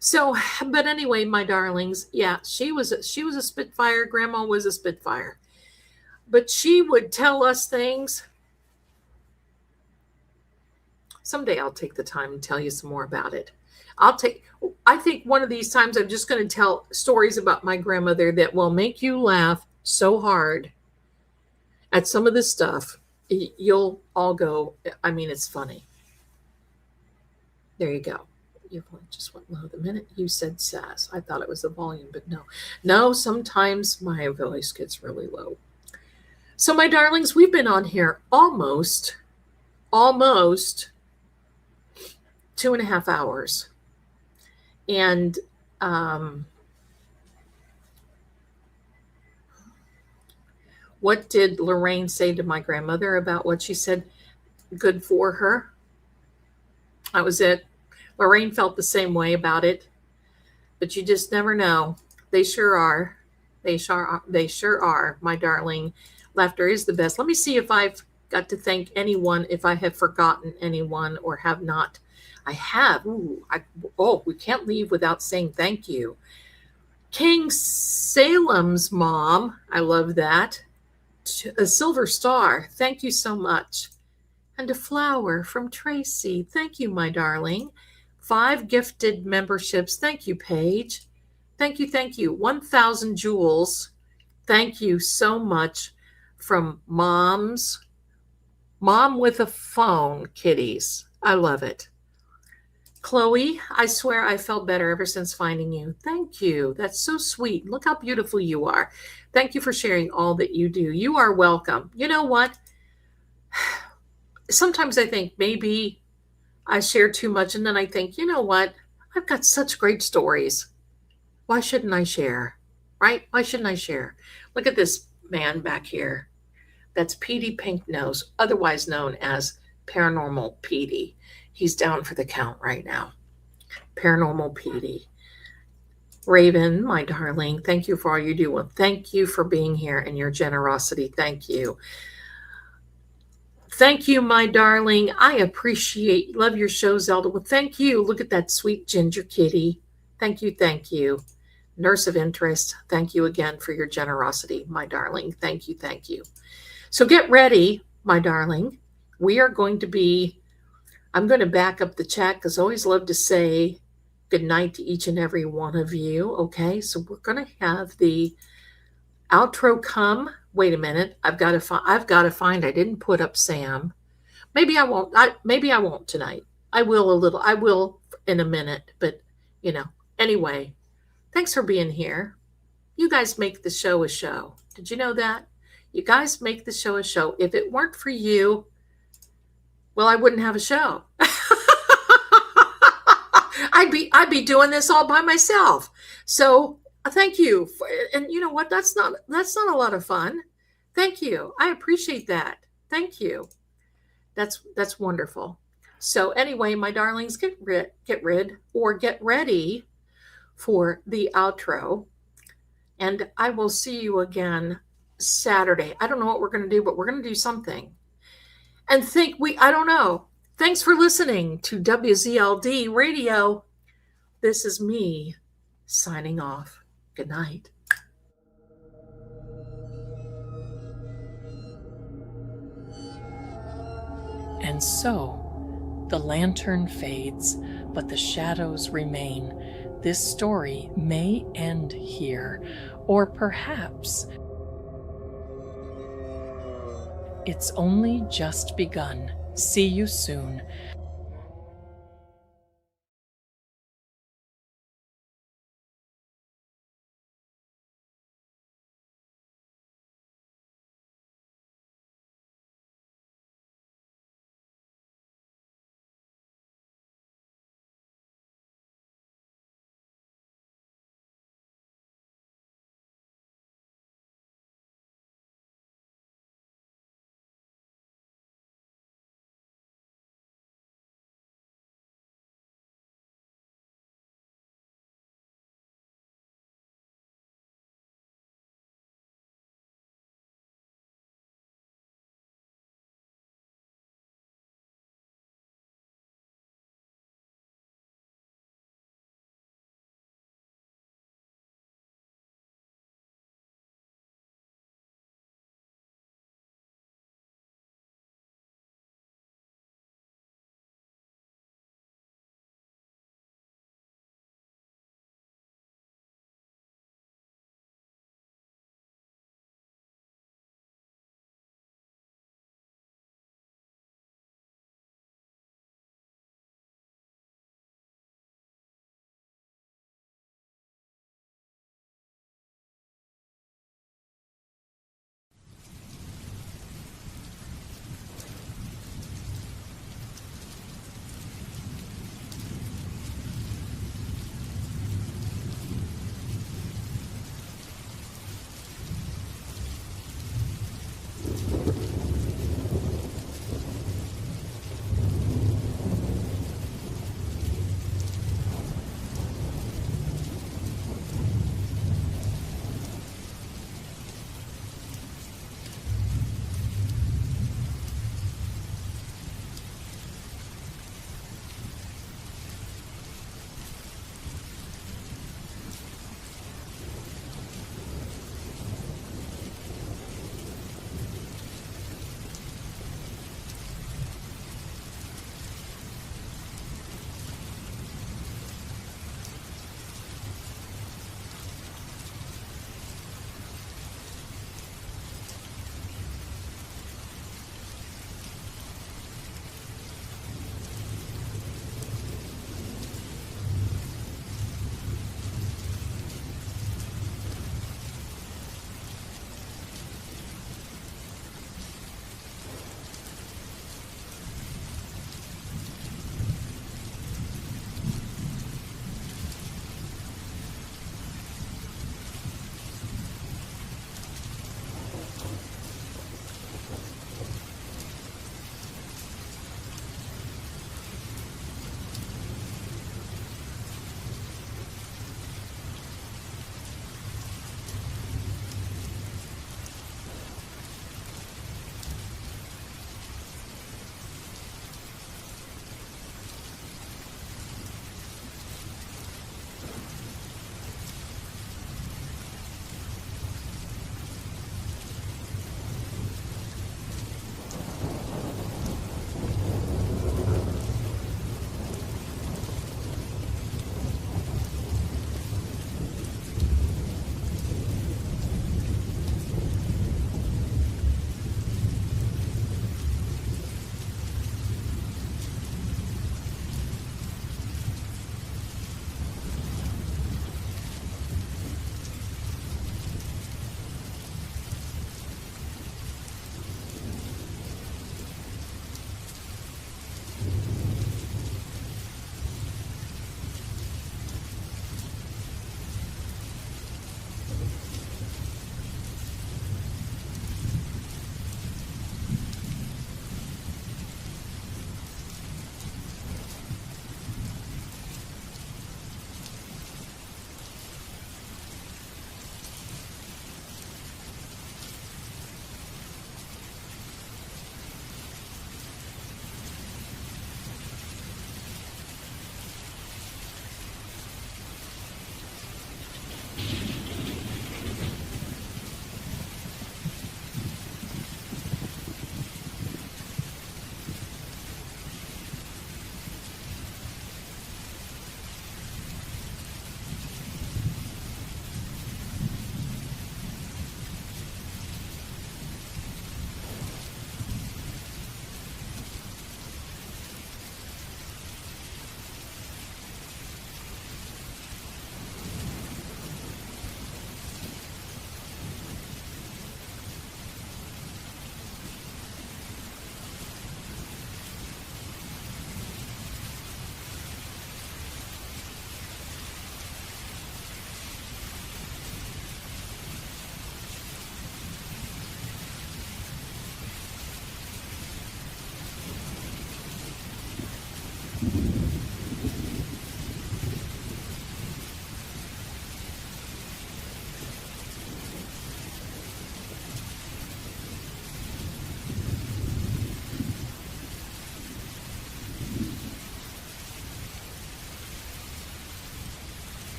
So, but anyway, my darlings, yeah, she was a Spitfire. Grandma was a Spitfire. But she would tell us things. Someday I'll take the time and tell you some more about it. I think one of these times I'm just going to tell stories about my grandmother that will make you laugh so hard at some of this stuff. You'll all go, I mean, it's funny. There you go. Your volume just went low the minute you said sass. I thought it was the volume, but no. No, sometimes my voice gets really low. So my darlings, we've been on here almost 2.5 hours. And what did Lorraine say to my grandmother about what she said? Good for her. That was it. Lorraine felt the same way about it, but you just never know. They sure are. They sure are, my darling. Laughter is the best. Let me see if I've got to thank anyone, if I have forgotten anyone or have not. I have. We can't leave without saying thank you. King Salem's mom, I love that. A silver star, thank you so much. And a flower from Tracy, thank you, my darling. 5 gifted memberships, thank you, Paige. Thank you. 1,000 jewels, thank you so much. From Mom with a Phone, kitties. I love it. Chloe, I swear I felt better ever since finding you. Thank you. That's so sweet. Look how beautiful you are. Thank you for sharing all that you do. You are welcome. You know what? Sometimes I think maybe I share too much, and then I think, you know what? I've got such great stories. Why shouldn't I share? Right? Why shouldn't I share? Look at this man back here. That's Petey Pinknose, otherwise known as Paranormal Petey. He's down for the count right now. Paranormal Petey. Raven, my darling, thank you for all you do. Well, thank you for being here and your generosity. Thank you. Thank you, my darling. I love your show, Zelda. Well, thank you. Look at that sweet ginger kitty. Thank you. Nurse of Interest, thank you again for your generosity, my darling. Thank you. So get ready, my darling. We are going to be I'm going to back up the chat because I always love to say good night to each and every one of you. Okay, so we're going to have the outro come. Wait a minute. I've got to find. I didn't put up Sam. Maybe I won't. Maybe I won't tonight. I will a little. I will in a minute. But anyway, thanks for being here. You guys make the show a show. Did you know that? You guys make the show a show. If it weren't for you, well, I wouldn't have a show. I'd be doing this all by myself. So thank you. And you know what? That's not a lot of fun. Thank you. I appreciate that. Thank you. That's wonderful. So anyway, my darlings, get ready for the outro. And I will see you again Saturday. I don't know what we're going to do, but we're going to do something. And I don't know. Thanks for listening to WZLD Radio. This is me signing off. Good night. And so, the lantern fades, but the shadows remain. This story may end here, or perhaps it's only just begun. See you soon.